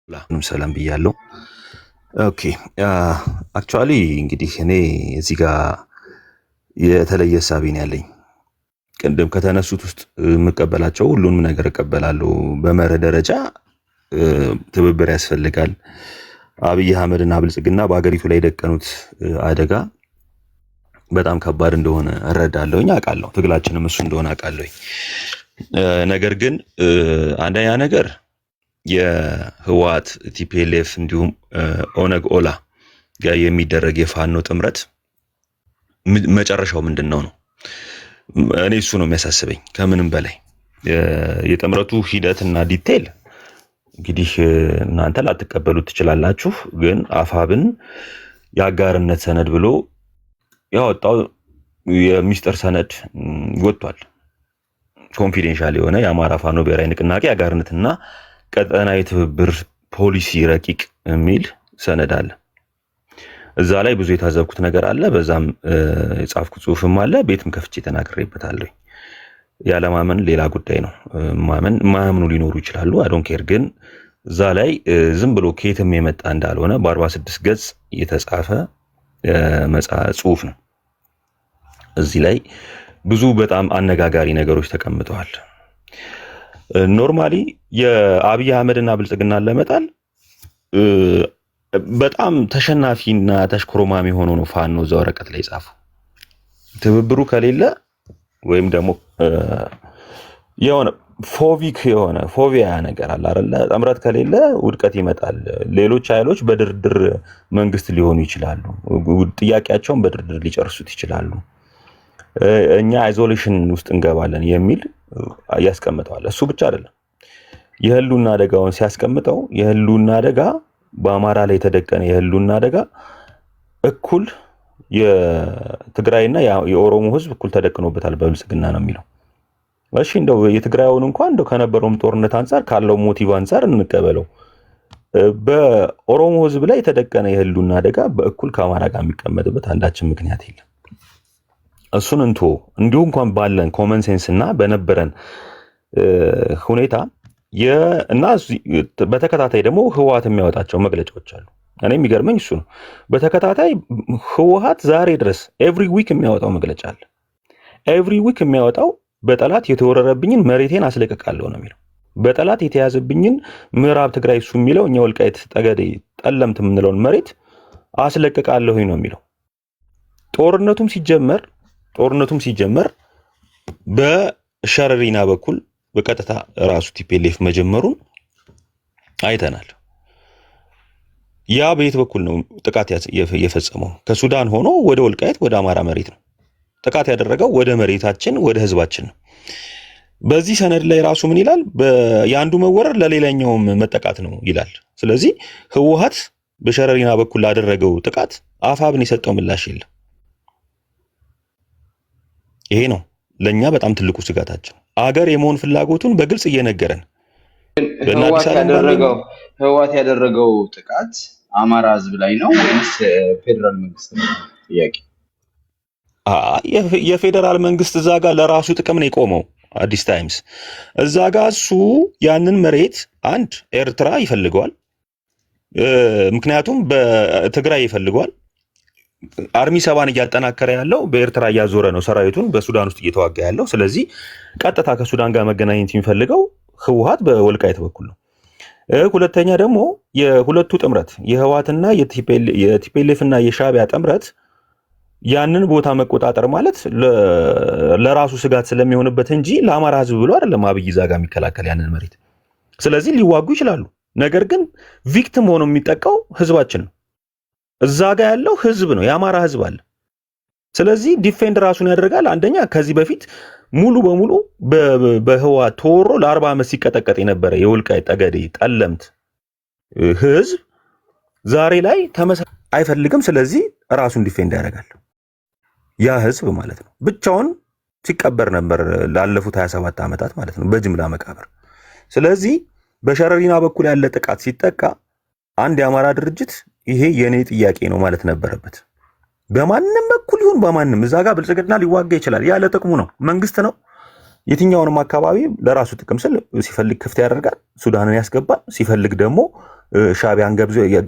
ሁላችሁንም ሰላም ብያለሁ። ኦኬ አክቹአሊ እንግዲህ እኔ እዚህ ጋር የተለየ ሀሳቤ ነው ያለኝ። ቅድም ከተነሱት ውስጥ የምቀበላቸው ሁሉንም ነገር እቀበላለሁ። በመርህ ደረጃ ትብብር ያስፈልጋል። አብይ አህመድና ብልጽግና በአገሪቱ ላይ የደቀኑት አደጋ በጣም ከባድ እንደሆነ እረዳለሁኝ፣ አውቃለሁ። ትግላችንም እሱ እንደሆነ አውቃለሁኝ። ነገር ግን አንደኛ ነገር የህወሓት ቲፒኤልኤፍ እንዲሁም ኦነግ ኦላ ጋር የሚደረግ የፋኖ ጥምረት መጨረሻው ምንድን ነው? እኔ እሱ ነው የሚያሳስበኝ ከምንም በላይ። የጥምረቱ ሂደትና ዲቴል እንግዲህ እናንተ ላትቀበሉት ትችላላችሁ። ግን አፋብን የአጋርነት ሰነድ ብሎ ያወጣው የሚስጥር ሰነድ ወጥቷል። ኮንፊደንሻል የሆነ የአማራ ፋኖ ብሔራዊ ንቅናቄ አጋርነትና ቀጠናዊ ትብብር ፖሊሲ ረቂቅ የሚል ሰነድ አለ። እዛ ላይ ብዙ የታዘብኩት ነገር አለ። በዛም የጻፍኩት ጽሁፍም አለ። ቤትም ከፍቼ ተናግሬበታለሁ። ያለማመን ሌላ ጉዳይ ነው። ማያምኑ ሊኖሩ ይችላሉ። አዶን ኬር። ግን እዛ ላይ ዝም ብሎ ከየትም የመጣ እንዳልሆነ በ46 ገጽ የተጻፈ ጽሁፍ ነው። እዚህ ላይ ብዙ በጣም አነጋጋሪ ነገሮች ተቀምጠዋል። ኖርማሊ የአብይ አህመድና ብልጽግናን ለመጣል በጣም ተሸናፊና ተሽኮሮማሚ ሆኖ ነው ፋኖ እዛ ወረቀት ላይ ጻፉ። ትብብሩ ከሌለ ወይም ደግሞ የሆነ ፎቪያ ነገር አለ አይደለ? ጥምረት ከሌለ ውድቀት ይመጣል። ሌሎች ኃይሎች በድርድር መንግስት ሊሆኑ ይችላሉ። ጥያቄያቸውን በድርድር ሊጨርሱት ይችላሉ። እኛ አይዞሌሽን ውስጥ እንገባለን የሚል ያስቀምጠዋል። እሱ ብቻ አይደለም፣ የህልውና አደጋውን ሲያስቀምጠው የህልውና አደጋ በአማራ ላይ የተደቀነ የህልውና አደጋ እኩል የትግራይና የኦሮሞ ህዝብ እኩል ተደቅኖበታል በብልጽግና ነው የሚለው። እሺ እንደው የትግራዩን እንኳን እንደው ከነበረውም ጦርነት አንፃር ካለው ሞቲቭ አንፃር እንቀበለው። በኦሮሞ ህዝብ ላይ የተደቀነ የህልውና አደጋ በእኩል ከአማራ ጋር የሚቀመጥበት አንዳችን ምክንያት የለም። እሱን እንዲሁ እንኳን ባለን ኮመን ሴንስ እና በነበረን ሁኔታ እና በተከታታይ ደግሞ ህወሓት የሚያወጣቸው መግለጫዎች አሉ። እኔ የሚገርመኝ እሱ ነው። በተከታታይ ህወሓት ዛሬ ድረስ ኤቭሪ ዊክ የሚያወጣው መግለጫ አለ። ኤቭሪ ዊክ የሚያወጣው በጠላት የተወረረብኝን መሬቴን አስለቅቃለሁ ነው የሚለው። በጠላት የተያዘብኝን ምዕራብ ትግራይ እሱ የሚለው እኛ ወልቃይት ጠገዴ ጠለምት የምንለውን መሬት አስለቅቃለሁኝ ነው የሚለው። ጦርነቱም ሲጀመር በሸረሪና በኩል በቀጥታ ራሱ ቲፒኤልኤፍ መጀመሩን አይተናል። ያ በየት በኩል ነው ጥቃት የፈጸመው? ከሱዳን ሆኖ ወደ ወልቃይት ወደ አማራ መሬት ነው ጥቃት ያደረገው፣ ወደ መሬታችን ወደ ህዝባችን ነው። በዚህ ሰነድ ላይ ራሱ ምን ይላል? የአንዱ መወረር ለሌላኛውም መጠቃት ነው ይላል። ስለዚህ ህወሓት በሸረሪና በኩል ላደረገው ጥቃት አፋብን የሰጠው ምላሽ የለም። ይሄ ነው ለኛ በጣም ትልቁ ስጋታችን። አገር የመሆን ፍላጎቱን በግልጽ እየነገረን ህወሓት ያደረገው ጥቃት አማራ ህዝብ ላይ ነው ወይስ ፌደራል መንግስት ነው? ጥያቄ የፌደራል መንግስት እዛ ጋር ለራሱ ጥቅም ነው የቆመው። አዲስ ታይምስ እዛ ጋር እሱ ያንን መሬት አንድ ኤርትራ ይፈልገዋል፣ ምክንያቱም በትግራይ ይፈልገዋል። አርሚ ሰባን እያጠናከረ ያለው በኤርትራ እያዞረ ነው ሰራዊቱን በሱዳን ውስጥ እየተዋጋ ያለው። ስለዚህ ቀጥታ ከሱዳን ጋር መገናኘት የሚፈልገው ህወሓት በወልቃይት በኩል ነው። ሁለተኛ ደግሞ የሁለቱ ጥምረት የህወሓትና የቲፒኤልኤፍ እና የሻዕቢያ ጥምረት ያንን ቦታ መቆጣጠር ማለት ለራሱ ስጋት ስለሚሆንበት እንጂ ለአማራ ህዝብ ብሎ አይደለም አብይ ዛጋ የሚከላከል ያንን መሬት። ስለዚህ ሊዋጉ ይችላሉ። ነገር ግን ቪክቲም ሆኖ የሚጠቃው ህዝባችን ነው። እዛ ጋ ያለው ህዝብ ነው፣ የአማራ ህዝብ አለ። ስለዚህ ዲፌንድ ራሱን ያደርጋል። አንደኛ ከዚህ በፊት ሙሉ በሙሉ በህወሓት ተወሮ ለ40 ዓመት ሲቀጠቀጥ የነበረ የወልቃይት ጠገዴ ጠለምት ህዝብ ዛሬ ላይ አይፈልግም። ስለዚህ ራሱን ዲፌንድ ያደርጋል። ያ ህዝብ ማለት ነው ብቻውን ሲቀበር ነበር ላለፉት 27 ዓመታት ማለት ነው በጅምላ መቃብር። ስለዚህ በሸረሪና በኩል ያለ ጥቃት ሲጠቃ አንድ የአማራ ድርጅት ይሄ የኔ ጥያቄ ነው ማለት ነበረበት። በማንም በኩል ይሁን በማንም እዛ ጋር ብልጽግና ሊዋጋ ይችላል። ያለ ጥቅሙ ነው። መንግስት ነው የትኛውንም አካባቢ ለራሱ ጥቅም ስል ሲፈልግ ክፍት ያደርጋል፣ ሱዳንን ያስገባል፣ ሲፈልግ ደግሞ ሻቢያን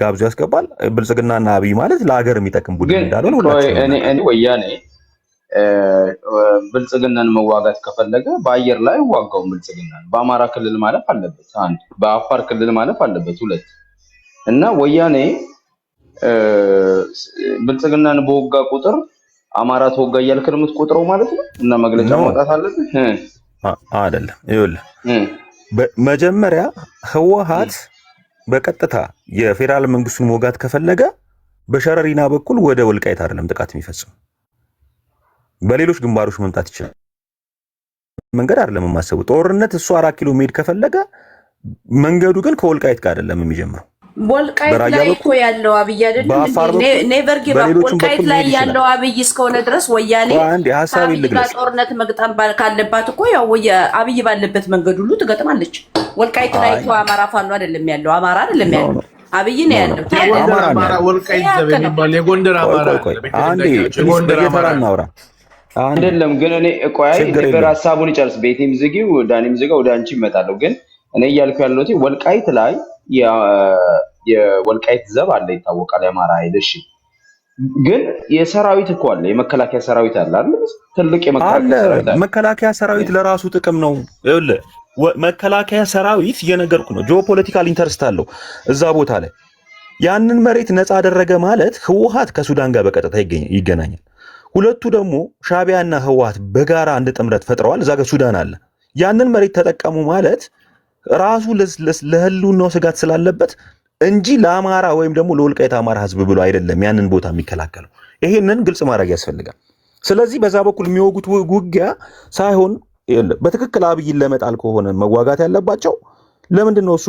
ጋብዞ ያስገባል። ብልጽግናና አብይ ማለት ለሀገር የሚጠቅም ቡድን እንዳልሆነ ሁላችንም እኔ ወያኔ ብልጽግናን መዋጋት ከፈለገ በአየር ላይ ዋጋው ብልጽግናን በአማራ ክልል ማለፍ አለበት፣ አንድ በአፋር ክልል ማለፍ አለበት፣ ሁለት እና ወያኔ ብልጽግናን በወጋ ቁጥር አማራ ተወጋ እያልክ ነው የምትቆጥረው ማለት ነው። እና መግለጫ ማውጣት አለብህ አይደለም። ይኸውልህ መጀመሪያ ህወሓት በቀጥታ የፌዴራል መንግስቱን መውጋት ከፈለገ በሸረሪና በኩል ወደ ወልቃይት አይደለም ጥቃት የሚፈጽም፣ በሌሎች ግንባሮች መምጣት ይችላል። መንገድ አይደለም የማሰቡ ጦርነት እሱ 4 ኪሎ ሜድ ከፈለገ መንገዱ ግን ከወልቃይት ጋር አይደለም የሚጀምረው። ወልቃይት ላይ እኮ ያለው አብይ አይደለም ኔቨር ጊቭ አፕ። ወልቃይት ላይ ያለው አብይ እስከሆነ ድረስ ወያኔ ጦርነት መግጠም ካለባት እኮ ያው አብይ ባለበት መንገድ ሁሉ ትገጥማለች። ወልቃይት ላይ እኮ አማራ ፋኖ አይደለም ያለው፣ አማራ አይደለም ያለው፣ አብይ ነው ያለው። አማራ ወልቃይት የሚባል የጎንደር አማራ አይደለም። ግን እኔ ቆይ ነበር ሐሳቡን ይጨርስ። ቤቴም ዝጊው፣ ዳኒም ዝጋው፣ ወደ አንቺ እመጣለሁ። ግን እኔ እያልኩ ያለሁት ወልቃይት ላይ የወልቃይት ዘብ አለ ይታወቃል፣ የአማራ ኃይል። እሺ ግን የሰራዊት እኮ አለ፣ የመከላከያ ሰራዊት አለ አይደል? ትልቅ መከላከያ ሰራዊት ለራሱ ጥቅም ነው። ይኸውልህ መከላከያ ሰራዊት እየነገርኩ ነው፣ ጂኦፖለቲካል ኢንተረስት አለው እዛ ቦታ ላይ። ያንን መሬት ነፃ አደረገ ማለት ህወሓት ከሱዳን ጋር በቀጥታ ይገናኛል። ሁለቱ ደግሞ ሻቢያና ህወሓት በጋራ አንድ ጥምረት ፈጥረዋል። እዛ ጋር ሱዳን አለ። ያንን መሬት ተጠቀሙ ማለት ራሱ ለህልውናው ስጋት ስላለበት እንጂ ለአማራ ወይም ደግሞ ለወልቃይት አማራ ህዝብ ብሎ አይደለም ያንን ቦታ የሚከላከለው። ይሄንን ግልጽ ማድረግ ያስፈልጋል። ስለዚህ በዛ በኩል የሚወጉት ውጊያ ሳይሆን በትክክል አብይን ለመጣል ከሆነ መዋጋት ያለባቸው ለምንድን ነው እሱ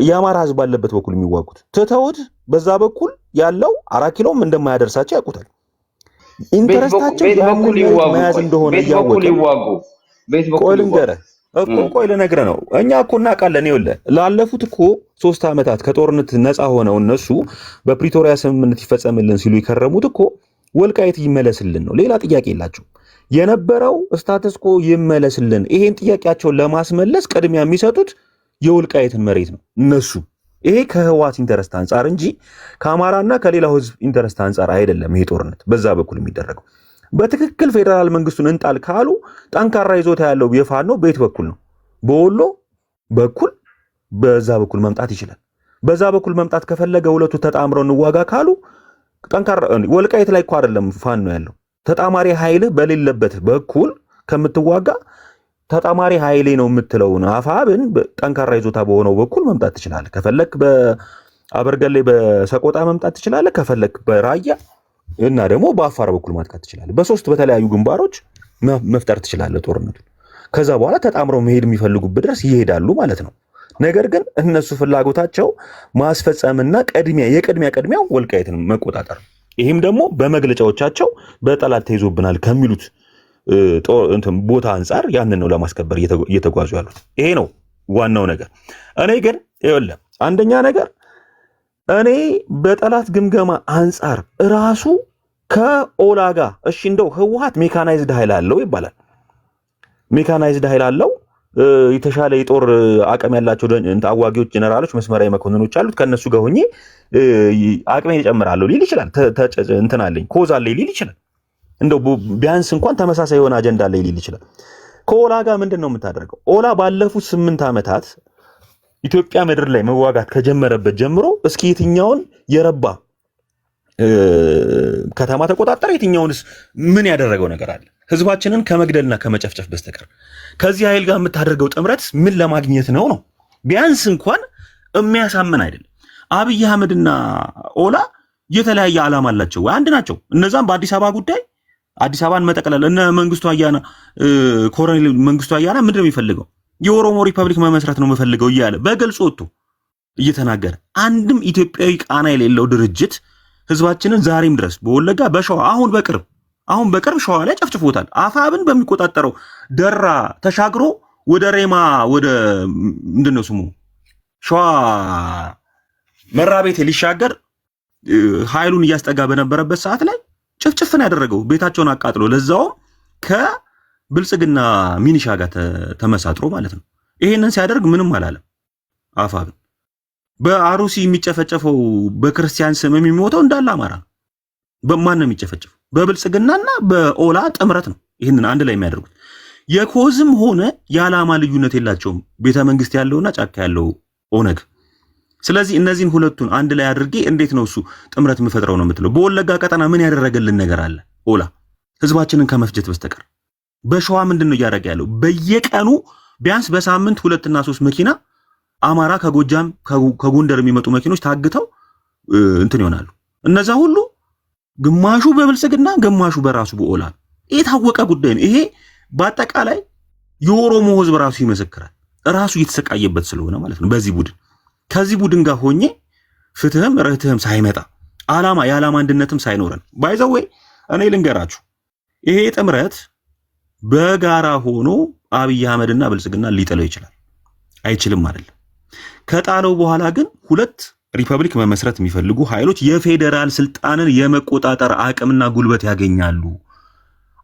የአማራ ህዝብ ባለበት በኩል የሚዋጉት? ትተውት በዛ በኩል ያለው 4 ኪሎም እንደማያደርሳቸው ያውቁታል። ኢንተረስታቸው መያዝ እንደሆነ እያወቁ ቆይ ልነግርህ ነው። እኛ እኮ እናውቃለን። ይኸውልህ ላለፉት እኮ 3 ዓመታት ከጦርነት ነፃ ሆነው እነሱ በፕሪቶሪያ ስምምነት ይፈጸምልን ሲሉ የከረሙት እኮ ወልቃይት ይመለስልን ነው። ሌላ ጥያቄ የላቸው። የነበረው ስታተስ ኮ ይመለስልን። ይሄን ጥያቄያቸውን ለማስመለስ ቅድሚያ የሚሰጡት የወልቃይትን መሬት ነው እነሱ። ይሄ ከህወሓት ኢንተረስት አንጻር እንጂ ከአማራና ከሌላው ህዝብ ኢንተረስት አንጻር አይደለም። ይሄ ጦርነት በዛ በኩል የሚደረገው በትክክል ፌዴራል መንግስቱን እንጣል ካሉ ጠንካራ ይዞታ ያለው የፋኖ ቤት በኩል ነው። በወሎ በኩል በዛ በኩል መምጣት ይችላል። በዛ በኩል መምጣት ከፈለገ ሁለቱ ተጣምረው እንዋጋ ካሉ ጠንካራ ወልቃይት ላይ እኮ አይደለም ፋኖ ያለው። ተጣማሪ ኃይል በሌለበት በኩል ከምትዋጋ ተጣማሪ ኃይሌ ነው የምትለውን አፋብን ጠንካራ ይዞታ በሆነው በኩል መምጣት ትችላለህ። ከፈለክ በአበርገሌ በሰቆጣ መምጣት ትችላለህ። ከፈለክ በራያ እና ደግሞ በአፋር በኩል ማጥቃት ትችላለህ። በሶስት በተለያዩ ግንባሮች መፍጠር ትችላለህ ጦርነቱን። ከዛ በኋላ ተጣምረው መሄድ የሚፈልጉበት ድረስ ይሄዳሉ ማለት ነው። ነገር ግን እነሱ ፍላጎታቸው ማስፈጸምና የቅድሚያው ወልቃይትን መቆጣጠር፣ ይህም ደግሞ በመግለጫዎቻቸው በጠላት ተይዞብናል ከሚሉት ቦታ አንጻር ያንን ነው ለማስከበር እየተጓዙ ያሉት። ይሄ ነው ዋናው ነገር። እኔ ግን ይኸውልህ አንደኛ ነገር እኔ በጠላት ግምገማ አንጻር ራሱ ከኦላ ጋር እሺ እንደው ህወሓት ሜካናይዝድ ኃይል አለው ይባላል። ሜካናይዝድ ኃይል አለው፣ የተሻለ የጦር አቅም ያላቸው አዋጊዎች፣ ጀነራሎች፣ መስመራዊ መኮንኖች አሉት። ከነሱ ጋር ሆኜ አቅሜን እጨምራለሁ ሊል ይችላል። እንትን አለኝ ኮዝ አለኝ ሊል ይችላል። እንደው ቢያንስ እንኳን ተመሳሳይ የሆነ አጀንዳ አለኝ ሊል ይችላል። ከኦላ ጋር ምንድን ነው የምታደርገው? ኦላ ባለፉት 8 ዓመታት ኢትዮጵያ ምድር ላይ መዋጋት ከጀመረበት ጀምሮ እስኪ የትኛውን የረባ ከተማ ተቆጣጠረ? የትኛውንስ ምን ያደረገው ነገር አለ? ህዝባችንን ከመግደልና ከመጨፍጨፍ በስተቀር ከዚህ ኃይል ጋር የምታደርገው ጥምረት ምን ለማግኘት ነው? ቢያንስ እንኳን የሚያሳምን አይደለም። አብይ አህመድና ኦላ የተለያየ ዓላማ አላቸው ወይ? አንድ ናቸው። እነዛም በአዲስ አበባ ጉዳይ አዲስ አበባን መጠቅለል። እነ መንግስቱ አያና ኮሎኔል መንግስቱ አያና ምንድን ነው የሚፈልገው? የኦሮሞ ሪፐብሊክ መመስረት ነው የምፈልገው እያለ በግልጽ ወጥቶ እየተናገረ አንድም ኢትዮጵያዊ ቃና የሌለው ድርጅት ህዝባችንን ዛሬም ድረስ በወለጋ በሸዋ አሁን በቅርብ ሸዋ ላይ ጨፍጭፎታል። አፋብን በሚቆጣጠረው ደራ ተሻግሮ ወደ ሬማ ወደ ምንድነው ስሙ ሸዋ መራቤቴ ሊሻገር ኃይሉን እያስጠጋ በነበረበት ሰዓት ላይ ጭፍጭፍን ያደረገው ቤታቸውን አቃጥሎ ለዛውም ብልጽግና ሚኒሻ ጋር ተመሳጥሮ ማለት ነው። ይሄንን ሲያደርግ ምንም አላለም አፋብን። በአሩሲ የሚጨፈጨፈው በክርስቲያን ስም የሚሞተው እንዳለ አማራ ነው። በማን ነው የሚጨፈጨፈው? በብልጽግናና በኦላ ጥምረት ነው ይህንን አንድ ላይ የሚያደርጉት። የኮዝም ሆነ የዓላማ ልዩነት የላቸውም ቤተ መንግስት ያለውና ጫካ ያለው ኦነግ። ስለዚህ እነዚህን ሁለቱን አንድ ላይ አድርጌ እንዴት ነው እሱ ጥምረት የምፈጥረው ነው የምትለው? በወለጋ ቀጠና ምን ያደረገልን ነገር አለ ኦላ ህዝባችንን ከመፍጀት በስተቀር? በሸዋ ምንድን ነው እያደረገ ያለው? በየቀኑ ቢያንስ በሳምንት 2 እና 3 መኪና አማራ ከጎጃም ከጎንደር የሚመጡ መኪኖች ታግተው እንትን ይሆናሉ። እነዛ ሁሉ ግማሹ በብልጽግና ግማሹ በራሱ በኦላ የታወቀ ጉዳይ ነው። ይሄ በአጠቃላይ የኦሮሞ ህዝብ ራሱ ይመሰክራል። ራሱ እየተሰቃየበት ስለሆነ ማለት ነው። በዚህ ቡድን ከዚህ ቡድን ጋር ሆኜ ፍትህም ርህትህም ሳይመጣ የዓላማ አንድነትም ሳይኖረን ባይዘው ወይ እኔ ልንገራችሁ ይሄ ጥምረት በጋራ ሆኖ አብይ አህመድና ብልጽግና ሊጥለው ይችላል። አይችልም አይደለም። ከጣለው በኋላ ግን ሁለት ሪፐብሊክ መመስረት የሚፈልጉ ኃይሎች የፌዴራል ስልጣንን የመቆጣጠር አቅምና ጉልበት ያገኛሉ።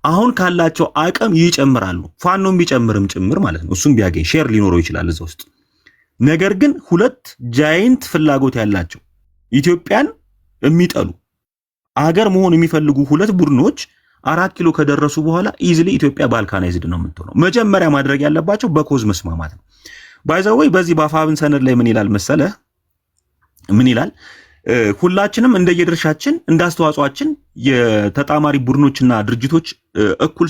አሁን ካላቸው አቅም ይጨምራሉ። ፋኖም ቢጨምርም ጭምር ማለት ነው። እሱም ቢያገኝ ሼር ሊኖረው ይችላል እዛ ውስጥ። ነገር ግን ሁለት ጃይንት ፍላጎት ያላቸው ኢትዮጵያን የሚጠሉ አገር መሆን የሚፈልጉ ሁለት ቡድኖች 4 ኪሎ ከደረሱ በኋላ ኢዚሊ ኢትዮጵያ ባልካናይዝድ ነው የምትሆነው። መጀመሪያ ማድረግ ያለባቸው በኮዝ መስማማት ነው። ባይዘወይ በዚህ በአፋብን ሰነድ ላይ ምን ይላል መሰለህ? ምን ይላል? ሁላችንም እንደየድርሻችን እንዳስተዋጽኦአችን የተጣማሪ ቡድኖችና ድርጅቶች እኩል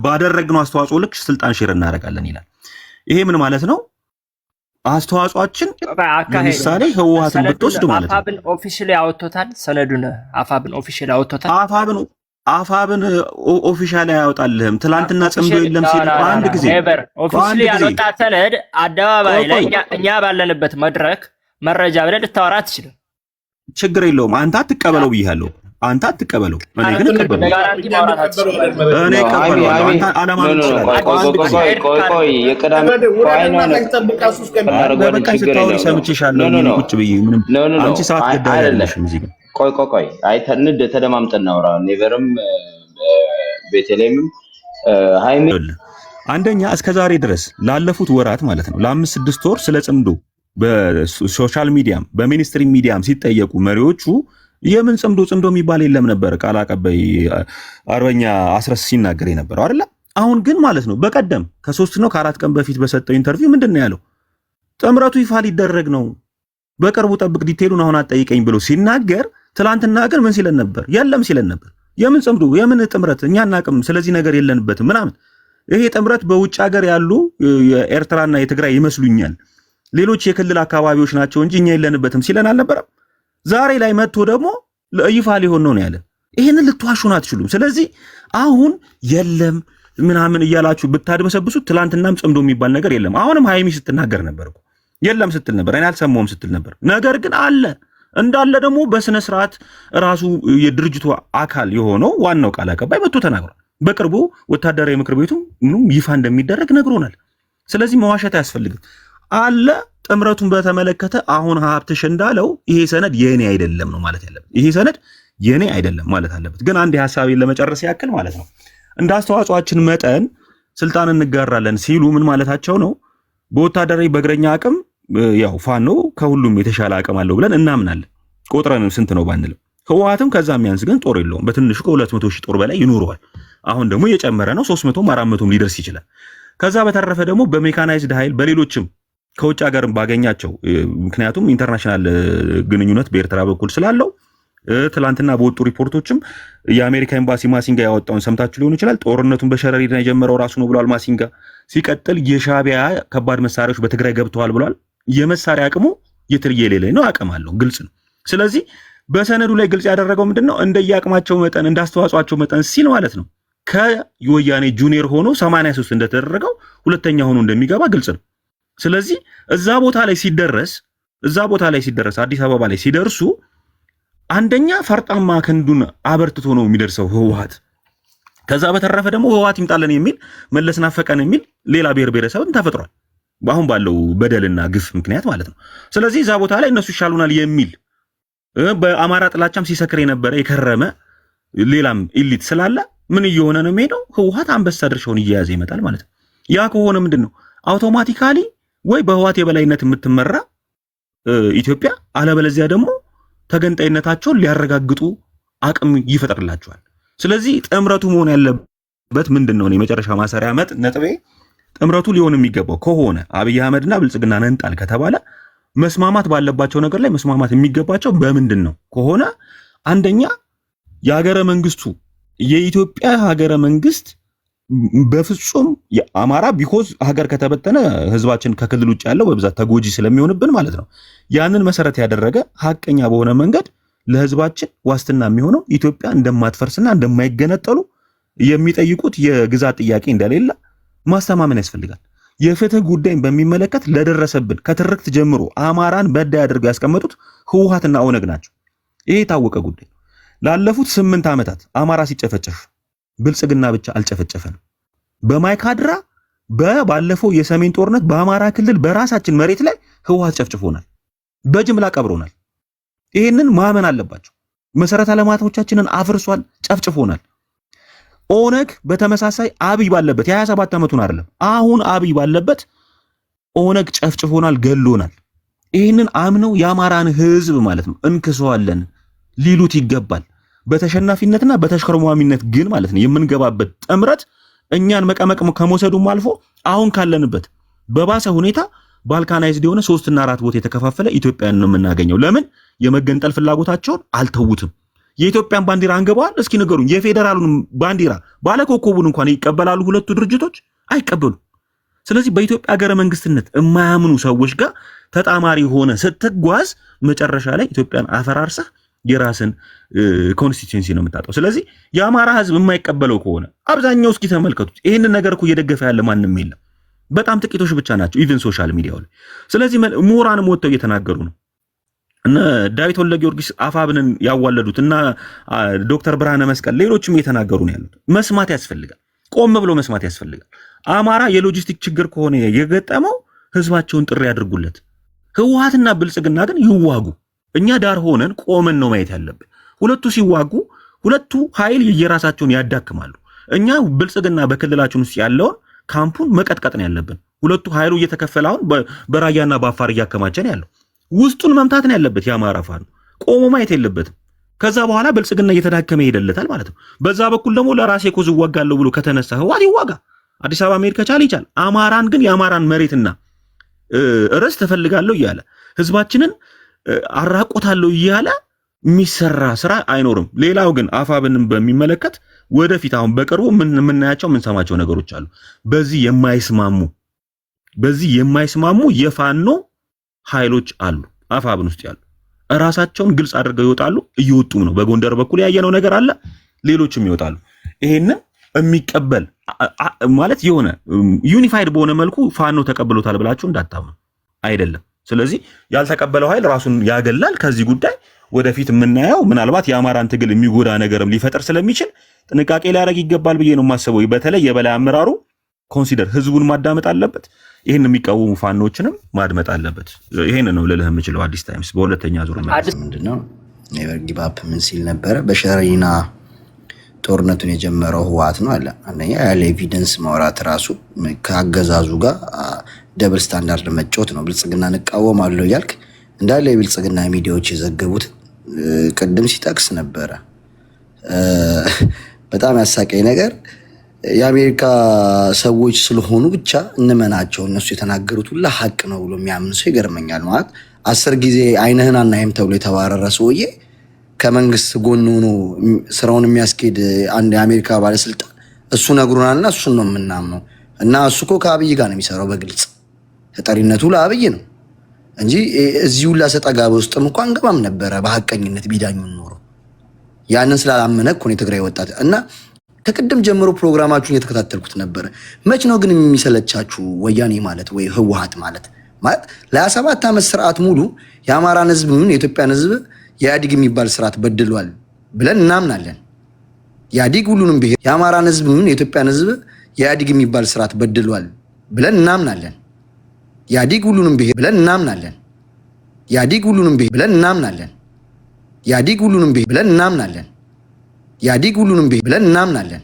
ባደረግነው አስተዋጽኦ ልክ ስልጣን ሼር እናደርጋለን ይላል። ይሄ ምን ማለት ነው? አስተዋጽኦአችን ለምሳሌ ህወሓትን ብትወስድ ማለት ነው። አፋብን ኦፊሻሊ አውጥቶታል ሰነዱን። አፋብን ኦፊሻሊ አውጥቶታል። አፋብን ኦፊሻሊ አያወጣልህም። ትላንትና ጽምዶ የለም ሲል አንድ ጊዜ ኦፊሻሊ ያወጣ ሰነድ አደባባይ ላይ እኛ ባለንበት መድረክ መረጃ ብለህ ልታወራ አትችልም። ችግር የለውም። አንተ አትቀበለው ብያለሁ። አንተ አትቀበለው። እኔ ግን እቀበለው። አንተ አላማ ቆይ አይተንድ ተደማምጠን እናውራ። ኔቨርም ቤተልሔምም ሃይሜ አንደኛ እስከዛሬ ድረስ ላለፉት ወራት ማለት ነው ለ5-6 ወር ስለ ጽምዶ በሶሻል ሚዲያም በሚኒስትሪ ሚዲያም ሲጠየቁ መሪዎቹ የምን ጽምዶ የሚባል የለም ነበር ቃል አቀባይ አርበኛ አስረስ ሲናገር የነበረው አይደለ? አሁን ግን ማለት ነው በቀደም ከ3 ነው ከ4 ቀን በፊት በሰጠው ኢንተርቪው ምንድነው ያለው? ጥምረቱ ይፋ ሊደረግ ነው በቅርቡ ጠብቅ፣ ዲቴሉን አሁን አጠይቀኝ ብሎ ሲናገር፣ ትላንትና ግን ምን ሲለን ነበር? የለም ሲለን ነበር። የምን ጽምዶ የምን ጥምረት እኛ እናቅም፣ ስለዚህ ነገር የለንበትም ምናምን። ይሄ ጥምረት በውጭ ሀገር ያሉ የኤርትራና የትግራይ ይመስሉኛል ሌሎች የክልል አካባቢዎች ናቸው እንጂ እኛ የለንበትም ሲለን አልነበረም? ዛሬ ላይ መጥቶ ደግሞ ይፋ ሊሆን ነው ያለ። ይሄንን ልትዋሹን አትችሉም። ስለዚህ አሁን የለም ምናምን እያላችሁ ብታድበሰብሱት ትላንትናም ጽምዶ የሚባል ነገር የለም። አሁንም ሃይሚ ስትናገር ነበር እኮ የለም ስትል ነበር፣ እኔ አልሰማሁም ስትል ነበር። ነገር ግን አለ እንዳለ ደግሞ በስነ ስርዓት ራሱ የድርጅቱ አካል የሆነው ዋናው ቃል አቀባይ መጥቶ ተናግሯል። በቅርቡ ወታደራዊ ምክር ቤቱ ምንም ይፋ እንደሚደረግ ነግሮናል። ስለዚህ መዋሸት አያስፈልግም። አለ ጥምረቱን በተመለከተ አሁን ሀብትሽ እንዳለው ይሄ ሰነድ የኔ አይደለም ነው ማለት ያለበት። ይሄ ሰነድ የኔ አይደለም ማለት አለበት። ግን አንድ ሐሳቤን ለመጨረስ ያክል ማለት ነው እንደ አስተዋጽኦአችን መጠን ስልጣን እንጋራለን ሲሉ ምን ማለታቸው ነው? በወታደራዊ በእግረኛ አቅም ያው ፋኖ ከሁሉም የተሻለ አቅም አለው ብለን እናምናለን። ቆጥረን ስንት ነው ባንልም፣ ህወሓትም ከዛ የሚያንስ ግን ጦር የለውም። በትንሹ ከ200 ሺህ ጦር በላይ ይኖረዋል። አሁን ደግሞ እየጨመረ ነው፣ 300ም 400ም ሊደርስ ይችላል። ከዛ በተረፈ ደግሞ በሜካናይዝድ ኃይል በሌሎችም ከውጭ ሀገር ባገኛቸው ምክንያቱም ኢንተርናሽናል ግንኙነት በኤርትራ በኩል ስላለው ትላንትና በወጡ ሪፖርቶችም የአሜሪካ ኤምባሲ ማሲንጋ ያወጣውን ሰምታችሁ ሊሆን ይችላል። ጦርነቱን በሸረሪና የጀመረው ራሱ ነው ብሏል ማሲንጋ። ሲቀጥል የሻቢያ ከባድ መሳሪያዎች በትግራይ ገብተዋል ብሏል። የመሳሪያ አቅሙ የትርየሌለ ነው፣ አቅም አለው፣ ግልጽ ነው። ስለዚህ በሰነዱ ላይ ግልጽ ያደረገው ምንድነው? እንደየአቅማቸው መጠን እንዳስተዋጽኦአቸው መጠን ሲል ማለት ነው ከወያኔ ጁኒየር ሆኖ 83 እንደተደረገው ሁለተኛ ሆኖ እንደሚገባ ግልጽ ነው። ስለዚህ እዛ ቦታ ላይ ሲደረስ አዲስ አበባ ላይ ሲደርሱ አንደኛ ፈርጣማ ክንዱን አበርትቶ ነው የሚደርሰው ህወሓት። ከዛ በተረፈ ደግሞ ህወሓት ይምጣለን የሚል መለስ ናፈቀን የሚል ሌላ ብሔር ብሔረሰብም ተፈጥሯል አሁን ባለው በደልና ግፍ ምክንያት ማለት ነው። ስለዚህ እዛ ቦታ ላይ እነሱ ይሻሉናል የሚል በአማራ ጥላቻም ሲሰክር የነበረ የከረመ ሌላም ኢሊት ስላለ ምን እየሆነ ነው የሚሄደው? ህወሓት አንበሳ ድርሻውን እየያዘ ይመጣል ማለት ነው። ያ ከሆነ ምንድነው አውቶማቲካሊ ወይ በህወሓት የበላይነት የምትመራ ኢትዮጵያ፣ አለበለዚያ ደግሞ ተገንጣይነታቸውን ሊያረጋግጡ አቅም ይፈጥርላቸዋል። ስለዚህ ጥምረቱ መሆን ያለበት ምንድነው? ነው የመጨረሻ ማሰሪያ ነጥቤ ጥምረቱ ሊሆን የሚገባው ከሆነ አብይ አህመድና ብልጽግና ነንጣል ከተባለ መስማማት ባለባቸው ነገር ላይ መስማማት የሚገባቸው በምንድን ነው ከሆነ አንደኛ የሀገረ መንግስቱ የኢትዮጵያ ሀገረ መንግስት በፍጹም የአማራ ቢኮዝ ሀገር ከተበተነ ህዝባችን ከክልል ውጭ ያለው በብዛት ተጎጂ ስለሚሆንብን ማለት ነው። ያንን መሰረት ያደረገ ሀቀኛ በሆነ መንገድ ለህዝባችን ዋስትና የሚሆነው ኢትዮጵያ እንደማትፈርስና እንደማይገነጠሉ የሚጠይቁት የግዛት ጥያቄ እንደሌለ ማስተማመን ያስፈልጋል። የፍትህ ጉዳይን በሚመለከት ለደረሰብን ከትርክት ጀምሮ አማራን በዳይ አድርገው ያስቀመጡት ህወሓትና ኦነግ ናቸው። ይሄ የታወቀ ጉዳይ። ላለፉት 8 ዓመታት አማራ ሲጨፈጨፍ ብልጽግና ብቻ አልጨፈጨፈንም። በማይካድራ ባለፈው የሰሜን ጦርነት በአማራ ክልል በራሳችን መሬት ላይ ህወሓት ጨፍጭፎናል፣ በጅምላ ቀብሮናል። ይሄንን ማመን አለባቸው። መሰረተ ልማቶቻችንን አፍርሷል፣ ጨፍጭፎናል። ኦነግ በተመሳሳይ አብይ ባለበት የ27 ዓመቱን አይደለም አሁን አብይ ባለበት ኦነግ ጨፍጭፎናል፣ ገሎናል። ይህንን አምነው የአማራን ህዝብ ማለት ነው እንክሰዋለን ሊሉት ይገባል። በተሸናፊነትና በተሽከርሟሚነት ግን ማለት ነው የምንገባበት ጥምረት እኛን መቀመቅ ከመውሰዱም አልፎ አሁን ካለንበት በባሰ ሁኔታ ባልካናይዝድ የሆነ 3 እና 4 ቦታ የተከፋፈለ ኢትዮጵያን ነው የምናገኘው። ለምን የመገንጠል ፍላጎታቸውን አልተውትም። የኢትዮጵያን ባንዲራ አንገባዋል። እስኪ ንገሩኝ፣ የፌደራሉን ባንዲራ ባለኮከቡን እንኳን ይቀበላሉ? ሁለቱ ድርጅቶች አይቀበሉም። ስለዚህ በኢትዮጵያ ሀገረ መንግስትነት የማያምኑ ሰዎች ጋር ተጣማሪ ሆነ ስትጓዝ መጨረሻ ላይ ኢትዮጵያን አፈራርሰህ የራስን ኮንስቲትዩንሲ ነው የምታጣው። ስለዚህ የአማራ ህዝብ የማይቀበለው ከሆነ አብዛኛው እስኪ ተመልከቱት፣ ይህንን ነገር እኮ እየደገፈ ያለ ማንም የለም። በጣም ጥቂቶች ብቻ ናቸው ኢቭን ሶሻል ሚዲያው ላይ። ስለዚህ ምሁራንም ወጥተው እየተናገሩ ነው። እነ ዳዊት ወልደ ጊዮርጊስ አፋብንን ያዋለዱት እና ዶክተር ብርሃነ መስቀል ሌሎችም እየተናገሩ ነው ያሉት። መስማት ያስፈልጋል፣ ቆም ብሎ መስማት ያስፈልጋል። አማራ የሎጂስቲክ ችግር ከሆነ የገጠመው ህዝባቸውን ጥሪ ያድርጉለት። ህወሓትና ብልጽግና ግን ይዋጉ። እኛ ዳር ሆነን ቆመን ነው ማየት ያለብን። ሁለቱ ሲዋጉ ሁለቱ ኃይል የየራሳቸውን ያዳክማሉ። እኛ ብልጽግና በክልላችን ውስጥ ያለውን ካምፑን መቀጥቀጥ ነው ያለብን። ሁለቱ ኃይሉ እየተከፈለ አሁን በራያና በአፋር እያከማቸን ያለው ውስጡን መምታት ነው ያለበት። የአማራ ፋኖ ቆሞ ማየት የለበትም። ከዛ በኋላ ብልጽግና እየተዳከመ ይሄደለታል ማለት ነው። በዛ በኩል ደግሞ ለራሴ ኮዝ እዋጋለሁ ብሎ ከተነሳ ህወሓት ይዋጋ፣ አዲስ አበባ መሄድ ከቻለ ይቻል። አማራን ግን የአማራን መሬትና ርስት እፈልጋለሁ እያለ ህዝባችንን አራቆታለሁ እያለ የሚሰራ ስራ አይኖርም። ሌላው ግን አፋብንም በሚመለከት ወደፊት አሁን በቅርቡ የምናያቸው የምንሰማቸው ነገሮች አሉ። በዚህ የማይስማሙ የፋኖ ኃይሎች አሉ አፋብን ውስጥ ያሉ፣ እራሳቸውን ግልጽ አድርገው ይወጣሉ፣ እየወጡም ነው። በጎንደር በኩል ያየነው ነገር አለ፣ ሌሎችም ይወጣሉ። ይሄንን የሚቀበል ማለት የሆነ ዩኒፋይድ በሆነ መልኩ ፋኖ ተቀብሎታል ብላችሁ እንዳታምኑ አይደለም። ስለዚህ ያልተቀበለው ኃይል ራሱን ያገላል። ከዚህ ጉዳይ ወደፊት የምናየው ምናልባት የአማራን ትግል የሚጎዳ ነገርም ሊፈጠር ስለሚችል ጥንቃቄ ሊያደርግ ይገባል ብዬ ነው የማስበው። በተለይ የበላይ አመራሩ ኮንሲደር ህዝቡን ማዳመጥ አለበት። ይህን የሚቃወሙ ፋኖችንም ማድመጥ አለበት። ይሄን ነው ልልህ የምችለው። አዲስ ታይምስ በሁለተኛ ዙር ምንድነው ኔቨር ጊቭ አፕ ምን ሲል ነበረ? በሸሪና ጦርነቱን የጀመረው ህወሓት ነው አለ። አንደኛ ያለ ኤቪደንስ ማውራት ራሱ ከአገዛዙ ጋር ደብል ስታንዳርድ መጫወት ነው። ብልጽግና እንቃወማለሁ እያልክ እንዳለ የብልጽግና ሚዲያዎች የዘገቡት ቅድም ሲጠቅስ ነበረ። በጣም ያሳቀኝ ነገር የአሜሪካ ሰዎች ስለሆኑ ብቻ እንመናቸው፣ እነሱ የተናገሩት ሁላ ሀቅ ነው ብሎ የሚያምን ሰው ይገርመኛል። ማለት 10 ጊዜ አይንህን አናይም ተብሎ የተባረረ ሰውዬ ከመንግስት ጎን ሆኖ ስራውን የሚያስኬድ አንድ የአሜሪካ ባለስልጣን እሱ ነግሮናልና እሱን ነው የምናምነው። እና እሱ እኮ ከአብይ ጋር ነው የሚሰራው፣ በግልጽ ተጠሪነቱ ለአብይ ነው እንጂ እዚህ ሁላ ሰጣ ገባ ውስጥም እንኳን አንገባም ነበረ በሐቀኝነት ቢዳኙን ኖሮ። ያንን ስላላመነ እኮ ነው የትግራይ ወጣት እና ከቅድም ጀምሮ ፕሮግራማችሁን የተከታተልኩት ነበረ። መች ነው ግን የሚሰለቻችሁ ወያኔ ማለት ወይ ህወሓት ማለት ለ27 ዓመት ስርዓት ሙሉ የአማራን ህዝብ ምን የኢትዮጵያን ህዝብ የኢህአዴግ የሚባል ስርዓት በድሏል ብለን እናምናለን። ኢህአዴግ ሁሉንም ብሄር የአማራን ህዝብ ምን የኢትዮጵያን ህዝብ የኢህአዴግ የሚባል ስርዓት በድሏል ብለን እናምናለን። ኢህአዴግ ሁሉንም ብሄር ብለን እናምናለን። ኢህአዴግ ሁሉንም ብሄር ብለን እናምናለን። ኢህአዴግ ሁሉንም ብሄር ብለን እናምናለን። ኢህአዴግ ሁሉንም ብሄር ብለን እናምናለን።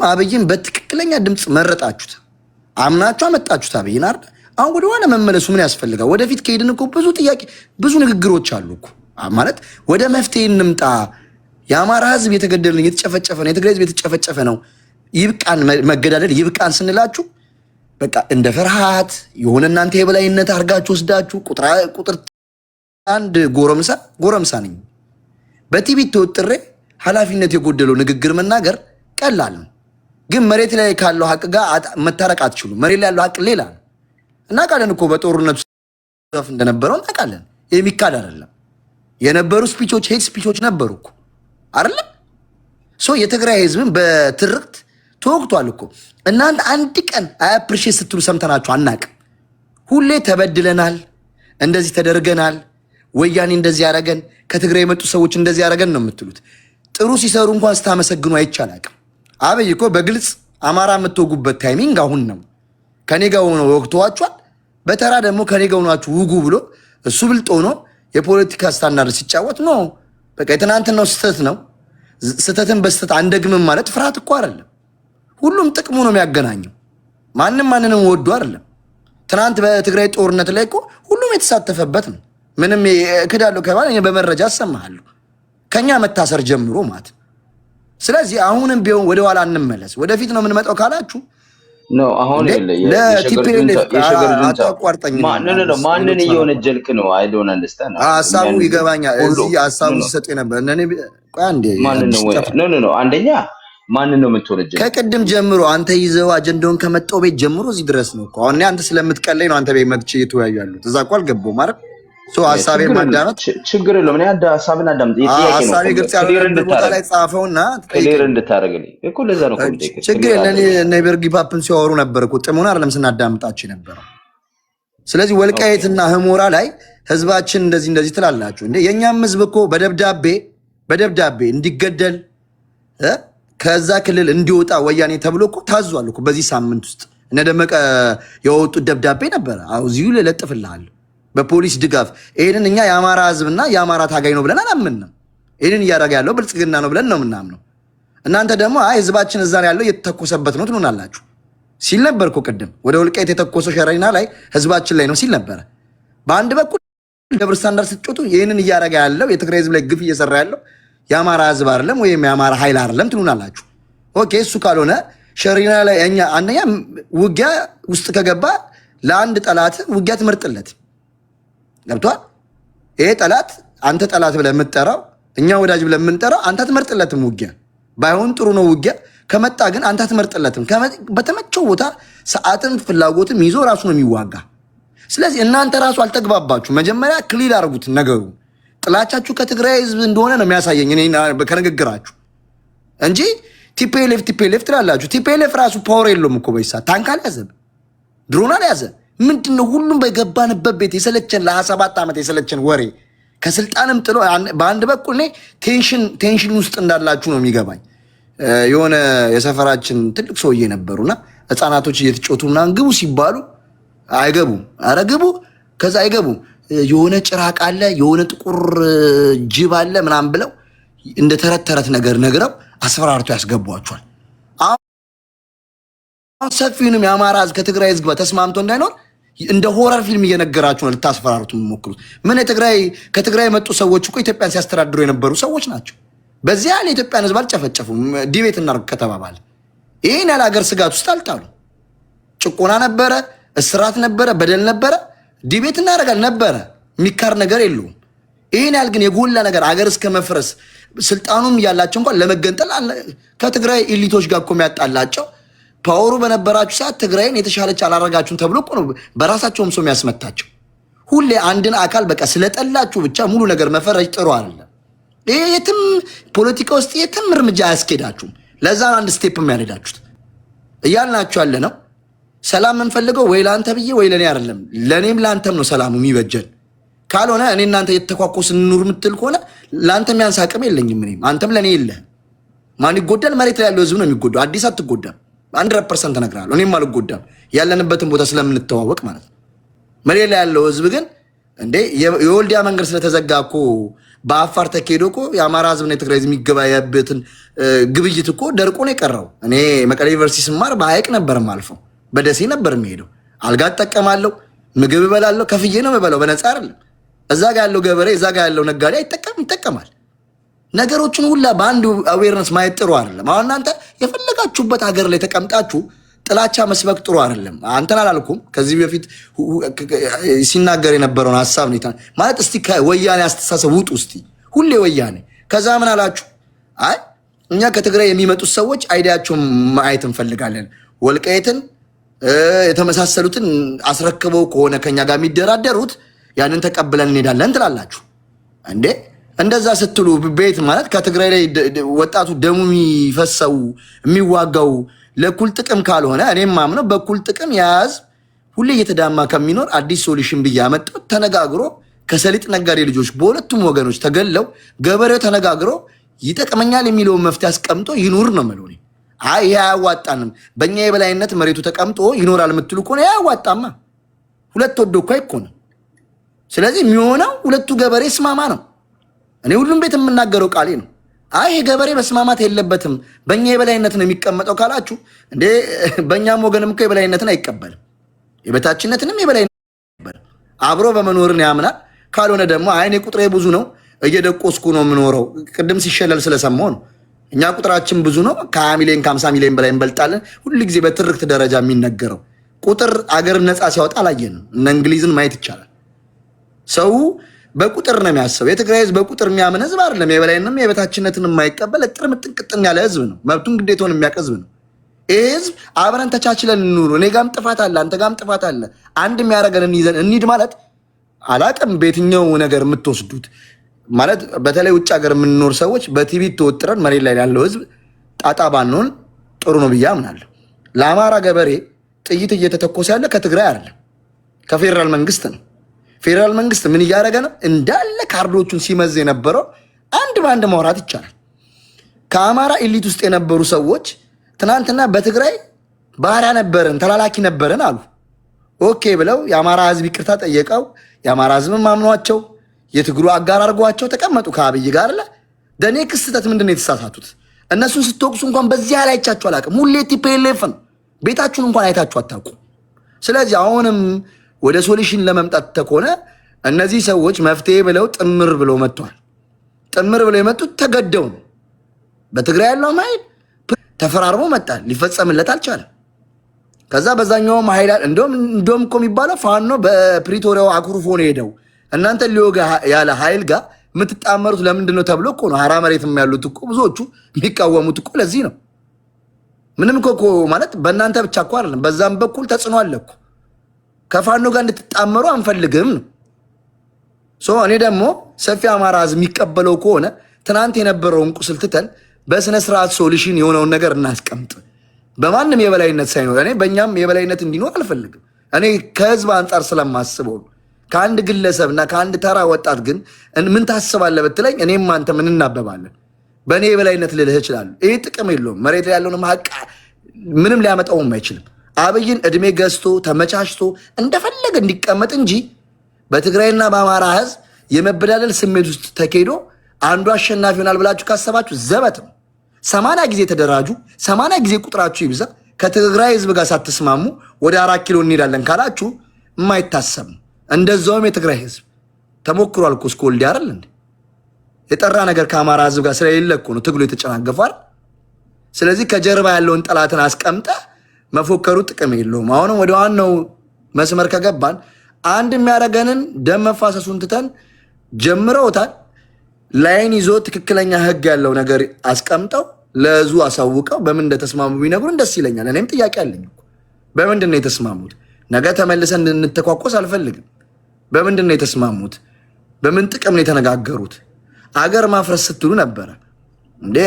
አብይን በትክክለኛ ድምፅ መረጣችሁት፣ አምናችሁ አመጣችሁት አብይን አይደል? አሁን ወደ ኋላ መመለሱ ምን ያስፈልጋል? ወደፊት ከሄድን እኮ ብዙ ጥያቄ ብዙ ንግግሮች አሉ እኮ ማለት ወደ መፍትሄ እንምጣ። የአማራ ህዝብ የተገደለ የተጨፈጨፈ ነው፣ የትግራይ ህዝብ የተጨፈጨፈ ነው። ይብቃን መገዳደል ይብቃን ስንላችሁ በቃ እንደ ፍርሃት የሆነ እናንተ የበላይነት አድርጋችሁ ወስዳችሁ ቁጥር አንድ ጎረምሳ ነኝ በቲቪ ተወጥሬ ኃላፊነት የጎደለው ንግግር መናገር ቀላል ነው። ግን መሬት ላይ ካለው ሀቅ ጋር መታረቅ አትችሉም። መሬት ላይ ያለው ሀቅ ሌላ ነው። እናውቃለን እኮ በጦርነቱ ዘፍ እንደነበረው እናውቃለን። የሚካድ አይደለም። የነበሩ ስፒቾች ሄት ስፒቾች ነበሩ እኮ አይደለም። የትግራይ ህዝብን በትርክት ተወቅቷል እኮ። እናንተ አንድ ቀን አፕሪሺየት ስትሉ ሰምተናችሁ አናውቅም። ሁሌ ተበድለናል፣ እንደዚህ ተደርገናል፣ ወያኔ እንደዚህ ያደረገን፣ ከትግራይ የመጡ ሰዎች እንደዚህ ያደረገን ነው የምትሉት። ጥሩ ሲሰሩ እንኳን ስታመሰግኑ አይቻላቅም። አብይ እኮ በግልጽ አማራ የምትወጉበት ታይሚንግ አሁን ነው። ከኔ ጋር ሆኖ ወቅቷቸዋል። በተራ ደግሞ ከኔ ጋር ሆናችሁ ውጉ ብሎ እሱ ብልጦ ሆኖ የፖለቲካ ስታንዳርድ ሲጫወት ነው። በቃ የትናንትናው ስህተት ነው። ስህተትን በስህተት አንደግምም ማለት ፍርሃት እኮ አይደለም። ሁሉም ጥቅሙ ነው የሚያገናኘው። ማንም ማንንም ወዶ አይደለም። ትናንት በትግራይ ጦርነት ላይ እኮ ሁሉም የተሳተፈበት ነው። ምንም እክዳለሁ ከባል በመረጃ አሰማሃለሁ ከኛ መታሰር ጀምሮ ማለት። ስለዚህ አሁንም ቢሆን ወደ ኋላ እንመለስ። ወደፊት ነው የምንመጣው ካላችሁ ነው አሁን ማንን እየወነጀልክ ነው? አይ ዶንት አንደርስታንድ። ሀሳቡ ይገባኛል። እዚህ ሀሳቡ ሲሰጡ ነበር። አንደኛ ማንን ነው የምትወነጀል? ከቅድም ጀምሮ አንተ ይዘው አጀንዳውን ከመጣው ቤት ጀምሮ እዚህ ድረስ ነው እኮ። አሁን አንተ ስለምትቀለኝ ነው አንተ ቤት መጥቼ እየተወያዩ ያሉት። እዛ እኮ አልገባሁም ማለት ሀሳቤን ማዳመጥ ችግር የለውም። እኔ ሀሳብን አዳምጥ። ሀሳቤ ግልጽ ያልሆነ ቦታ ላይ ጻፈውና ክሊር እንድታደርግልኝ እኮ ለዛ ነው። ችግር የለም። እነ ቤርጊ ፓፕን ሲያወሩ ነበር እኮ ጥሙን አይደለም ስናዳምጣችሁ ነበረው። ስለዚህ ወልቃይትና ህሞራ ላይ ህዝባችን እንደዚህ ትላላችሁ እንዴ? የኛም ህዝብ እኮ በደብዳቤ እንዲገደል ከዛ ክልል እንዲወጣ ወያኔ ተብሎ እኮ ታዟል እኮ በዚህ ሳምንት ውስጥ እነ ደመቀ ያወጡት ደብዳቤ ነበረ። እዚሁ ልለጥፍልሃለሁ በፖሊስ ድጋፍ። ይሄንን እኛ የአማራ ህዝብና የአማራ ታጋይ ነው ብለን አላምንም። ይሄንን እያደረገ ያለው ብልጽግና ነው ብለን ነው የምናምነው። እናንተ ደግሞ አይ ህዝባችን እዛ ያለው እየተተኮሰበት ነው ትሉናላችሁ ሲል ነበር እኮ ቅድም። ወደ ወልቃይት የተኮሰው ሸረሪና ላይ ህዝባችን ላይ ነው ሲል ነበረ። በአንድ በኩል ደብረ ስታንዳርድ ስትጮቱ ይሄንን እያደረገ ያለው የትግራይ ህዝብ ላይ ግፍ እየሰራ ያለው የአማራ ህዝብ አይደለም ወይም የአማራ ኃይል አይደለም ትሉናላችሁ። ኦኬ እሱ ካልሆነ ሸረሪና ላይ እኛ አንደኛ ውጊያ ውስጥ ከገባ ለአንድ ጠላት ውጊያ ትመርጥለት ገብቷል። ይሄ ጠላት አንተ ጠላት ብለህ የምትጠራው እኛ ወዳጅ ብለህ የምንጠራው አንተ አትመርጥለትም። ውጊያ ባይሆን ጥሩ ነው። ውጊያ ከመጣ ግን አንተ አትመርጥለትም። በተመቸው ቦታ ሰዓትም ፍላጎትም ይዞ ራሱ ነው የሚዋጋ። ስለዚህ እናንተ ራሱ አልተግባባችሁ። መጀመሪያ ክሊል አድርጉት ነገሩ። ጥላቻችሁ ከትግራይ ህዝብ እንደሆነ ነው የሚያሳየኝ እኔ ከንግግራችሁ እንጂ ቲፒኤልኤፍ ትላላችሁ። ቲፒኤልኤፍ ራሱ ፓወር የለውም እኮ በይሳ ታንክ አልያዘም፣ ድሮን አልያዘ። ምንድነው ሁሉም በገባንበት ቤት የሰለቸን ለ27 ዓመት የሰለቸን ወሬ ከስልጣንም ጥሎ በአንድ በኩል እኔ ቴንሽን ውስጥ እንዳላችሁ ነው የሚገባኝ። የሆነ የሰፈራችን ትልቅ ሰውዬ ነበሩና ህፃናቶች እየተጮቱ ምናምን ግቡ ሲባሉ አይገቡም። ኧረ ግቡ፣ ከዛ አይገቡም። የሆነ ጭራቅ አለ የሆነ ጥቁር ጅብ አለ ምናምን ብለው እንደ ተረት ነገር ነግረው አስፈራርቶ ያስገቧቸዋል። አሁን ሰፊውንም የአማራ ህዝብ ከትግራይ ህዝብ ተስማምቶ እንዳይኖር እንደ ሆረር ፊልም እየነገራችሁ ነው ልታስፈራሩት የምሞክሩት። ምን ከትግራይ የመጡ ሰዎች እኮ ኢትዮጵያን ሲያስተዳድሩ የነበሩ ሰዎች ናቸው። በዚያ ያለ የኢትዮጵያን ህዝብ አልጨፈጨፉም። ዲቤት እናድርግ ከተባባለ ይህን ያለ ሀገር ስጋት ውስጥ አልጣሉ። ጭቆና ነበረ፣ እስራት ነበረ፣ በደል ነበረ። ዲቤት እናደርጋል ነበረ። የሚካር ነገር የለውም። ይህን ያህል ግን የጎላ ነገር አገር እስከ መፍረስ ስልጣኑም ያላቸው እንኳን ለመገንጠል ከትግራይ ኢሊቶች ጋር እኮ የሚያጣላቸው ፓወሩ በነበራችሁ ሰዓት ትግራይን የተሻለች አላረጋችሁም ተብሎ እኮ ነው በራሳቸውም ሰው የሚያስመታቸው። ሁሌ አንድን አካል በቃ ስለጠላችሁ ብቻ ሙሉ ነገር መፈረጅ ጥሩ አይደለም። ይሄ የትም ፖለቲካ ውስጥ የትም እርምጃ አያስኬዳችሁም። ለዛ አንድ ስቴፕ የሚያደርጋችሁት እያልናችሁ ያለ ነው። ሰላም የምንፈልገው ወይ ለአንተ ብዬ ወይ ለእኔ አይደለም፣ ለእኔም ለአንተም ነው ሰላሙ የሚበጀን። ካልሆነ እኔ እናንተ የተተኳኮስ እንኑር የምትል ከሆነ ለአንተ የሚያንስ አቅም የለኝም፣ እኔም አንተም ለእኔ የለህም። ማን ይጎዳል? መሬት ላይ ያለው ህዝብ ነው የሚጎዳው። አዲስ አትጎዳም። 100% እነግርሃለሁ። እኔም አልጎዳም፣ ያለንበትን ቦታ ስለምንተዋወቅ ማለት ነው። መሬት ላይ ያለው ህዝብ ግን እንዴ የወልዲያ መንገድ ስለተዘጋ እኮ በአፋር ተኬዶ እኮ የአማራ ህዝብና የትግራይ ህዝብ የሚገበያየበትን ግብይት እኮ ደርቆ ነው የቀረው። እኔ መቀሌ ዩኒቨርሲቲ ስማር በሀይቅ ነበር ማልፈው፣ በደሴ ነበር የሚሄደው። አልጋ እጠቀማለሁ፣ ምግብ እበላለሁ፣ ከፍዬ ነው የምበላው፣ በነፃ አይደለም። እዛ ጋ ያለው ገበሬ እዛ ጋ ያለው ነጋዴ ይጠቀማል። ነገሮችን ሁላ በአንድ አዌርነስ ማየት ጥሩ አይደለም። አሁን እናንተ የፈለጋችሁበት ሀገር ላይ ተቀምጣችሁ ጥላቻ መስበክ ጥሩ አይደለም። አንተን አላልኩም፣ ከዚህ በፊት ሲናገር የነበረውን ሀሳብ ነው ማለት። እስቲ ከወያኔ አስተሳሰብ ውጡ እስቲ፣ ሁሌ ወያኔ። ከዛ ምን አላችሁ? አይ እኛ ከትግራይ የሚመጡት ሰዎች አይዲያቸውን ማየት እንፈልጋለን፣ ወልቃይትን የተመሳሰሉትን አስረክበው ከሆነ ከኛ ጋር የሚደራደሩት ያንን ተቀብለን እንሄዳለን ትላላችሁ እንዴ? እንደዛ ስትሉ ቤት ማለት ከትግራይ ላይ ወጣቱ ደሙ የሚፈሰው የሚዋጋው ለኩል ጥቅም ካልሆነ እኔም ማምነው በኩል ጥቅም የያዝ ሁሌ እየተዳማ ከሚኖር አዲስ ሶሉሽን ብዬ አመጣው። ተነጋግሮ ከሰሊጥ ነጋዴ ልጆች በሁለቱም ወገኖች ተገለው ገበሬው ተነጋግሮ ይጠቅመኛል የሚለውን መፍትሄ አስቀምጦ ይኑር ነው የምለው። አይ ይሄ አያዋጣንም፣ በእኛ የበላይነት መሬቱ ተቀምጦ ይኖራል የምትሉ ከሆነ አያዋጣማ። ሁለት ወዶ እኮ አይኮንም። ስለዚህ የሚሆነው ሁለቱ ገበሬ ስማማ ነው። እኔ ሁሉም ቤት የምናገረው ቃሌ ነው። አይ ይሄ ገበሬ መስማማት የለበትም በእኛ የበላይነት ነው የሚቀመጠው ካላችሁ እንዴ፣ በእኛም ወገንም እኮ የበላይነትን አይቀበልም፣ የበታችነትንም የበላይነት አይቀበልም። አብሮ በመኖርን ያምናል። ካልሆነ ደግሞ አይ እኔ ቁጥሬ ብዙ ነው እየደቆስኩ ነው የምኖረው። ቅድም ሲሸለል ስለሰማሁ ነው። እኛ ቁጥራችን ብዙ ነው፣ ከ20 ሚሊዮን ከ50 ሚሊዮን በላይ እንበልጣለን። ሁሉ ጊዜ በትርክት ደረጃ የሚነገረው ቁጥር አገርን ነፃ ሲያወጣ አላየንም። እነ እንግሊዝን ማየት ይቻላል። ሰው በቁጥር ነው የሚያስበው። የትግራይ ህዝብ በቁጥር የሚያምን ህዝብ አይደለም። የበላይንም የበታችነትን የማይቀበል እጥር ምጥንቅጥን ያለ ህዝብ ነው። መብቱን ግዴታውን የሚያውቅ ህዝብ ነው። ይህ ህዝብ አብረን ተቻችለን እንኑር፣ እኔ ጋም ጥፋት አለ፣ አንተ ጋም ጥፋት አለ፣ አንድ የሚያደርገንን ይዘን እንሂድ ማለት አላቅም። በየትኛው ነገር የምትወስዱት ማለት በተለይ ውጭ ሀገር የምንኖር ሰዎች በቲቪ ተወጥረን መሬት ላይ ያለው ህዝብ ጣጣ ባንሆን ጥሩ ነው ብዬ አምናለሁ። ለአማራ ገበሬ ጥይት እየተተኮሰ ያለ ከትግራይ አይደለም ከፌዴራል መንግስት ነው። ፌዴራል መንግስት ምን እያደረገ ነው? እንዳለ ካርዶቹን ሲመዝ የነበረው አንድ በአንድ ማውራት ይቻላል። ከአማራ ኢሊት ውስጥ የነበሩ ሰዎች ትናንትና በትግራይ ባሪያ ነበርን፣ ተላላኪ ነበርን አሉ። ኦኬ ብለው የአማራ ህዝብ ይቅርታ ጠየቀው። የአማራ ህዝብ ማምኗቸው የትግሩ አጋር አድርጓቸው ተቀመጡ ከአብይ ጋር አለ። ደኔክስ ስህተት ምንድን ነው የተሳሳቱት? እነሱን ስትወቅሱ እንኳን በዚያ ላይ አይቻችሁ አላውቅም። ሁሌ ቲፒኤልኤፍ ነው። ቤታችሁን እንኳን አይታችሁ አታውቁም። ስለዚህ አሁንም ወደ ሶሉሽን ለመምጣት ተኮነ እነዚህ ሰዎች መፍትሄ ብለው ጥምር ብለው መጥተዋል። ጥምር ብለው የመጡት ተገደው ነው። በትግራይ ያለው ኃይል ተፈራርሞ መጣል ሊፈጸምለት አልቻለም። ከዛ በዛኛውም ኃይል እንደውም እኮ የሚባለው ፋኖ በፕሪቶሪያው አኩርፎ ነው ሄደው እናንተ ሊወጋ ያለ ኃይል ጋር የምትጣመሩት ለምንድን ነው ተብሎ እኮ ነው። ሀራ መሬትም ያሉት እኮ ብዙዎቹ የሚቃወሙት እኮ ለዚህ ነው። ምንም እኮ ማለት በእናንተ ብቻ እኮ አይደለም፣ በዛም በኩል ተጽዕኖ አለ እኮ። ከፋኖ ጋር እንድትጣመሩ አንፈልግም ነው። እኔ ደግሞ ሰፊ አማራ ህዝብ የሚቀበለው ከሆነ ትናንት የነበረውን ቁስል ትተን በስነ ስርዓት ሶሉሽን የሆነውን ነገር እናስቀምጥ። በማንም የበላይነት ሳይኖር እኔ በእኛም የበላይነት እንዲኖር አልፈልግም። እኔ ከህዝብ አንጻር ስለማስበው ነው። ከአንድ ግለሰብና ከአንድ ተራ ወጣት ግን ምን ታስባለህ ብትለኝ እኔም አንተ ምን እናበባለን? በእኔ የበላይነት ልልህ እችላለሁ። ይህ ጥቅም የለውም። መሬት ላይ ያለውን ሀቅ ምንም ሊያመጣውም አይችልም። አብይን እድሜ ገዝቶ ተመቻችቶ እንደፈለገ እንዲቀመጥ እንጂ በትግራይና በአማራ ህዝብ የመበዳደል ስሜት ውስጥ ተኬዶ አንዱ አሸናፊ ይሆናል ብላችሁ ካሰባችሁ ዘበት ነው። 80 ጊዜ ተደራጁ፣ 80 ጊዜ ቁጥራችሁ ይብዛ። ከትግራይ ህዝብ ጋር ሳትስማሙ ወደ 4 ኪሎ እንሄዳለን ካላችሁ የማይታሰብ ነው። እንደዛውም የትግራይ ህዝብ ተሞክሯል እኮ እስከ ወልዲያ አይደል እንዴ? የጠራ ነገር ከአማራ ህዝብ ጋር ስለሌለ እኮ ነው ትግሉ የተጨናገፋል። ስለዚህ ከጀርባ ያለውን ጠላትን አስቀምጠ መፎከሩ ጥቅም የለውም። አሁንም ወደ ዋናው መስመር ከገባን አንድ የሚያደርገንን ደም መፋሰሱን ትተን ጀምረውታል። ላይን ይዞ ትክክለኛ ህግ ያለው ነገር አስቀምጠው ለህዝቡ አሳውቀው በምን እንደተስማሙ ቢነግሩን ደስ ይለኛል። እኔም ጥያቄ አለኝ እኮ በምንድን ነው የተስማሙት? ነገ ተመልሰን እንድንተኳኮስ አልፈልግም። በምንድን ነው የተስማሙት? በምን ጥቅም ነው የተነጋገሩት? አገር ማፍረስ ስትሉ ነበረ እንዴ?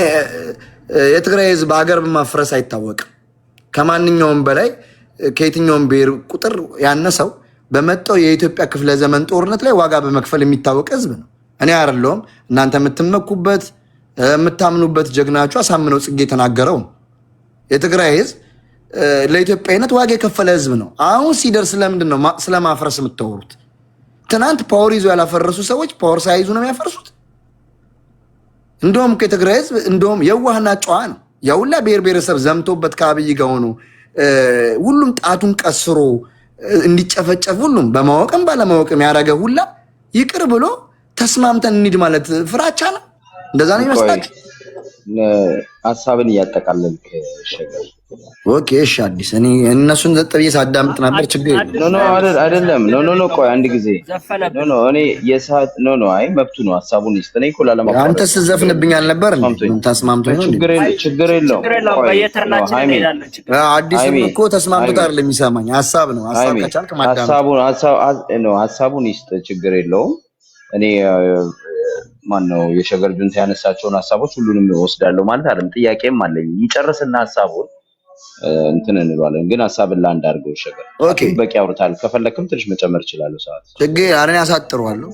የትግራይ ህዝብ አገር በማፍረስ አይታወቅም። ከማንኛውም በላይ ከየትኛውም ብሔር ቁጥር ያነሰው በመጣው የኢትዮጵያ ክፍለ ዘመን ጦርነት ላይ ዋጋ በመክፈል የሚታወቅ ህዝብ ነው። እኔ አይደለሁም እናንተ የምትመኩበት የምታምኑበት ጀግናችሁ አሳምነው ጽጌ የተናገረው የትግራይ ህዝብ ለኢትዮጵያዊነት ዋጋ የከፈለ ህዝብ ነው። አሁን ሲደርስ ለምንድን ነው ስለማፍረስ የምታወሩት? ትናንት ፓወር ይዞ ያላፈረሱ ሰዎች ፓወር ሳይዙ ነው የሚያፈርሱት። እንደውም ከትግራይ ህዝብ እንደውም የዋህና ጨዋ ነው። ያውላ ብሔር ብሔረሰብ ዘምቶበት ከአብይ ጋር ሆኖ ሁሉም ጣቱን ቀስሮ እንዲጨፈጨፍ ሁሉም በማወቅም ባለማወቅም ያደረገ ሁላ ይቅር ብሎ ተስማምተን እንሂድ ማለት ፍራቻ ነው። እንደዛ ነው ይመስላችሁ? ሐሳብን እያጠቃለልክ ሸገር። ኦኬ እሺ አዲስ እኔ እነሱን ዘጠብዬ ሳዳምጥ ነበር። ችግር የለም። አይደለም ቆይ አንድ ጊዜ እኔ የሰዓት አይ መብቱ ነው። ሐሳቡን ይስጥ። እኔ እኮ ላለማቋረጥ አንተ ስትዘፍንብኝ አልነበር እንዴ? ተስማምቶ ነው። ችግር የለውም። አዲስም እኮ ተስማምቶ አይደለም የሚሰማኝ ሐሳብ ነው። ሐሳብ ከቻልክ ማዳመጥ ሐሳቡን ይስጥ። ችግር የለውም። እኔ ማነው የሸገር ጁንታ ያነሳቸውን ሐሳቦች ሁሉንም ወስዳለሁ ማለት አይደለም። ጥያቄም አለኝ። ይጨርስና ሐሳቡን እንትን እንባለን። ግን ሐሳብን ላንድ አድርገው ሸገር። ኦኬ በቂ አውርታል። ከፈለክም ትንሽ መጨመር እችላለሁ ሰዓት። ችግር አረን ያሳጥረዋለሁ።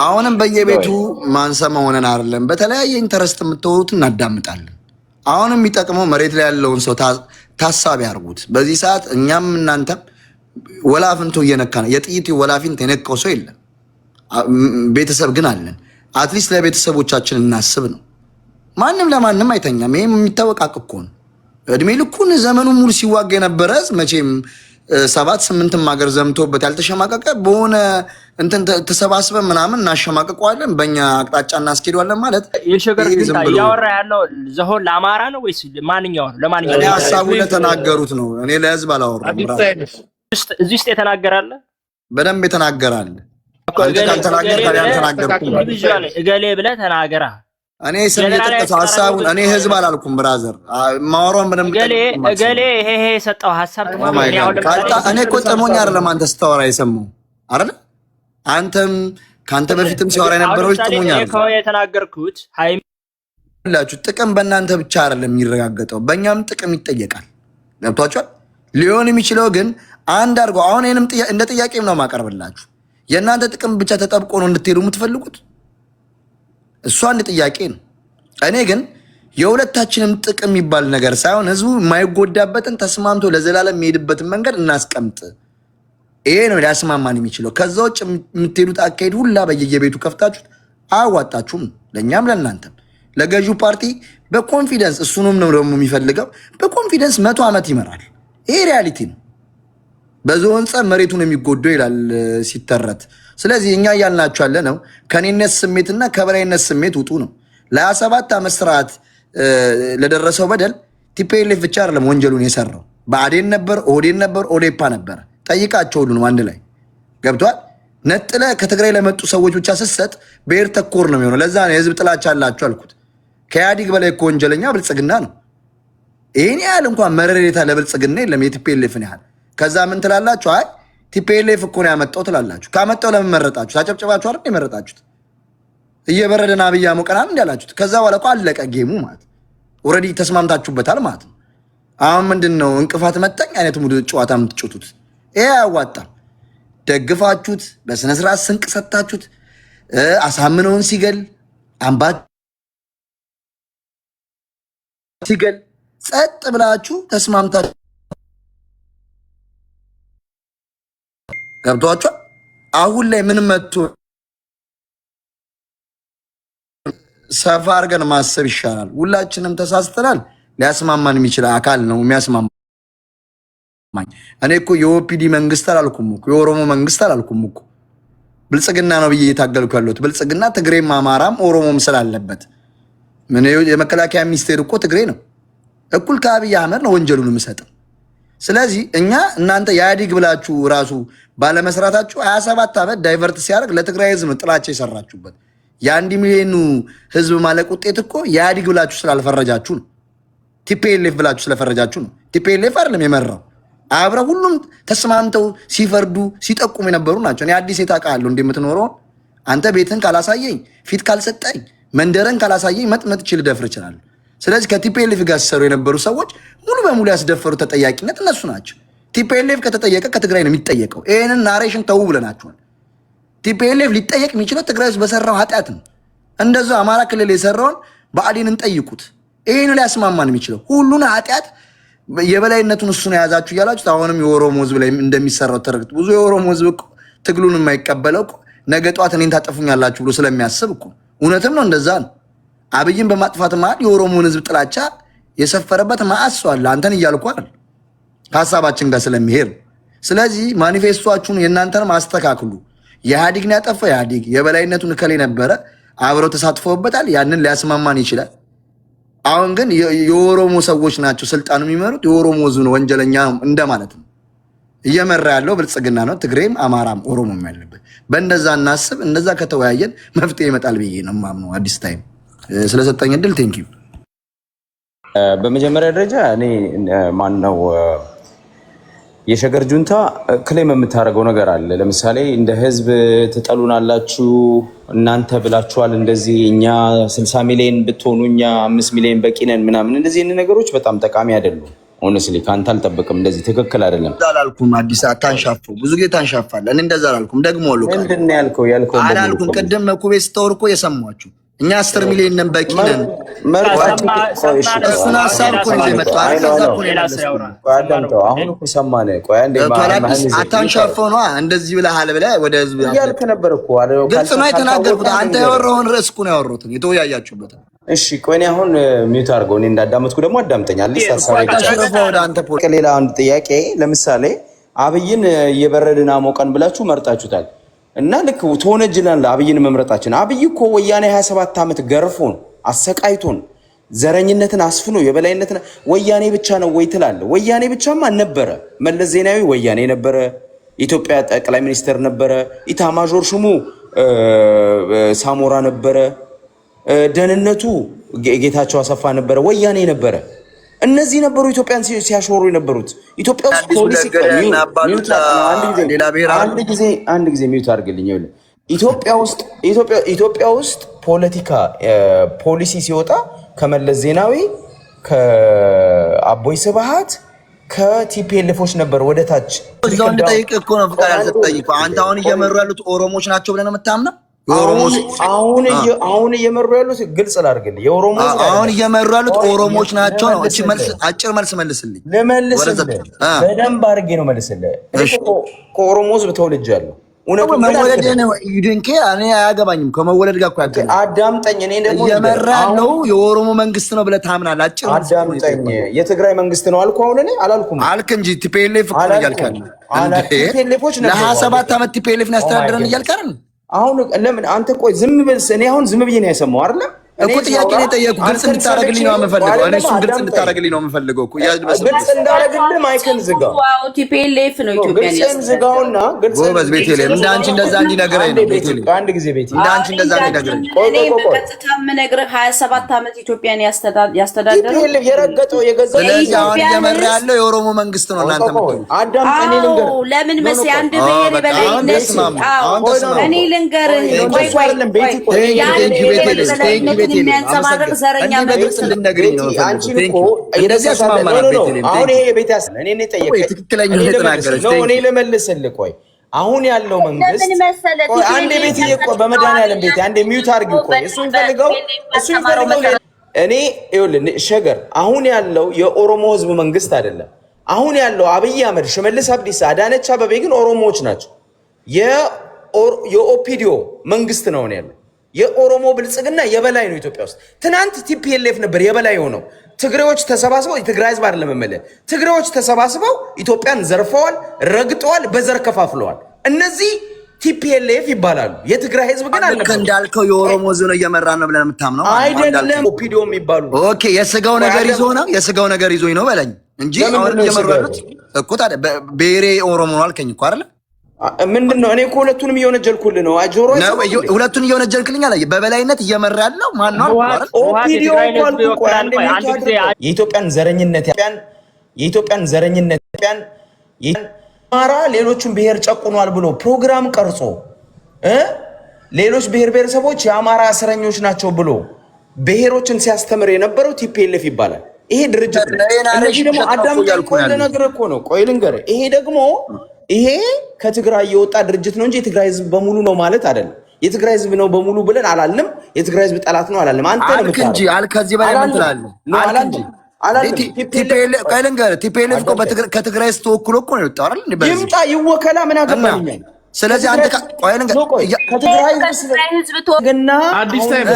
አሁንም በየቤቱ ማንሰማ ሆነን አይደለም። በተለያየ ኢንተረስት የምትወሩት እናዳምጣለን። አሁንም የሚጠቅመው መሬት ላይ ያለውን ሰው ታሳቢ አድርጉት። በዚህ ሰዓት እኛም እናንተም ወላፍንቶ እየነካ ነው። የጥይት ወላፊንት የነካው ሰው የለም። ቤተሰብ ግን አለን። አትሊስት ለቤተሰቦቻችን እናስብ ነው። ማንም ለማንም አይተኛም። ይሄም የሚታወቅ እኮ ነው። እድሜ ልኩን ዘመኑን ሙሉ ሲዋጋ የነበረ መቼም 7-8 ሀገር ዘምቶበት ያልተሸማቀቀ በሆነ እንትን ተሰባስበን ምናምን እናሸማቀቀዋለን፣ በእኛ አቅጣጫ እናስኬደዋለን ማለት የሸገር ግን ያወራ ያለው ዘሆን ለአማራ ነው ወይስ ማንኛው ነው? ለማንኛው እኔ ሐሳቡ ለተናገሩት ነው። እኔ ለህዝብ አላወራም። እዚህ ውስጥ የተናገራለ በደንብ የተናገራለ። እገሌ ብለህ ተናገራ። እኔ የጠቀሰው ሐሳቡን እኔ ህዝብ አላልኩም። ብራዘር ማወራውን በደንብ እገሌ ይሄ የሰጠው ሐሳብ እኔ እኮ ጥሞኝ አይደለም አንተ ስታወራ የሰማው አይደል? አንተም ከአንተ በፊትም ሲያወራ የነበረው ጥሞኝ አይደለም የተናገርኩት። ሁላችሁ ጥቅም በእናንተ ብቻ አይደለም የሚረጋገጠው፣ በእኛም ጥቅም ይጠየቃል። ገብቷችኋል? ሊሆን የሚችለው ግን አንድ አድርገው አሁን ይህንም እንደ ጥያቄም ነው ማቀርብላችሁ። የእናንተ ጥቅም ብቻ ተጠብቆ ነው እንድትሄዱ የምትፈልጉት? እሱ አንድ ጥያቄ ነው። እኔ ግን የሁለታችንም ጥቅም የሚባል ነገር ሳይሆን ህዝቡ የማይጎዳበትን ተስማምቶ ለዘላለም የሚሄድበትን መንገድ እናስቀምጥ። ይሄ ነው ሊያስማማን የሚችለው። ከዛ ውጭ የምትሄዱት አካሄድ ሁላ በየቤቱ ከፍታችሁት አያዋጣችሁም፣ ለእኛም ለእናንተም። ለገዢው ፓርቲ በኮንፊደንስ እሱንም ነው ደግሞ የሚፈልገው በኮንፊደንስ 100 ዓመት ይመራል። ይሄ ሪያሊቲ ነው። በዞን ጸብ መሬቱን የሚጎደው ይላል ሲተረት። ስለዚህ እኛ እያልናችሁ ያለ ነው ከኔነት ስሜትና ከበላይነት ስሜት ውጡ ነው። ለ27 ዓመት ስርዓት ለደረሰው በደል ቲፒኤልኤፍ ብቻ አይደለም ወንጀሉን የሰራው። ብአዴን ነበር፣ ኦህዴድ ነበር፣ ኦዴፓ ነበረ። ጠይቃቸው ሁሉንም አንድ ላይ ገብቷል። ነጥለ ከትግራይ ለመጡ ሰዎች ብቻ ስትሰጥ ብሔር ተኮር ነው የሚሆነው። ለዛ ነው የህዝብ ጥላቻ አላችሁ አልኩት። ከኢህአዲግ በላይ እኮ ወንጀለኛ ብልጽግና ነው። ይህን ያህል እንኳን መረሬታ ለብልጽግና የለም የቲፒኤልኤፍን ያህል። ከዛ ምን ትላላችሁ? አይ ቲፒኤልኤፍ እኮ ነው ያመጣው ትላላችሁ። ካመጣው ለምን መረጣችሁ? ታጨብጨባችሁ አይደል የመረጣችሁት? እየበረደን አብይ አሞቀናል እንዳላችሁት። ከዛ በኋላ እኮ አለቀ ጌሙ ማለት ኦልሬዲ ተስማምታችሁበታል ማለት ነው። አሁን ምንድነው እንቅፋት መጠኝ አይነት ሙድ ጨዋታ የምትጮቱት? ይሄ አያዋጣም። ደግፋችሁት፣ በስነ ስርዓት ስንቅ ሰጣችሁት። አሳምነውን ሲገል አምባ ሲገል ጸጥ ብላችሁ ተስማምታችሁ ገብቷችኋል። አሁን ላይ ምን መጥቶ ሰፋ አድርገን ማሰብ ይሻላል። ሁላችንም ተሳስተናል። ሊያስማማን የሚችል አካል ነው የሚያስማማኝ። እኔ እኮ የኦፒዲ መንግስት አላልኩም እኮ የኦሮሞ መንግስት አላልኩም እኮ ብልጽግና ነው ብዬ እየታገልኩ ያለሁት። ብልጽግና ትግሬም አማራም ኦሮሞም ስላለበት ምን የመከላከያ ሚኒስቴር እኮ ትግሬ ነው። እኩል ከአብይ አህመድ ነው ወንጀሉን የምሰጠው። ስለዚህ እኛ እናንተ ኢህአዲግ ብላችሁ ራሱ ባለመስራታችሁ 27 ዓመት ዳይቨርት ሲያደርግ ለትግራይ ህዝብ ነው ጥላቻ የሰራችሁበት። የ1 ሚሊዮኑ ህዝብ ማለቅ ውጤት እኮ ኢህአዲግ ብላችሁ ስላልፈረጃችሁ ነው። ቲፒኤልኤፍ ብላችሁ ስለፈረጃችሁ ነው። ቲፒኤልኤፍ አይደለም የመራው። አብረው ሁሉም ተስማምተው ሲፈርዱ ሲጠቁሙ የነበሩ ናቸው። እኔ አዲስ የታውቃለሁ እንደምትኖረው አንተ ቤትን ካላሳየኝ ፊት ካልሰጠኝ መንደረን ካላሳየኝ መጥመጥ ይችል ደፍር ይችላል። ስለዚህ ከቲፒኤልኤፍ ጋር ሲሰሩ የነበሩ ሰዎች ሙሉ በሙሉ ያስደፈሩ ተጠያቂነት እነሱ ናቸው። ቲፒኤልኤፍ ከተጠየቀ ከትግራይ ነው የሚጠየቀው። ይሄንን ናሬሽን ተው ብለናቸዋል። ቲፒኤልኤፍ ሊጠየቅ የሚችለው ትግራይ ውስጥ በሰራው ኃጢአት ነው። እንደዛው አማራ ክልል የሰራውን ብአዴንን ጠይቁት። ይሄን ሊያስማማን የሚችለው ሁሉን ኃጢአት የበላይነቱን እሱ ነው የያዛችሁ እያላችሁ አሁንም የኦሮሞ ህዝብ ላይ እንደሚሰራው ተረግጥ ብዙ የኦሮሞ ህዝብ እኮ ትግሉን የማይቀበለው እኮ ነገ ጧት እኔን ታጠፉኛላችሁ ብሎ ስለሚያስብ እኮ እውነትም ነው እንደዛ ነው። አብይን በማጥፋት መሀል የኦሮሞን ህዝብ ጥላቻ የሰፈረበት ማአስ አለ። አንተን እያልኩ አይደል ከሀሳባችን ጋር ስለሚሄድ። ስለዚህ ማኒፌስቶአችሁን የእናንተን ማስተካክሉ። የኢህአዴግን ያጠፋ ኢህአዴግ የበላይነቱን እከሌ ነበረ አብረው ተሳትፈውበታል። ያንን ሊያስማማን ይችላል። አሁን ግን የኦሮሞ ሰዎች ናቸው ስልጣኑ የሚመሩት፣ የኦሮሞ ህዝብ ነው ወንጀለኛ እንደማለት ነው። እየመራ ያለው ብልጽግና ነው። ትግሬም አማራም ኦሮሞም ያለበት በእንደዛ እናስብ። እንደዛ ከተወያየን መፍትሄ ይመጣል ብዬ ነው የማምነው። አዲስ ታይም ስለሰጠኝ እድል ቴንኪው። በመጀመሪያ ደረጃ እኔ ማነው የሸገር ጁንታ ክሌም የምታደርገው ነገር አለ። ለምሳሌ እንደ ህዝብ ትጠሉናላችሁ እናንተ ብላችኋል። እንደዚህ እኛ 60 ሚሊዮን ብትሆኑ እኛ 5 ሚሊዮን በቂ ነን ምናምን፣ እንደዚህ ነገሮች በጣም ጠቃሚ አይደሉም። ሆነስሊ ከአንተ አልጠብቅም። እንደዚህ ትክክል አይደለም። አላልኩም። አዲስ አታንሻፉ። ብዙ ጊዜ ታንሻፋለህ። እኔ እንደዛ አላልኩም። ደግሞ ምንድን ነው ያልከው? አላልኩም። ቅድም መኩቤ ስታወር እኮ የሰማችሁ እኛ 10 ሚሊዮን ነን በቂ ነን። እሱን ሀሳብ እኮ ነው የመጣው። አሁን እኮ ሰማን። ቆይ አንዴ አታንሻፈው ነዋ። እንደዚህ ብለሃል ብለህ ወደ ህዝብ እያልክ ነበር እኮ። ግልጽ ነው የተናገርኩት። አንተ ያወራውን ርዕስ እኮ ነው ያወራሁት የተወያያችሁበት። እሺ ቆይ እኔ አሁን ሚውት አድርገው። እኔ እንዳዳመጥኩ ደግሞ አዳምጠኛል። ሌላ አንድ ጥያቄ፣ ለምሳሌ አብይን እየበረድን አሞቀን ብላችሁ መርጣችሁታል እና ልክ ተወነጅላል አብይን መምረጣችን። አብይ እኮ ወያኔ 27 ዓመት ገርፎን አሰቃይቶን ዘረኝነትን አስፍኖ የበላይነትን ወያኔ ብቻ ነው ወይ ትላለህ? ወያኔ ብቻማ ነበረ። መለስ ዜናዊ ወያኔ ነበረ፣ ኢትዮጵያ ጠቅላይ ሚኒስትር ነበረ፣ ኢታማዦር ሹሙ ሳሞራ ነበረ፣ ደህንነቱ ጌታቸው አሰፋ ነበረ፣ ወያኔ ነበረ። እነዚህ ነበሩ ኢትዮጵያን ሲያሾሩ የነበሩት። ኢትዮጵያ ውስጥ ፖሊሲ አንድ ጊዜ ሚውት አድርግልኝ። ኢትዮጵያ ውስጥ ፖሊሲ ሲወጣ ከመለስ ዜናዊ ከአቦይ ስብሃት ከቲፒኤልፎች ነበር ወደ ታች። እዛው እንድጠይቅህ እኮ ነው ፍቃድ ያልሰጠኝ እኮ። አንተ አሁን እየመሩ ያሉት ኦሮሞዎች ናቸው ብለህ ነው የምታምነው? አሁን እየመሩ ያሉት ግልጽ ላድርግልህ፣ የኦሮሞ አሁን እየመሩ ያሉት ኦሮሞዎች ናቸው ነው። እቺ መልስ አጭር መልስ መልስልኝ። በደንብ አድርጌ ነው መልስልህ። ከኦሮሞ ህዝብ ተወልጃለሁ። መወለድ ነው ይድንኬ እኔ አያገባኝም። ከመወለድ ጋር እኮ ያገናኝ። አዳምጠኝ። እኔ ደግሞ እየመራ ያለው የኦሮሞ መንግስት ነው ብለህ ታምናለህ? አጭር አዳምጠኝ። የትግራይ መንግስት ነው አልኩህ። አሁን እኔ አላልኩም አልክ እንጂ ቲፒኤልኤፍ እኮ ነው እያልክ ያለው። ለ27 ዓመት ቲፒኤልኤፍ ነው ያስተዳድረን እያልክ አይደል? አሁን ለምን አንተ ቆይ ዝም ብለህ? እኔ አሁን ዝም ብዬ ነው የሰማው አይደል እኮ። ጥያቄ ነው የጠየኩህ። ግልጽ እንድታረግልኝ ነው የምፈልገው። እኔ እሱን ግልጽ እንድታረግልኝ ነው የምፈልገው እኮ። ግልጽ እንዳረግልህ ማይክን ዝጋ። ዋው ቲፒኤልኤፍ ነው ኢትዮጵያን ዝጋውና ግልጽ ጎበዝ። ቤቴሌም እንደ አንቺ እንደዛ እንዲነግረኝ ነው ቤቴሌም። አንድ ጊዜ ቤቴ እንደ አንቺ እንደዛ እንዲነግረኝ። እኔ በቀጥታ የምነግርህ 27 ዓመት ኢትዮጵያን ያስተዳደረው ቲፒኤልኤፍ የረገጠው የገዛው። ስለዚህ አሁን እየመራ ያለው የኦሮሞ መንግስት ነው። እናንተ ምትሉ አዳምጠኝ። እኔ ልንገርህ ለምን መሰለኝ አንድ ብሔር በላይነት እኔ ልንገርህ ቆይ የሚያንጸባርቅ ዘረኛ መንግስት እንድነግረኝ ነው። አንቺን እኮ እንደዚህ ያስማማናል። አሁን ይሄ የቤት እኔ ጠየቀኝ። ትክክለኛ የተናገረች እኔ ልመልስልህ። ቆይ አሁን ያለው መንግስት አንድ ቤት እኮ በመድኃኒዓለም ቤት አንድ ሚውት አድርጊው። ቆይ እሱ ይፈልገው እኔ ይኸውልህ ሸገር፣ አሁን ያለው የኦሮሞ ህዝብ መንግስት አይደለም። አሁን ያለው አብይ አህመድ፣ ሽመልስ አብዲሳ፣ አዳነች አበቤ ግን ኦሮሞዎች ናቸው። የኦፒዲዮ መንግስት ነው ያለው። የኦሮሞ ብልጽግና የበላይ ነው ኢትዮጵያ ውስጥ። ትናንት ቲፒኤልኤፍ ነበር የበላይ ሆነው። ትግሬዎች ተሰባስበው የትግራይ ህዝብ አይደለም መመለ ትግሬዎች ተሰባስበው ኢትዮጵያን ዘርፈዋል፣ ረግጠዋል፣ በዘር ከፋፍለዋል። እነዚህ ቲፒኤልኤፍ ይባላሉ። የትግራይ ህዝብ ግን አለ እንዳልከው የኦሮሞ ህዝብ ነው እየመራ ነው ብለን የምታምነው አይደለም። ኦፒዲዮ የሚባሉ ኦኬ፣ የስጋው ነገር ይዞ ነው የስጋው ነገር ይዞኝ ነው በለኝ እንጂ አሁን እየመሩ ያሉት እኮ ታዲያ ብሔሬ ኦሮሞ ነው አልከኝ እኮ አይደል? ምንድን ነው? እኔ እኮ ሁለቱንም እየወነጀልኩልህ ነው። አጆሮ ሁለቱን እየወነጀልክልኝ አለ። በበላይነት እየመራ ያለው ማን ነው? ኦፒዲዮ እኮ የኢትዮጵያን ዘረኝነት አማራ ሌሎቹን ብሔር ጨቁኗል ብሎ ፕሮግራም ቀርጾ ሌሎች ብሔር ብሔረሰቦች የአማራ እስረኞች ናቸው ብሎ ብሔሮችን ሲያስተምር የነበረው ቲፒኤልኤፍ ይባላል። ይሄ ድርጅት ነው። እነዚህ ደግሞ አዳምጠኝ። ቆይ ልነግርህ እኮ ነው። ቆይ ልንገርህ። ይሄ ከትግራይ የወጣ ድርጅት ነው እንጂ የትግራይ ህዝብ በሙሉ ነው ማለት አይደለም። የትግራይ ህዝብ ነው በሙሉ ብለን አላልንም። የትግራይ ህዝብ ጠላት ነው አላልንም። አንተ ነው እንጂ ከዚህ በላይ ምን ትላለህ? ቲፒኤልኤፍ እኮ ከትግራይ ተወክሎ እኮ ነው የወጣው አይደል? ይምጣ ይወከላ፣ ምን አገባኝ። ስለዚህ አንተ ከትግራይ ህዝብ ተወግና አዲስ ታይም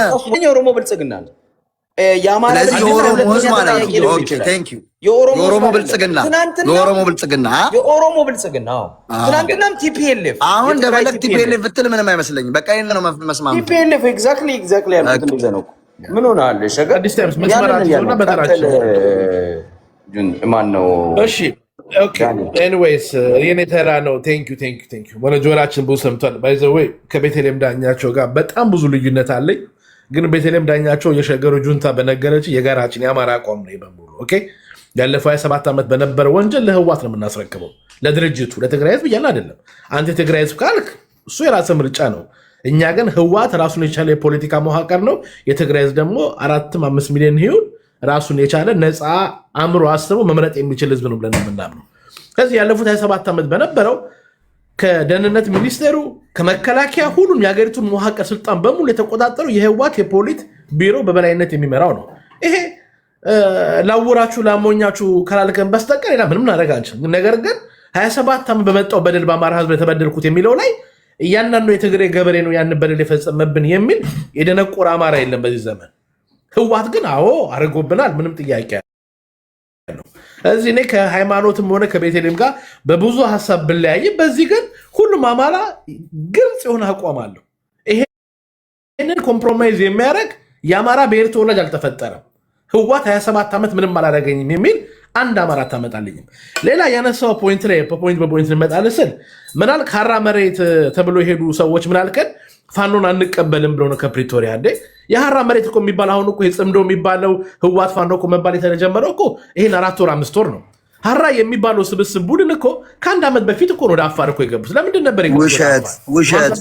የኦሮሞ ብልጽግና ነው። የአማራ የኦሮሞ ህዝብ ማለት ነው። ኦኬ ቴንክ ዩ የኦሮሞ ብልጽግና ትናንትናም ቲፒኤልኤፍ አሁን እንደፈለግ ቲፒኤልኤፍ ብትል ምንም አይመስለኝም። በቃ ይሄን ነው መስማማት። ቲፒኤልኤፍ ኤግዛክትሊ ያልኩት እንደዛ ነው። ምን ሆነሃል? ሸገር አዲስ ታይምስ መስመራቸውና በተራቸው ማን ነው? እሺ ኦኬ ኤኒዌይስ የኔ ተራ ነው። ቴንክ ዩ ወነጆራችን ብዙ ሰምቷል። ባይ ዘ ዌይ ከቤተልሔም ዳኛቸው ጋር በጣም ብዙ ልዩነት አለኝ። ግን ቤተልሔም ዳኛቸው የሸገሩ ጁንታ በነገረች የጋራችን የአማራ አቋም ነው በሙሉ ኦኬ። ያለፈው 27 ዓመት በነበረ ወንጀል ለህዋት ነው የምናስረክበው፣ ለድርጅቱ ለትግራይ ህዝብ እያልን አይደለም። አንተ የትግራይ ህዝብ ካልክ እሱ የራስህ ምርጫ ነው። እኛ ግን ህዋት ራሱን የቻለ የፖለቲካ መዋቅር ነው። የትግራይ ህዝብ ደግሞ 4-5 ሚሊዮን ይሁን ራሱን የቻለ ነፃ አእምሮ አስቦ መምረጥ የሚችል ህዝብ ነው ብለን የምናምነው። ከዚህ ያለፉት 27 ዓመት በነበረው ከደህንነት ሚኒስቴሩ ከመከላከያ ሁሉም የሀገሪቱን መዋቅር ስልጣን በሙሉ የተቆጣጠረው የህዋት የፖሊት ቢሮ በበላይነት የሚመራው ነው። ይሄ ላውራችሁ ላሞኛችሁ ካላልከን በስተቀር ሌላ ምንም እናደርግ አንችልም። ነገር ግን 27 ዓመት በመጣው በደል በአማራ ህዝብ የተበደልኩት የሚለው ላይ እያንዳንዱ የትግራይ ገበሬ ነው ያን በደል የፈጸመብን የሚል የደነቆረ አማራ የለም በዚህ ዘመን። ህዋት ግን አዎ አድርጎብናል፣ ምንም ጥያቄ ነው። እዚህ እኔ ከሃይማኖትም ሆነ ከቤተልሔም ጋር በብዙ ሀሳብ ብለያይም በዚህ ግን ሁሉም አማራ ግልጽ የሆነ አቋም አለው። ይህንን ኮምፕሮማይዝ የሚያደርግ የአማራ ብሔር ተወላጅ አልተፈጠረም። ህዋት 27 ዓመት ምንም አላደረገኝም የሚል አንድ አማራ ታመጣልኝም። ሌላ ያነሳው ፖይንት ላይ በፖይንት እንመጣለን ስል ምናል ካራ መሬት ተብሎ የሄዱ ሰዎች ምናልከን ፋኖን አንቀበልም ብሎ ነው ከፕሪቶሪያ እንዴ የሀራ መሬት እኮ የሚባል አሁን እኮ ጽምዶ የሚባለው ህዋት ፋኖ እኮ መባል የተጀመረው እኮ ይሄን 4 ወር 5 ወር ነው። ሀራ የሚባለው ስብስብ ቡድን እኮ ከአንድ ዓመት በፊት እኮ ወደ አፋር እኮ የገቡት ለምንድን ነበር? ውሸት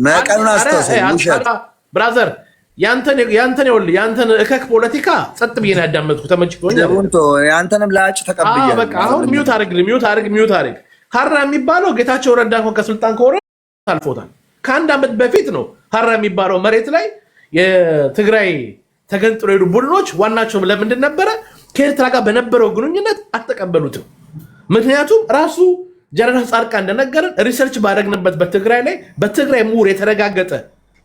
መቀኑን አስተውሰኝ። ውሸት ብራዘር ያንተን እከክ ፖለቲካ ጸጥ ብዬ ነው ያዳመጥኩ። ተመችቶኝ ያንተንም ላጭ ተቀብያለሁ። በቃ አሁን ሚውት አድርግ። ሀራ የሚባለው ጌታቸው ረዳ ከስልጣን ከወረደ አልፎታል። ከአንድ ዓመት በፊት ነው ሀራ የሚባለው መሬት ላይ የትግራይ ተገንጥሎ ሄዱ ቡድኖች ዋናቸው ለምንድን ነበረ? ከኤርትራ ጋር በነበረው ግንኙነት አልተቀበሉትም። ምክንያቱም ራሱ ጀነራል ጻድቃን እንደነገረን ሪሰርች ባደረግንበት በትግራይ ላይ በትግራይ ምሁር የተረጋገጠ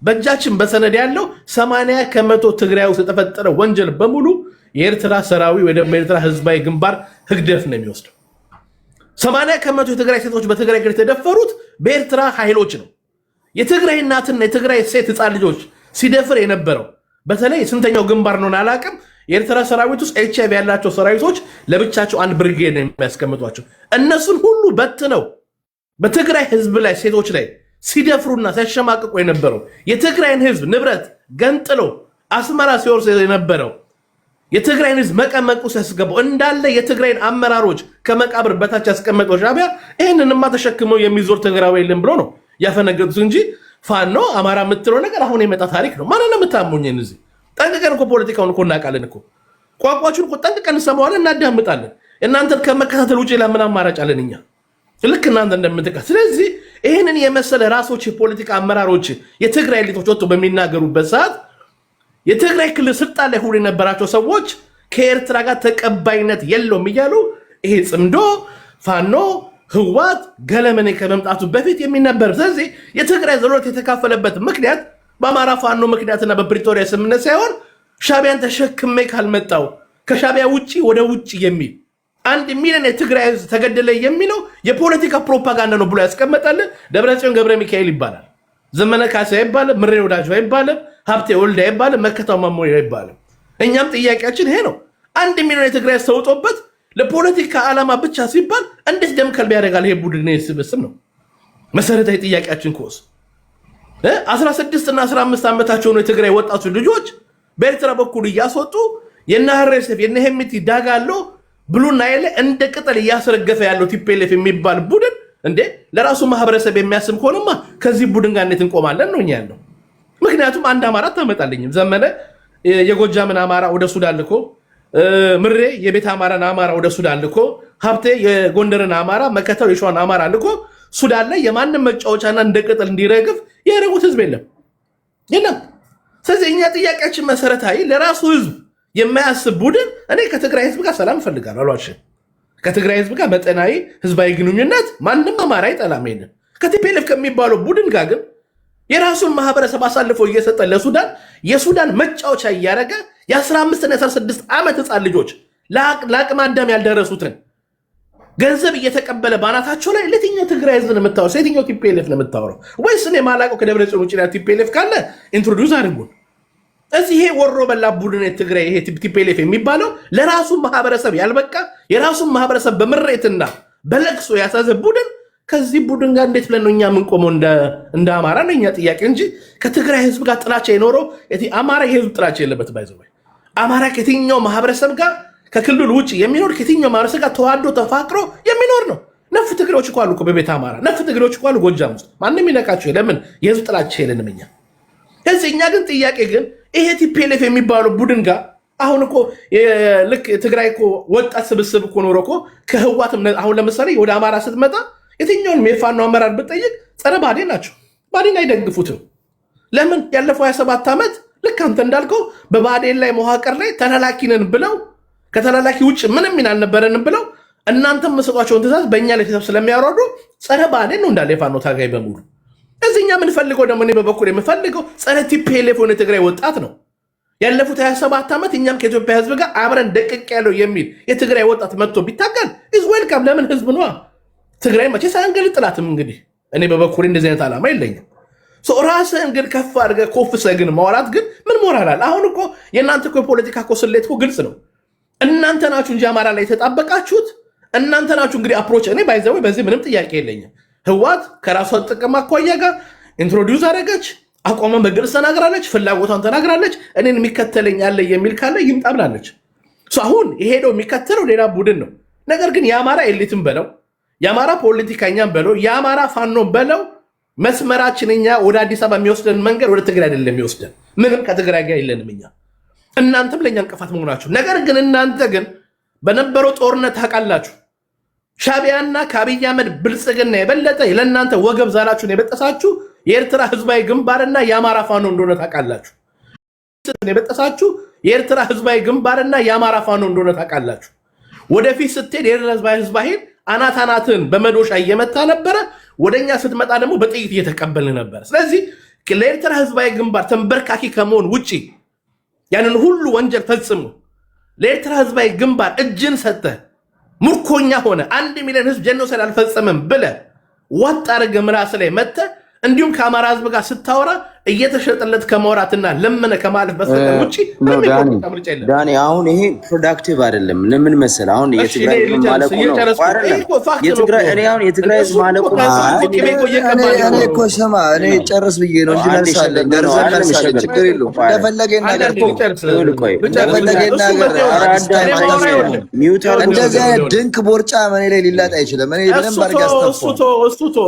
በእጃችን በሰነድ ያለው 80% ትግራይ ውስጥ የተፈጠረ ወንጀል በሙሉ የኤርትራ ሰራዊ ወይ ደግሞ የኤርትራ ህዝባዊ ግንባር ህግደፍ ነው የሚወስደው። 80% የትግራይ ሴቶች በትግራይ ክልል የተደፈሩት በኤርትራ ኃይሎች ነው። የትግራይ እናትና የትግራይ ሴት ህፃን ልጆች ሲደፍር የነበረው በተለይ ስንተኛው ግንባር ነው አላውቅም። የኤርትራ ሰራዊት ውስጥ ኤችአይቪ ያላቸው ሰራዊቶች ለብቻቸው አንድ ብርጌድ ነው የሚያስቀምጧቸው። እነሱን ሁሉ በትነው በትግራይ ህዝብ ላይ ሴቶች ላይ ሲደፍሩና ሲያሸማቅቁ የነበረው የትግራይን ህዝብ ንብረት ገንጥሎ አስመራ ሲወርስ የነበረው የትግራይን ህዝብ መቀመቁ ሲያስገባው እንዳለ የትግራይን አመራሮች ከመቃብር በታች ያስቀመጠው ሻዕቢያ ይህንንማ ተሸክመው የሚዞር ትግራዊ የለም ብሎ ነው ያፈነገጡት እንጂ ፋኖ አማራ የምትለው ነገር አሁን የመጣ ታሪክ ነው። ማንን ነው የምታሙኝን? እዚህ ጠንቅቀን እኮ ፖለቲካውን እኮ እናውቃለን እኮ ቋንቋችሁን እኮ ጠንቅቀን እንሰማዋለን፣ እናዳምጣለን። እናንተን ከመከታተል ውጭ ለምን አማራጭ አለን እኛ? ልክ እናንተ እንደምትቀ ስለዚህ ይህንን የመሰለ ራሶች የፖለቲካ አመራሮች የትግራይ ሊቶች ወጥቶ በሚናገሩበት ሰዓት የትግራይ ክልል ስልጣን ላይ ሁሉ የነበራቸው ሰዎች ከኤርትራ ጋር ተቀባይነት የለውም እያሉ ይሄ ጽምዶ ፋኖ ህዋት ገለመኔ ከመምጣቱ በፊት የሚነበር። ስለዚህ የትግራይ ዘሎት የተካፈለበት ምክንያት በአማራ ፋኖ ምክንያትና በፕሪቶሪያ ስምምነት ሳይሆን ሻዕቢያን ተሸክሜ ካልመጣው ከሻዕቢያ ውጪ ወደ ውጪ የሚል 1 ሚሊዮን የትግራይ ህዝብ ተገደለ የሚለው የፖለቲካ ፕሮፓጋንዳ ነው ብሎ ያስቀመጣል። ደብረጽዮን ገብረ ሚካኤል ይባላል፣ ዘመነ ካሴ አይባልም፣ ምሬ ወዳጆ አይባልም፣ ሀብቴ ወልድ አይባልም፣ መከታው ማሞ አይባልም። እኛም ጥያቄያችን ይሄ ነው። 1 ሚሊዮን የትግራይ ተውጦበት ለፖለቲካ ዓላማ ብቻ ሲባል እንዴት ደም ከልብ ያደርጋል? ይሄ ቡድን ስብስብ ነው መሰረታዊ ጥያቄያችን። ኮስ 16 እና 15 ዓመታቸው ነው የትግራይ ወጣቱ ልጆች በኤርትራ በኩል እያስወጡ የናህረሰብ የነሄሚቲ ዳጋሎ ብሉና ያለ እንደ ቅጠል እያስረገፈ ያለው ቲፒኤልኤፍ የሚባል ቡድን እንዴ ለራሱ ማህበረሰብ የሚያስብ ከሆነማ ከዚህ ቡድን ጋር እንዴት እንቆማለን ነው ያለው። ምክንያቱም አንድ አማራ ታመጣልኝም። ዘመነ የጎጃምን አማራ ወደ ሱዳን ልኮ፣ ምሬ የቤት አማራን አማራ ወደ ሱዳን ልኮ፣ ሀብቴ የጎንደርን አማራ፣ መከተው የሸዋን አማራ ልኮ ሱዳን ላይ የማንም መጫወቻና እንደ ቅጠል እንዲረግፍ ያደረጉት ህዝብ የለም። ስለዚህ እኛ ጥያቄያችን መሰረታዊ ለራሱ ህዝብ የማያስብ ቡድን እኔ ከትግራይ ህዝብ ጋር ሰላም እፈልጋለሁ አሏችን። ከትግራይ ህዝብ ጋር መጠናዊ ህዝባዊ ግንኙነት ማንም አማራ አይጠላም። ሄደን ከቲፒኤልኤፍ ከሚባለው ቡድን ጋር ግን የራሱን ማህበረሰብ አሳልፎ እየሰጠ ለሱዳን የሱዳን መጫወቻ እያደረገ የ15 እና 16 ዓመት ህፃን ልጆች ለአቅመ አዳም ያልደረሱትን ገንዘብ እየተቀበለ ባናታቸው ላይ ለየትኛው ትግራይ ህዝብ ነው የምታወራው? ለየትኛው ቲፒኤልኤፍ ነው የምታወራው? ወይስ እኔ ማላውቀው ከደብረጽዮን ውጭ ቲፒኤልኤፍ ካለ ኢንትሮዲውስ አድርጉን። እዚህ ይሄ ወሮ በላ ቡድን ትግራይ ይሄ ቲፒኤልኤፍ የሚባለው ለራሱ ማህበረሰብ ያልበቃ የራሱን ማህበረሰብ በምሬትና በለቅሶ ያሳዘ ቡድን ከዚህ ቡድን ጋር እንዴት ብለን ነው እኛ የምንቆመው? እንደ አማራ ነው እኛ ጥያቄ እንጂ ከትግራይ ህዝብ ጋር ጥላቻ የኖረው አማራ የህዝብ ጥላቻ የለበት። ባይዘው አማራ ከየትኛው ማህበረሰብ ጋር ከክልሉ ውጭ የሚኖር ከየትኛው ማህበረሰብ ጋር ተዋዶ ተፋቅሮ የሚኖር ነው። ነፍ ትግሬዎች እኮ አሉ እኮ በቤተ አማራ ነፍ ትግሬዎች እኮ አሉ ጎጃም ውስጥ ማንም ይነቃቸው። ለምን የህዝብ ጥላቻ የለንም እኛ። ከዚህ እኛ ግን ጥያቄ ግን ይሄ ቲፒኤልኤፍ የሚባለው ቡድን ጋር አሁን እኮ ልክ ትግራይ እኮ ወጣት ስብስብ እኮ ኖሮ እኮ ከህዋትም አሁን ለምሳሌ ወደ አማራ ስትመጣ የትኛውን የፋኖ አመራር ብጠይቅ ጸረ ባዴን ናቸው። ባዴን አይደግፉትም። ለምን? ያለፈው 27 ዓመት ልክ አንተ እንዳልከው በባዴን ላይ መዋቅር ላይ ተላላኪ ነን ብለው ከተላላኪ ውጭ ምንም ሚና አልነበረንም ብለው እናንተም መስጧቸውን ትእዛዝ በእኛ ላይ ስለሚያወርዱ ጸረ ባዴን ነው እንዳለ የፋኖ ታጋይ በሙሉ። እዚህኛ የምንፈልገው ደግሞ እኔ በበኩል የምፈልገው ጸረ ቲፒኤልኤፍ የሆነ ትግራይ ወጣት ነው። ያለፉት 27 ዓመት እኛም ከኢትዮጵያ ህዝብ ጋር አብረን ደቅቅ ያለው የሚል የትግራይ ወጣት መጥቶ ቢታገል ኢዝ ዌልካም። ለምን? ህዝብ ነዋ። ትግራይ መቼ ሳንገል ጥላትም እንግዲህ እኔ በበኩሌ እንደዚህ አይነት ዓላማ የለኝም። ራስህን ግን ከፍ አድርገህ ኮፍሰህ ግን ማውራት ግን ምን ሞራል አለ? አሁን እኮ የእናንተ እኮ የፖለቲካ እኮ ስሌት እኮ ግልጽ ነው። እናንተ ናችሁ እንጂ አማራ ላይ የተጣበቃችሁት እናንተ ናችሁ። እንግዲህ አፕሮች እኔ ባይዘው በዚህ ምንም ጥያቄ የለኝም። ህዋት ከራሷ ጥቅም አኳያ ጋር ኢንትሮዲውስ አደረገች፣ አቋሟን በግልጽ ተናግራለች፣ ፍላጎቷን ተናግራለች። እኔን የሚከተለኝ አለ የሚል ካለ ይምጣ ብላለች። አሁን የሄደው የሚከተለው ሌላ ቡድን ነው። ነገር ግን የአማራ ኤሊትም በለው የአማራ ፖለቲከኛም በለው የአማራ ፋኖ በለው መስመራችን እኛ ወደ አዲስ አበባ የሚወስደን መንገድ ወደ ትግራይ አይደለም የሚወስደን። ምንም ከትግራይ ጋር የለንም እኛ። እናንተም ለእኛ እንቅፋት መሆናችሁ። ነገር ግን እናንተ ግን በነበረው ጦርነት ታውቃላችሁ። ሻቢያና ከአብይ አህመድ ብልጽግና የበለጠ ለእናንተ ወገብ ዛላችሁን የበጠሳችሁ የኤርትራ ህዝባዊ ግንባርና የአማራ ፋኖ እንደሆነ ታውቃላችሁ። የበጠሳችሁ የኤርትራ ህዝባዊ ግንባርና የአማራ ፋኖ እንደሆነ ታውቃላችሁ። ወደፊት ስትሄድ የኤርትራ ህዝባዊ አናትን በመዶሻ እየመታ ነበረ። ወደኛ ስትመጣ ደግሞ በጥይት እየተቀበልን ነበር። ስለዚህ ለኤርትራ ህዝባዊ ግንባር ተንበርካኪ ከመሆን ውጪ ያንን ሁሉ ወንጀል ፈጽሞ ለኤርትራ ህዝባዊ ግንባር እጅን ሰጠ ሙርኮኛ ሆነ 1 ሚሊዮን ህዝብ ጄኖሳይድ አልፈጸመም ብለ ወጥ አድርገህ ምላስ ላይ መተ እንዲሁም ከአማራ ህዝብ ጋር ስታወራ እየተሸጠለት ከማውራትና ለምነ ከማለፍ በስተቀር ውጪ ምንም ምርጫ የለም። ዳኒ አሁን ይሄ ፕሮዳክቲቭ አይደለም። ለምን መሰለህ አሁን የትግራይ ማለቁ ነው። እኔ አሁን የትግራይ ህዝብ ማለቁ እኔ እኮ ስማ እኔ ጨርስ ብዬ ነው እንጂ መልሳለን ደርሰን ችግር የለውም። እንደፈለገ ነገር እንደዚህ አይነት ድንክ ቦርጫ መኔ ላይ ሊላጥ አይችልም። እኔ በደንብ አድርጌ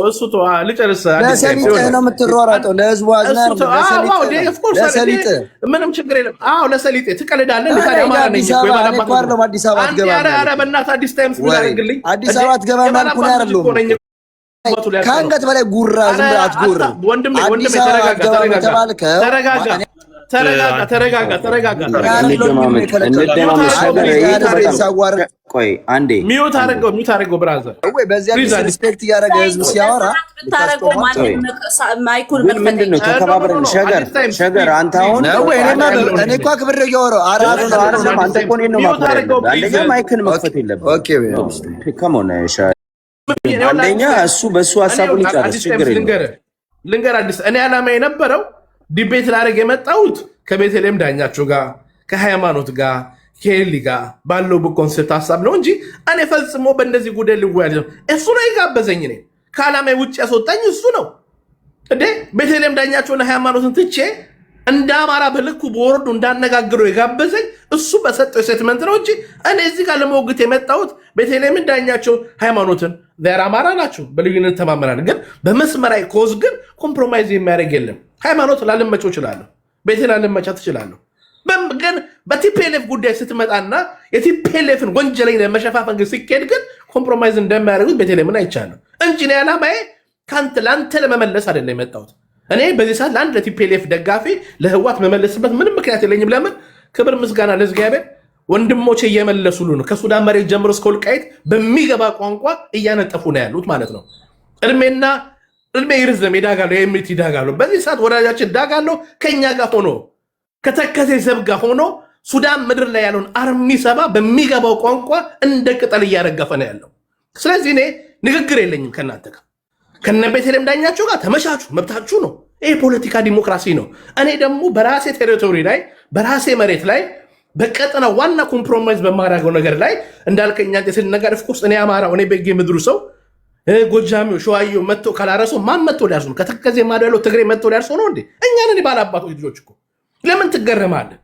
እሱቶ ልጨርስ ለሰሊጥህ ነው የምትሯሯጠው ለህዝቡ አዝናር ምንም ችግር የለም። ለሰሊጤ ትቀልዳለህ። አዲስ አበባ አትገባም አልኩህ አይደለም። ከአንገት በላይ ጉራ ዝም ብለህ አትጉር። አዲስ አበባ አትገባም የተባልከው ተረጋጋ። ቆይ አንዴ ሚዩት አድርገው ብራዘር። በዚያ ሪስፔክት እያደረገ ህዝብ ሲያወራ ምንድን ነው? ተከባብረን ሸገር አንተ አሁን እኔ እኮ አክብሬው እያወራሁ አንተ እኮ እኔን ነው ማክበር። አንደኛ ማይክን መክፈት የለብህም። አንደኛ እሱ በእሱ ሀሳቡን ይጨርስ፣ ችግር የለም። ልንገር አዲስ እኔ ዓላማ የነበረው ዲቤት ላደርግ የመጣሁት ከቤተልሔም ዳኛቸው ጋር ከሃይማኖት ጋር ከሄሊ ጋር ባለው በኮንሴፕት ሀሳብ ነው እንጂ እኔ ፈጽሞ በእንደዚህ ጉዳይ ልወያይ እሱ ነው የጋበዘኝ። እኔ ከዓላማ ውጭ ያስወጣኝ እሱ ነው እንዴ። ቤተልሔም ዳኛቸውና ሃይማኖትን ትቼ እንደ አማራ በልኩ በወርዱ እንዳነጋግረው የጋበዘኝ እሱ በሰጠው ስቴትመንት ነው እንጂ እኔ እዚህ ጋር ለመወግት የመጣሁት ቤተልሔምን ዳኛቸው ሃይማኖትን ዛሬ አማራ ናቸው፣ በልዩነት ተማመናል። ግን በመስመራዊ ኮዝ ግን ኮምፕሮማይዝ የሚያደርግ የለም። ሃይማኖት ላልመቸው እችላለሁ፣ ቤቴ ላልመቻ ትችላለሁ። ግን በቲፒኤልኤፍ ጉዳይ ስትመጣና የቲፒኤልኤፍን ወንጀለኝ ለመሸፋፈን ግን ሲኬድ ግን ኮምፕሮማይዝ እንደማያደርጉት ቤተልሔምን አይቻለሁ እንጂ እኔ ዓላማዬ ለአንተ ለመመለስ አይደለም የመጣሁት። እኔ በዚህ ሰዓት ለአንድ ለቲፒኤልኤፍ ደጋፊ ለህዋት መመለስበት ምንም ምክንያት የለኝም። ለምን? ክብር ምስጋና ለእግዚአብሔር ወንድሞቼ እየመለሱሉ ነው። ከሱዳን መሬት ጀምሮ እስከ ወልቃይት በሚገባ ቋንቋ እያነጠፉ ነው ያሉት ማለት ነው። እድሜ ይርዘም የዳጋለው የሚት ይዳጋለው በዚህ ሰዓት ወዳጃችን ዳጋለው ከኛ ጋር ሆኖ ከተከዜ ዘብ ጋር ሆኖ ሱዳን ምድር ላይ ያለውን አርሚ ሰባ በሚገባው ቋንቋ እንደ ቅጠል እያረገፈ ነው ያለው። ስለዚህ እኔ ንግግር የለኝም ከእናንተ ጋር። ከነ ቤተልሔም ዳኛቸው ጋር ተመቻቹ፣ መብታችሁ ነው። ይሄ ፖለቲካ ዲሞክራሲ ነው። እኔ ደግሞ በራሴ ቴሪቶሪ ላይ በራሴ መሬት ላይ በቀጠና ዋና ኮምፕሮማይዝ በማድረገው ነገር ላይ እንዳልከኛ ስንነጋር ኦፍኮርስ እኔ አማራው እኔ በጌ ምድሩ ሰው ጎጃሚው ሸዋየው መጥቶ ካላረሰው ማን መጥቶ ሊያርሱ ነው? ከተከዜ ማዶ ያለው ትግሬ መጥቶ ሊያርሱ ነው እንዴ? እኛን ባለ አባቶች ልጆች እኮ ለምን ትገረማለህ?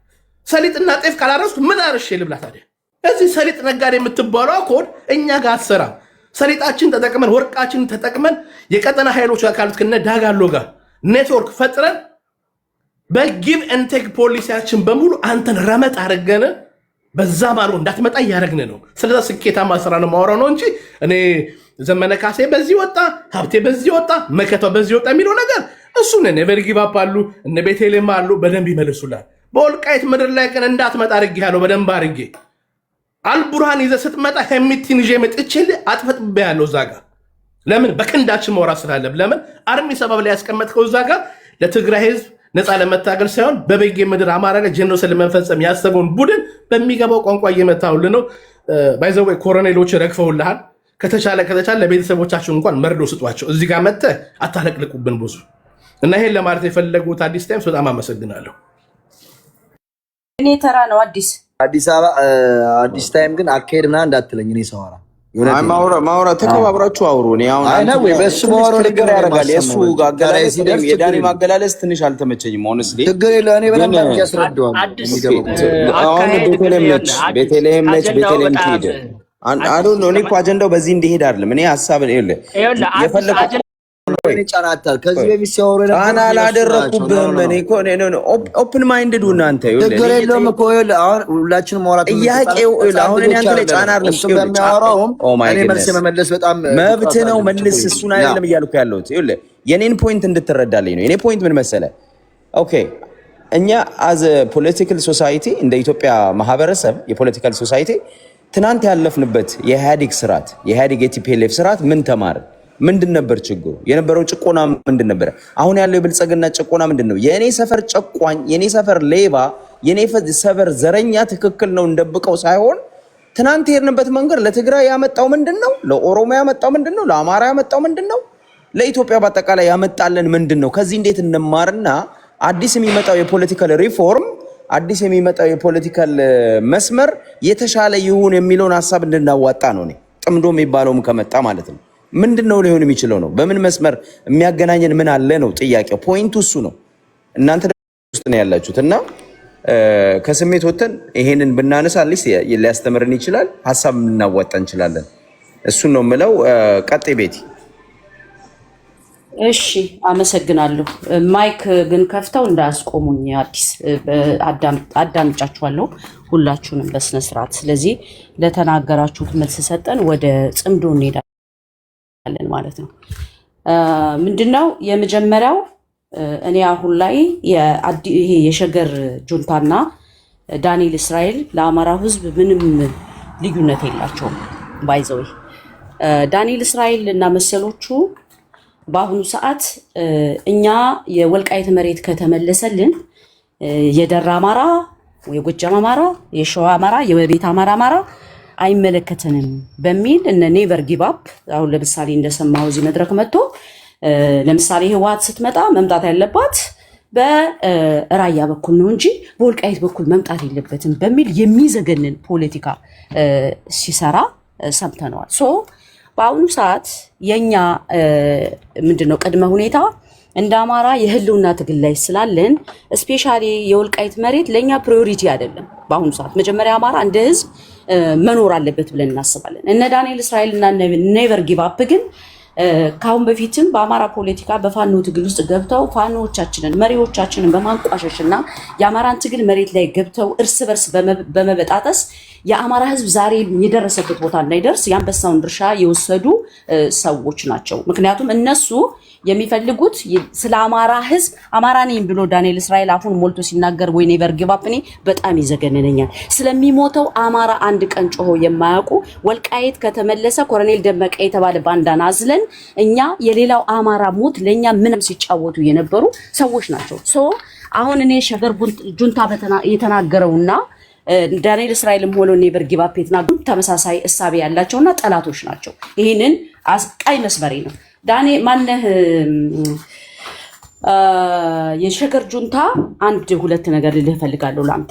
ሰሊጥና ጤፍ ካላረሱ ምን አርሼ ልብላ ታዲያ? እዚህ ሰሊጥ ነጋዴ የምትባለው ኮድ እኛ ጋር አትሰራም። ሰሊጣችን ተጠቅመን ወርቃችንን ተጠቅመን የቀጠና ኃይሎች ጋር ካሉት ከነ ዳጋሎ ጋር ኔትወርክ ፈጥረን በጊቭ ኤንድ ቴክ ፖሊሲያችን በሙሉ አንተን ረመጥ አድርገን በዛ ማሩ እንዳትመጣ እያደረግን ነው። ስለዛ ስኬታማ ስራ ነው ማወራው ነው እንጂ እኔ ዘመነ ካሴ በዚህ ወጣ፣ ሀብቴ በዚህ ወጣ፣ መከታው በዚህ ወጣ የሚለው ነገር እሱን ኔቨር ጊቭ አፕ አሉ እነ ቤተልሔም አሉ በደንብ ይመልሱላል። በወልቃይት ምድር ላይ ግን እንዳትመጣ አድርጌ ያለው በደንብ አድርጌ አልቡርሃን ይዘህ ስትመጣ ሄሚቲን ይዤ መጥቼልህ አጥፈጥብህ ያለው እዛ ጋር ለምን በክንዳችን መውራት ስላለብ ለምን አርሚ ሰበብ ላይ ያስቀመጥከው እዛ ጋር ለትግራይ ህዝብ ነፃ ለመታገል ሳይሆን በበጌ ምድር አማራ ላይ ጄኖሳይድ ለመፈጸም ያሰበውን ቡድን በሚገባው ቋንቋ እየመታውልህ ነው። ባይዘው ኮሎኔሎች ረግፈውልሃል። ከተቻለ ለቤተሰቦቻቸው እንኳን መርዶ ስጧቸው። እዚህ ጋር መጥተህ አታለቅልቁብን ብዙ እና ይሄን ለማለት የፈለጉት አዲስ ታይምስ በጣም አመሰግናለሁ። እኔ ተራ ነው አዲስ አበባ አዲስ ታይም ግን አካሄድ ምናምን እንዳትለኝ እኔ ሰዋራ ማውራ ተከባብራችሁ አውሩ። እኔ አሁን በሱ ማውራው ነገር ያደርጋል። የሱ አገላለጽ የዳኒ ማገላለጽ ትንሽ አልተመቸኝም። ሆነስሊ ችግር የለው። እኔ በደንብ ያስረዳዋል። አሁን ቤተልሔም ነች ትሄድ አዶ ነው። እኔ እኮ አጀንዳው በዚህ እንዲሄድ አይደለም። እኔ ሀሳብ የፈለኩት ጫናታል ከዚህ በፊት ሲያወሩ ጫና አላደረኩብህም። እኔ እኮ ኦፕን ማይንድድ እናንተ ችግር የለውም እኮ አሁን ሁላችንም ማውራት ጥያቄው አሁን እኔ አንተ ላይ ጫና አይደለም በሚያወራውም እኔ መልስ መመለስ በጣም መብት ነው። መልስ እሱን አይደለም እያልኩ ያለሁት ይኸውልህ የኔን ፖይንት እንድትረዳልኝ ነው። የኔ ፖይንት ምን መሰለህ? ኦኬ እኛ አዝ ፖለቲካል ሶሳይቲ እንደ ኢትዮጵያ ማህበረሰብ የፖለቲካል ሶሳይቲ ትናንት ያለፍንበት የኢህአዴግ ስርዓት የኢህአዴግ የቲፒኤልኤፍ ስርዓት ምን ተማረ? ምንድን ነበር ችግሩ? የነበረው ጭቆና ምንድን ነበር? አሁን ያለው የብልጽግና ጭቆና ምንድን ነው? የኔ ሰፈር ጨቋኝ፣ የኔ ሰፈር ሌባ፣ የኔ ሰፈር ዘረኛ ትክክል ነው እንደብቀው ሳይሆን ትናንት የሄድንበት መንገድ ለትግራይ ያመጣው ምንድን ነው? ለኦሮሞ ያመጣው ምንድን ነው? ለአማራ ያመጣው ምንድን ነው? ለኢትዮጵያ በአጠቃላይ ያመጣልን ምንድን ነው? ከዚህ እንዴት እንማርና አዲስ የሚመጣው የፖለቲካል ሪፎርም አዲስ የሚመጣው የፖለቲካል መስመር የተሻለ ይሁን የሚለውን ሀሳብ እንድናዋጣ ነው። እኔ ጥምዶ የሚባለውም ከመጣ ማለት ነው ምንድነው ሊሆን የሚችለው ነው? በምን መስመር የሚያገናኘን ምን አለ ነው ጥያቄው። ፖይንቱ እሱ ነው። እናንተ ውስጥ ነው ያላችሁት እና ከስሜት ወተን ይሄንን ብናነሳ ሊያስተምርን ይችላል፣ ሀሳብ ልናዋጣ እንችላለን። እሱን ነው የምለው። ቀጤ ቤቲ። እሺ አመሰግናለሁ። ማይክ ግን ከፍተው እንዳያስቆሙኝ አዲስ አዳምጫችኋለሁ ሁላችሁንም በስነ ስርዓት። ስለዚህ ለተናገራችሁት መልስ ሰጠን ወደ ጽምዶ እንሄዳለን ማለት ነው። ምንድነው የመጀመሪያው እኔ አሁን ላይ ይሄ የሸገር ጁንታና ዳንኤል እስራኤል ለአማራው ህዝብ ምንም ልዩነት የላቸውም። ባይዘው ዳንኤል እስራኤል እና መሰሎቹ በአሁኑ ሰዓት እኛ የወልቃይት መሬት ከተመለሰልን የደራ አማራ፣ የጎጃም አማራ፣ የሸዋ አማራ፣ የቤት አማራ አይመለከተንም በሚል እነ ኔቨር ጊቭ አፕ አሁን ለምሳሌ እንደሰማው እዚህ መድረክ መጥቶ ለምሳሌ ህወሓት ስትመጣ መምጣት ያለባት በራያ በኩል ነው እንጂ በወልቃይት በኩል መምጣት የለበትም በሚል የሚዘገንን ፖለቲካ ሲሰራ ሰምተነዋል። ሶ በአሁኑ ሰዓት የኛ ምንድነው ቅድመ ሁኔታ እንደ አማራ የህልውና ትግል ላይ ስላለን ስፔሻሊ የወልቃይት መሬት ለኛ ፕራዮሪቲ አይደለም። በአሁኑ ሰዓት መጀመሪያ አማራ እንደ ህዝብ መኖር አለበት ብለን እናስባለን። እነ ዳንኤል እስራኤል እና ኔቨር ጊቭ አፕ ግን ካሁን በፊትም በአማራ ፖለቲካ በፋኖ ትግል ውስጥ ገብተው ፋኖዎቻችንን መሪዎቻችንን በማንቋሸሽ እና የአማራን ትግል መሬት ላይ ገብተው እርስ በርስ በመበጣጠስ የአማራ ህዝብ ዛሬ የደረሰበት ቦታ እንዳይደርስ የአንበሳውን ድርሻ የወሰዱ ሰዎች ናቸው። ምክንያቱም እነሱ የሚፈልጉት ስለ አማራ ህዝብ አማራ ነኝ ብሎ ዳንኤል እስራኤል አፉን ሞልቶ ሲናገር ወይ ኔቨር ጊቭ አፕ እኔ በጣም ይዘገነነኛል። ስለሚሞተው አማራ አንድ ቀን ጮሆ የማያውቁ ወልቃይት ከተመለሰ ኮሎኔል ደመቀ የተባለ ባንዳን አዝለን እኛ የሌላው አማራ ሞት ለኛ ምንም ሲጫወቱ የነበሩ ሰዎች ናቸው። ሶ አሁን እኔ ሸገር ጁንታ የተናገረውና ዳንኤል እስራኤልም ሆኖ ኔቨር ጊቭ አፕ የተናገሩ ተመሳሳይ እሳቤ ያላቸውና ጠላቶች ናቸው። ይሄንን ቀይ መስመሬ ነው። ዳኔ ማነህ የሸገር ጁንታ አንድ ሁለት ነገር ልልህ ፈልጋለሁ ላንተ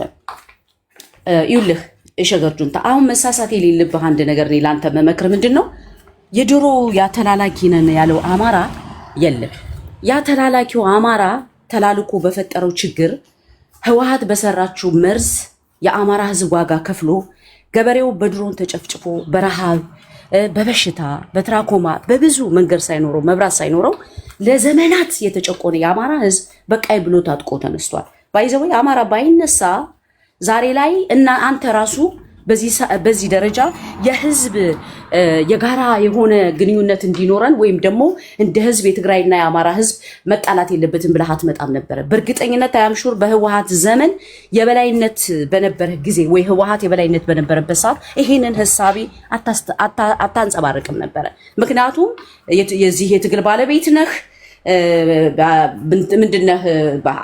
ይውልህ የሸገር ጁንታ አሁን መሳሳት የሌለብህ አንድ ነገር ነው ላንተ መመክር ምንድነው የድሮ ያተላላኪ ነን ያለው አማራ የለም ያተላላኪው አማራ ተላልኮ በፈጠረው ችግር ህወሓት በሰራችው መርዝ የአማራ ህዝብ ዋጋ ከፍሎ ገበሬው በድሮን ተጨፍጭፎ በረሃብ በበሽታ በትራኮማ በብዙ መንገድ ሳይኖረው መብራት ሳይኖረው ለዘመናት የተጨቆነ የአማራ ህዝብ በቃይ ብሎ ታጥቆ ተነስቷል። ባይዘው አማራ ባይነሳ ዛሬ ላይ እና አንተ ራሱ በዚህ ደረጃ የህዝብ የጋራ የሆነ ግንኙነት እንዲኖረን ወይም ደግሞ እንደ ህዝብ የትግራይና የአማራ ህዝብ መጣላት የለበትም ብለህ አትመጣም ነበር። በእርግጠኝነት አያምሹር በህወሓት ዘመን የበላይነት በነበረ ጊዜ ወይ ህወሓት የበላይነት በነበረበት ሰዓት ይሄንን ሐሳቢ አታንጸባርቅም ነበር። ምክንያቱም የዚህ የትግል ባለቤት ነህ ምንድነህ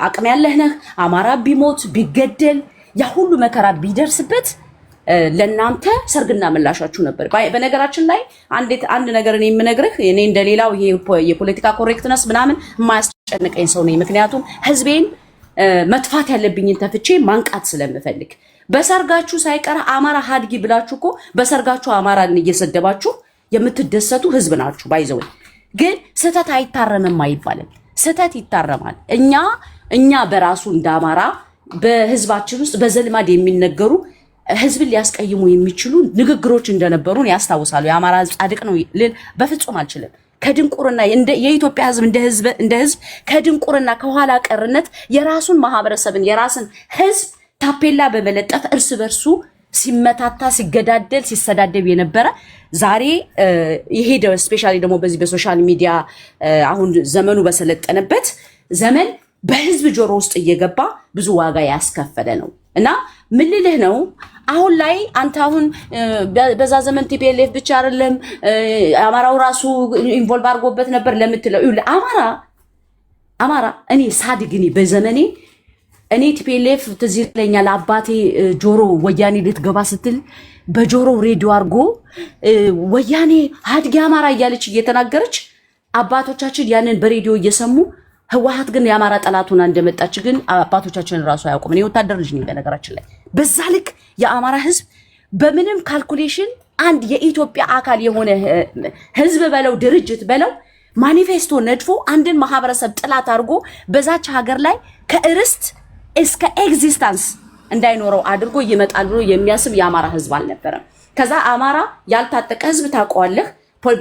አቅም ያለህ ነህ። አማራ ቢሞት ቢገደል ያ ሁሉ መከራ ቢደርስበት ለናንተ ሰርግና ምላሻችሁ ነበር። በነገራችን ላይ አንድ ነገር እኔ የምነግርህ እኔ እንደሌላው ይሄ የፖለቲካ ኮሬክትነስ ምናምን የማያስጨንቀኝ ሰው ነኝ። ምክንያቱም ህዝቤን መጥፋት ያለብኝን ተፍቼ ማንቃት ስለምፈልግ በሰርጋችሁ ሳይቀር አማራ ሀድጊ ብላችሁ እኮ በሰርጋችሁ አማራን እየሰደባችሁ የምትደሰቱ ህዝብ ናችሁ። ባይዘው ግን ስህተት አይታረምም አይባልም። ስህተት ይታረማል። እኛ በራሱ እንደ አማራ በህዝባችን ውስጥ በዘልማድ የሚነገሩ ህዝብን ሊያስቀይሙ የሚችሉ ንግግሮች እንደነበሩን ያስታውሳሉ። የአማራ ህዝብ ጻድቅ ነው ልል በፍጹም አልችልም። ከድንቁርና የኢትዮጵያ ህዝብ እንደ ህዝብ ከድንቁርና ከኋላ ቀርነት የራሱን ማህበረሰብን የራስን ህዝብ ታፔላ በመለጠፍ እርስ በርሱ ሲመታታ ሲገዳደል ሲሰዳደብ የነበረ ዛሬ ይሄደ ስፔሻሊ ደግሞ በዚህ በሶሻል ሚዲያ አሁን ዘመኑ በሰለጠነበት ዘመን በህዝብ ጆሮ ውስጥ እየገባ ብዙ ዋጋ ያስከፈለ ነው እና ምን ልልህ ነው አሁን ላይ አንተ አሁን በዛ ዘመን ቲፒኤልኤፍ ብቻ አይደለም አማራው ራሱ ኢንቮልቭ አድርጎበት ነበር ለምትለው ይኸውልህ አማራ እኔ ሳድግኒ በዘመኔ እኔ ቲፒኤልኤፍ ትዝ ይለኛል አባቴ ጆሮ ወያኔ ልትገባ ስትል በጆሮ ሬዲዮ አድርጎ ወያኔ ሀድጊ አማራ እያለች እየተናገረች አባቶቻችን ያንን በሬዲዮ እየሰሙ ህወሓት ግን የአማራ ጠላቱና እንደመጣች ግን አባቶቻችን ራሱ አያውቁም። እኔ ወታደር ልጅ ነኝ በነገራችን ላይ በዛ ልክ የአማራ ህዝብ በምንም ካልኩሌሽን አንድ የኢትዮጵያ አካል የሆነ ህዝብ በለው ድርጅት በለው ማኒፌስቶ ነድፎ አንድን ማህበረሰብ ጥላት አድርጎ በዛች ሀገር ላይ ከእርስት እስከ ኤግዚስተንስ እንዳይኖረው አድርጎ ይመጣል ብሎ የሚያስብ የአማራ ህዝብ አልነበረም። ከዛ አማራ ያልታጠቀ ህዝብ ታውቀዋለህ፣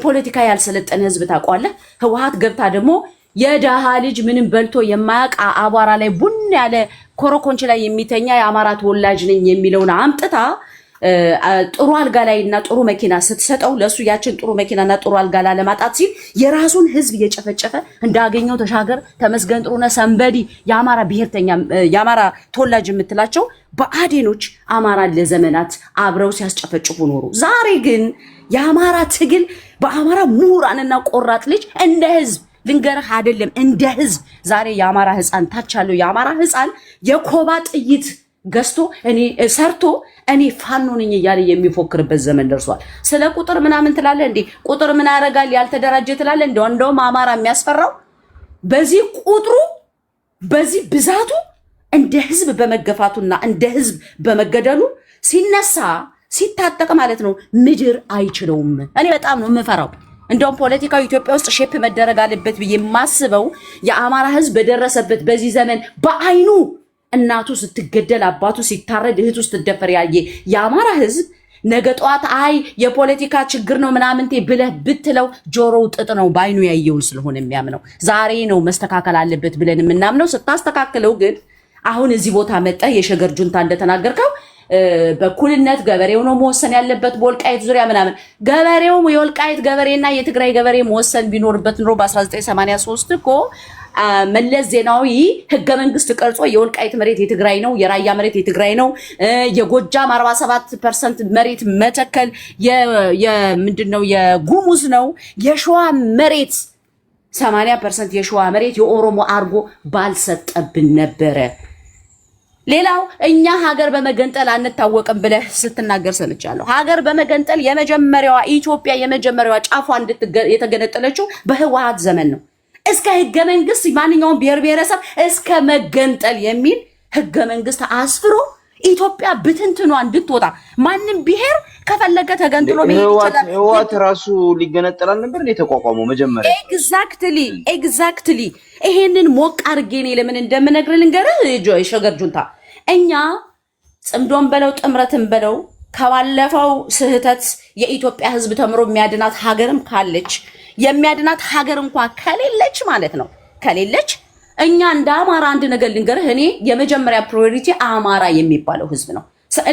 ፖለቲካ ያልሰለጠነ ህዝብ ታውቀዋለህ። ህወሓት ገብታ ደግሞ የደሃ ልጅ ምንም በልቶ የማያውቅ አቧራ ላይ ቡን ያለ ኮረኮንች ላይ የሚተኛ የአማራ ተወላጅ ነኝ የሚለውን አምጥታ ጥሩ አልጋ ላይና ጥሩ መኪና ስትሰጠው ለሱ ያችን ጥሩ መኪናና ጥሩ አልጋ ለማጣት ሲል የራሱን ህዝብ እየጨፈጨፈ እንዳገኘው ተሻገር ተመስገን ጥሩነ ሰንበዲ የአማራ ብሔርተኛ የአማራ ተወላጅ የምትላቸው በአዴኖች አማራን ለዘመናት አብረው ሲያስጨፈጭፉ ኖሩ። ዛሬ ግን የአማራ ትግል በአማራ ምሁራንና ቆራጥ ልጅ እንደ ህዝብ ልንገርህ አይደለም እንደ ህዝብ ዛሬ የአማራ ህፃን ታች ያለው የአማራ ህፃን የኮባ ጥይት ገዝቶ እኔ ፋኖ ነኝ እያለ የሚፎክርበት ዘመን ደርሷል። ስለ ቁጥር ምናምን ትላለህ እንዴ? ቁጥር ምን ያደርጋል? ያልተደራጀ ትላለህ እንዴ? እንደውም አማራ የሚያስፈራው በዚህ ቁጥሩ በዚህ ብዛቱ እንደ ህዝብ በመገፋቱና እንደ ህዝብ በመገደሉ ሲነሳ ሲታጠቅ ማለት ነው ምድር አይችለውም። እኔ በጣም ነው የምፈራው። እንደውም ፖለቲካው ኢትዮጵያ ውስጥ ሼፕ መደረግ አለበት ብዬ የማስበው የአማራ ህዝብ በደረሰበት በዚህ ዘመን በአይኑ እናቱ ስትገደል አባቱ ሲታረድ እህቱ ስትደፈር ያየ የአማራ ህዝብ ነገ ጠዋት አይ የፖለቲካ ችግር ነው ምናምንቴ ብለህ ብትለው ጆሮው ጥጥ ነው በአይኑ ያየውን ስለሆነ የሚያምነው። ዛሬ ነው መስተካከል አለበት ብለን የምናምነው። ስታስተካክለው ግን አሁን እዚህ ቦታ መጣ የሸገር ጁንታ እንደተናገርከው በኩልነት ገበሬው ነው መወሰን ያለበት በወልቃይት ዙሪያ ምናምን። ገበሬው የወልቃይት ገበሬና የትግራይ ገበሬ መወሰን ቢኖርበት ኖሮ በ1983 እኮ መለስ ዜናዊ ህገ መንግስት ቀርጾ የወልቃይት መሬት የትግራይ ነው፣ የራያ መሬት የትግራይ ነው፣ የጎጃም 47% መሬት መተከል ምንድነው የጉሙዝ ነው፣ የሸዋ መሬት 80% የሸዋ መሬት የኦሮሞ አርጎ ባልሰጠብን ነበረ። ሌላው እኛ ሀገር በመገንጠል አንታወቅም ብለህ ስትናገር ሰምቻለሁ። ሀገር በመገንጠል የመጀመሪያዋ ኢትዮጵያ የመጀመሪያዋ ጫፏ የተገነጠለችው በህወሓት ዘመን ነው። እስከ ህገ መንግስት ማንኛውም ብሔር ብሔረሰብ እስከ መገንጠል የሚል ህገ መንግስት አስፍሮ ኢትዮጵያ ብትንትኗ እንድትወጣ ማንም ብሔር ከፈለገ ተገንጥሎ ህወሓት ራሱ ሊገነጠል አልነበር የተቋቋመው መጀመሪያ? ኤግዛክትሊ ይሄንን ሞቅ አድርጌ እኔ ለምን እንደምነግር ልንገርህ ሸገር ጁንታ። እኛ ጽምዶን በለው ጥምረትን በለው ከባለፈው ስህተት የኢትዮጵያ ህዝብ ተምሮ የሚያድናት ሀገርም ካለች የሚያድናት ሀገር እንኳን ከሌለች ማለት ነው ከሌለች እኛ እንደ አማራ አንድ ነገር ልንገርህ፣ እኔ የመጀመሪያ ፕራዮሪቲ አማራ የሚባለው ህዝብ ነው።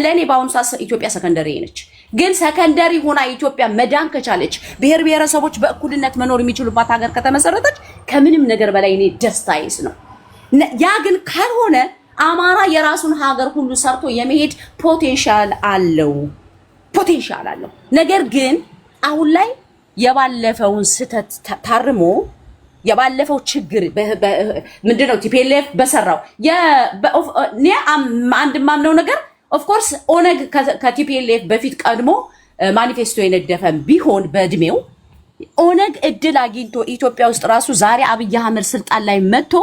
ለእኔ በአሁኑ ሰዓት ኢትዮጵያ ሰከንደሪ ነች። ግን ሰከንደሪ ሆና ኢትዮጵያ መዳን ከቻለች ብሔር ብሔረሰቦች በእኩልነት መኖር የሚችሉባት ሀገር ከተመሰረተች ከምንም ነገር በላይ እኔ ደስታዬስ ነው። ያ ግን ካልሆነ አማራ የራሱን ሀገር ሁሉ ሰርቶ የመሄድ ፖቴንሻል አለው። ነገር ግን አሁን ላይ የባለፈውን ስህተት ታርሞ የባለፈው ችግር ምንድነው ቲፒኤልኤፍ በሰራው አንድ ማምነው ነገር ኦፍ ኮርስ ኦነግ ከቲፒኤልኤፍ በፊት ቀድሞ ማኒፌስቶ የነደፈም ቢሆን በእድሜው ኦነግ እድል አግኝቶ ኢትዮጵያ ውስጥ ራሱ ዛሬ አብይ አህመድ ስልጣን ላይ መጥቶ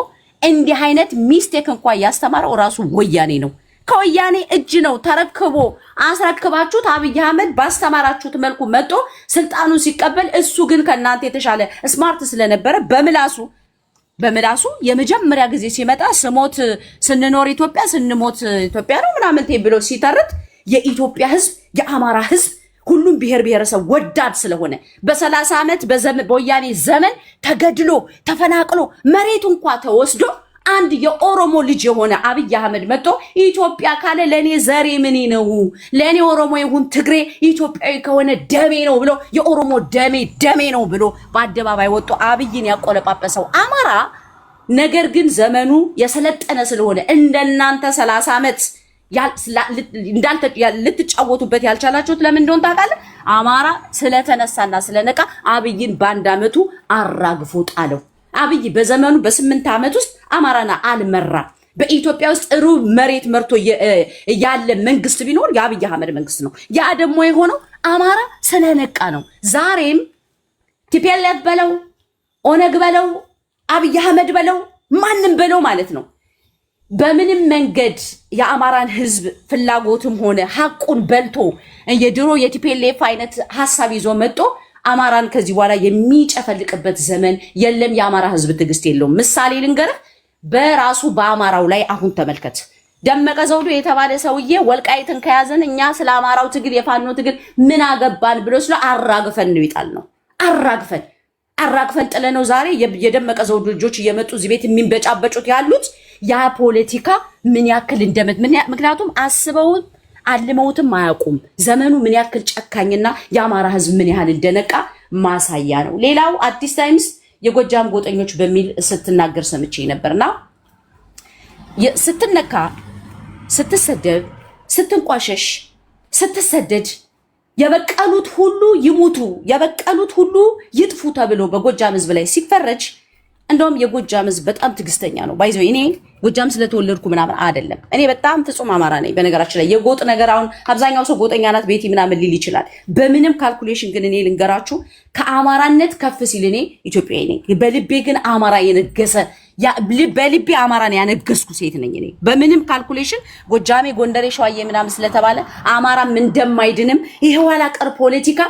እንዲህ አይነት ሚስቴክ እንኳን ያስተማረው ራሱ ወያኔ ነው። ከወያኔ እጅ ነው ተረክቦ አስረክባችሁት አብይ አህመድ ባስተማራችሁት መልኩ መጥቶ ስልጣኑን ሲቀበል እሱ ግን ከናንተ የተሻለ ስማርት ስለነበረ በምላሱ የመጀመሪያ ጊዜ ሲመጣ ስሞት ስንኖር ኢትዮጵያ ስንሞት ኢትዮጵያ ነው ምናምን ብሎ ሲተርት የኢትዮጵያ ህዝብ የአማራ ህዝብ ሁሉም ብሔር ብሔረሰብ ወዳድ ስለሆነ በ30 ዓመት በወያኔ ዘመን ተገድሎ ተፈናቅሎ መሬቱ እንኳን ተወስዶ አንድ የኦሮሞ ልጅ የሆነ አብይ አህመድ መጥቶ ኢትዮጵያ ካለ ለኔ ዘሬ ምን ነው ለኔ ኦሮሞ ይሁን ትግሬ ኢትዮጵያዊ ከሆነ ደሜ ነው ብሎ የኦሮሞ ደሜ ነው ብሎ በአደባባይ ወጥቶ አብይን ያቆለጳጰሰው አማራ። ነገር ግን ዘመኑ የሰለጠነ ስለሆነ እንደናንተ 30 ዓመት ልትጫወቱበት ያልቻላችሁት ለምን እንደሆነ ታውቃለህ? አማራ ስለተነሳና ስለነቃ አብይን በአንድ ዓመቱ አራግፎ ጣለው። አብይ በዘመኑ በ8 ዓመት ውስጥ አማራና አልመራ። በኢትዮጵያ ውስጥ ሩብ መሬት መርቶ ያለ መንግስት ቢኖር የአብይ አህመድ መንግስት ነው። ያ ደግሞ የሆነው አማራ ስለነቃ ነው። ዛሬም ቲፒኤልኤፍ በለው ኦነግ በለው አብይ አህመድ በለው ማንም በለው ማለት ነው በምንም መንገድ የአማራን ህዝብ ፍላጎትም ሆነ ሐቁን በልቶ የድሮ የቲፒኤልኤፍ አይነት ሐሳብ ይዞ መጥቶ አማራን ከዚህ በኋላ የሚጨፈልቅበት ዘመን የለም። የአማራ ህዝብ ትዕግስት የለውም። ምሳሌ ልንገርህ፣ በራሱ በአማራው ላይ አሁን ተመልከት። ደመቀ ዘውዱ የተባለ ሰውዬ ወልቃይትን ከያዘን እኛ ስለ አማራው ትግል የፋኖ ትግል ምን አገባን ብሎ ስለ አራግፈን ነው ይጣል ነው አራግፈን ጥለ ነው ዛሬ የደመቀ ዘውዱ ልጆች እየመጡ እዚህ ቤት የሚንበጫበጩት ያሉት ያ ፖለቲካ ምን ያክል ምክንያቱም አስበውን አልመውትም አያውቁም። ዘመኑ ምን ያክል ጨካኝና የአማራ ህዝብ ምን ያህል እንደነቃ ማሳያ ነው። ሌላው አዲስ ታይምስ የጎጃም ጎጠኞች በሚል ስትናገር ሰምቼ ነበርና ስትነካ፣ ስትሰደብ፣ ስትንቋሸሽ፣ ስትሰደድ የበቀሉት ሁሉ ይሙቱ የበቀሉት ሁሉ ይጥፉ ተብሎ በጎጃም ህዝብ ላይ ሲፈረጅ እንደውም የጎጃም ህዝብ በጣም ትግስተኛ ነው። ባይዘው እኔ ጎጃም ስለተወለድኩ ምናምን አይደለም። እኔ በጣም ፍጹም አማራ ነኝ። በነገራችን ላይ የጎጥ ነገር አሁን አብዛኛው ሰው ጎጠኛ ናት ቤቲ ምናምን ሊል ይችላል። በምንም ካልኩሌሽን ግን እኔ ልንገራችሁ ከአማራነት ከፍ ሲል እኔ ኢትዮጵያዊ ነኝ። በልቤ ግን አማራ የነገሰ በልቤ አማራን ያነገስኩ ሴት ነኝ። እኔ በምንም ካልኩሌሽን ጎጃሜ፣ ጎንደሬ፣ ሸዋዬ ምናምን ስለተባለ አማራም እንደማይድንም ይሄ ኋላ ቀር ፖለቲካ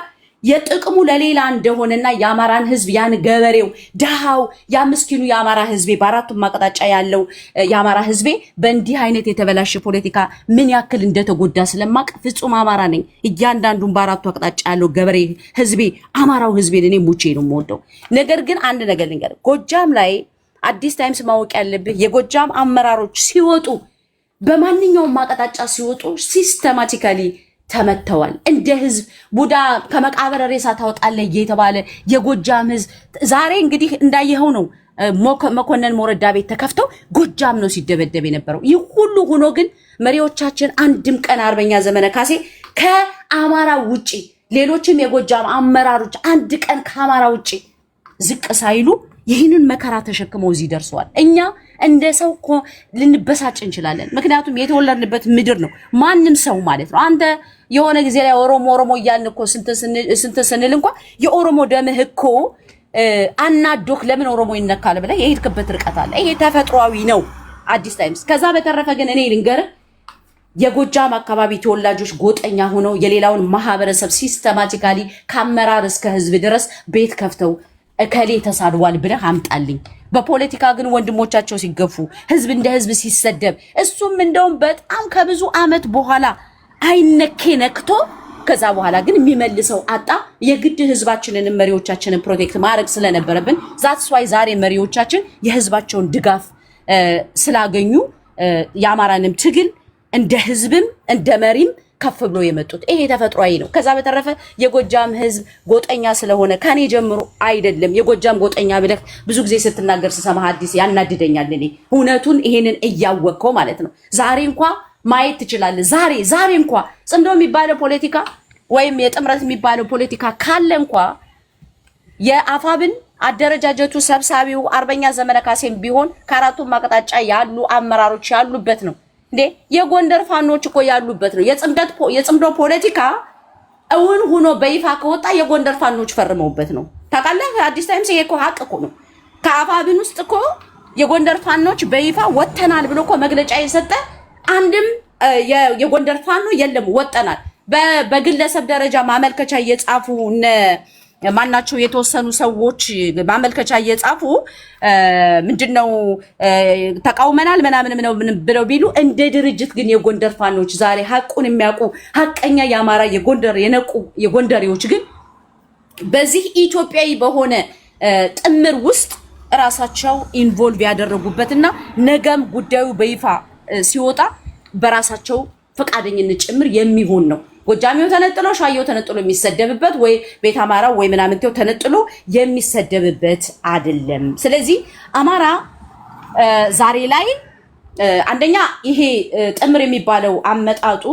የጥቅሙ ለሌላ እንደሆነና የአማራን ህዝብ ያን ገበሬው ደሃው ያ ምስኪኑ የአማራ ህዝቤ በአራቱም አቅጣጫ ያለው የአማራ ህዝቤ በእንዲህ አይነት የተበላሸ ፖለቲካ ምን ያክል እንደተጎዳ ስለማቅ ፍጹም አማራ ነኝ። እያንዳንዱን በአራቱ አቅጣጫ ያለው ገበሬ ህዝቤ አማራው ህዝቤን እኔ ሙቼ ነው የምወደው። ነገር ግን አንድ ነገር ልንገር፣ ጎጃም ላይ አዲስ ታይምስ ማወቅ ያለብህ የጎጃም አመራሮች ሲወጡ በማንኛውም አቅጣጫ ሲወጡ ሲስተማቲካሊ ተመተዋል። እንደ ህዝብ ቡዳ ከመቃብር ሬሳ ታወጣለህ እየተባለ የጎጃም ህዝብ ዛሬ እንግዲህ እንዳየኸው ነው። መኮንን ሞረዳ ቤት ተከፍተው ጎጃም ነው ሲደበደብ የነበረው። ይህ ሁሉ ሆኖ ግን መሪዎቻችን አንድም ቀን አርበኛ ዘመነ ካሴ ከአማራ ውጪ ሌሎችም የጎጃም አመራሮች አንድ ቀን ከአማራ ውጪ ዝቅ ሳይሉ ይህንን መከራ ተሸክመው እዚህ ደርሰዋል። እኛ እንደ ሰው እኮ ልንበሳጭ እንችላለን። ምክንያቱም የተወለድንበት ምድር ነው። ማንም ሰው ማለት ነው። አንተ የሆነ ጊዜ ላይ ኦሮሞ እያልን እኮ ስንት ስንል እንኳን የኦሮሞ ደምህ እኮ አናዶክ ለምን ኦሮሞ ይነካል ብለህ የሄድክበት ርቀት አለ። ይሄ ተፈጥሯዊ ነው። አዲስ ታይምስ። ከዛ በተረፈ ግን እኔ ልንገርህ የጎጃም አካባቢ ተወላጆች ጎጠኛ ሆነው የሌላውን ማህበረሰብ ሲስተማቲካሊ ከአመራር እስከ ህዝብ ድረስ ቤት ከፍተው እከሌ ተሳድቧል ብለህ አምጣልኝ። በፖለቲካ ግን ወንድሞቻቸው ሲገፉ ህዝብ እንደ ህዝብ ሲሰደብ እሱም እንደውም በጣም ከብዙ አመት በኋላ አይነኬ ነክቶ ከዛ በኋላ ግን የሚመልሰው አጣ። የግድ ህዝባችንን መሪዎቻችንን ፕሮቴክት ማድረግ ስለነበረብን ዛትስ ዋይ ዛሬ መሪዎቻችን የህዝባቸውን ድጋፍ ስላገኙ የአማራንም ትግል እንደ ህዝብም እንደ መሪም ከፍ ብሎ የመጡት ይሄ ተፈጥሯዊ ነው። ከዛ በተረፈ የጎጃም ህዝብ ጎጠኛ ስለሆነ ከኔ ጀምሮ አይደለም የጎጃም ጎጠኛ ብለህ ብዙ ጊዜ ስትናገር ስሰማ ሐዲስ ያናድደኛል። እኔ እውነቱን ይሄንን እያወቀው ማለት ነው። ዛሬ እንኳን ማየት ትችላለህ። ዛሬ እንኳን ጽምዶ የሚባለው ፖለቲካ ወይም የጥምረት የሚባለው ፖለቲካ ካለ እንኳን የአፋብን አደረጃጀቱ ሰብሳቢው አርበኛ ዘመነ ካሴም ቢሆን ከአራቱም አቅጣጫ ያሉ አመራሮች ያሉበት ነው። እንዴ የጎንደር ፋኖች እኮ ያሉበት ነው። የጽምዶ ፖለቲካ እውን ሆኖ በይፋ ከወጣ የጎንደር ፋኖች ፈርመውበት ነው። ታውቃለህ? አዲስ ታይምስ ይሄ እኮ ሀቅ እኮ ነው። ከአፋብን ውስጥ እኮ የጎንደር ፋኖች በይፋ ወጥተናል ብሎ እኮ መግለጫ የሰጠ አንድም የጎንደር ፋኖ የለም። ወጥተናል በግለሰብ ደረጃ ማመልከቻ እየጻፉ ማናቸው የተወሰኑ ሰዎች ማመልከቻ እየጻፉ ምንድነው ተቃውመናል ምናምን ብለው ቢሉ እንደ ድርጅት ግን የጎንደር ፋኖች ዛሬ ሀቁን የሚያውቁ ሀቀኛ የአማራ የጎንደር የነቁ የጎንደሬዎች ግን በዚህ ኢትዮጵያዊ በሆነ ጥምር ውስጥ ራሳቸው ኢንቮልቭ ያደረጉበትና ነገም ጉዳዩ በይፋ ሲወጣ በራሳቸው ፈቃደኝነት ጭምር የሚሆን ነው። ጎጃሚው ተነጥሎ ሻየው ተነጥሎ የሚሰደብበት ወይ ቤት አማራ ወይ ምናምንቴው ተነጥሎ የሚሰደብበት አይደለም። ስለዚህ አማራ ዛሬ ላይ አንደኛ ይሄ ጥምር የሚባለው አመጣጡ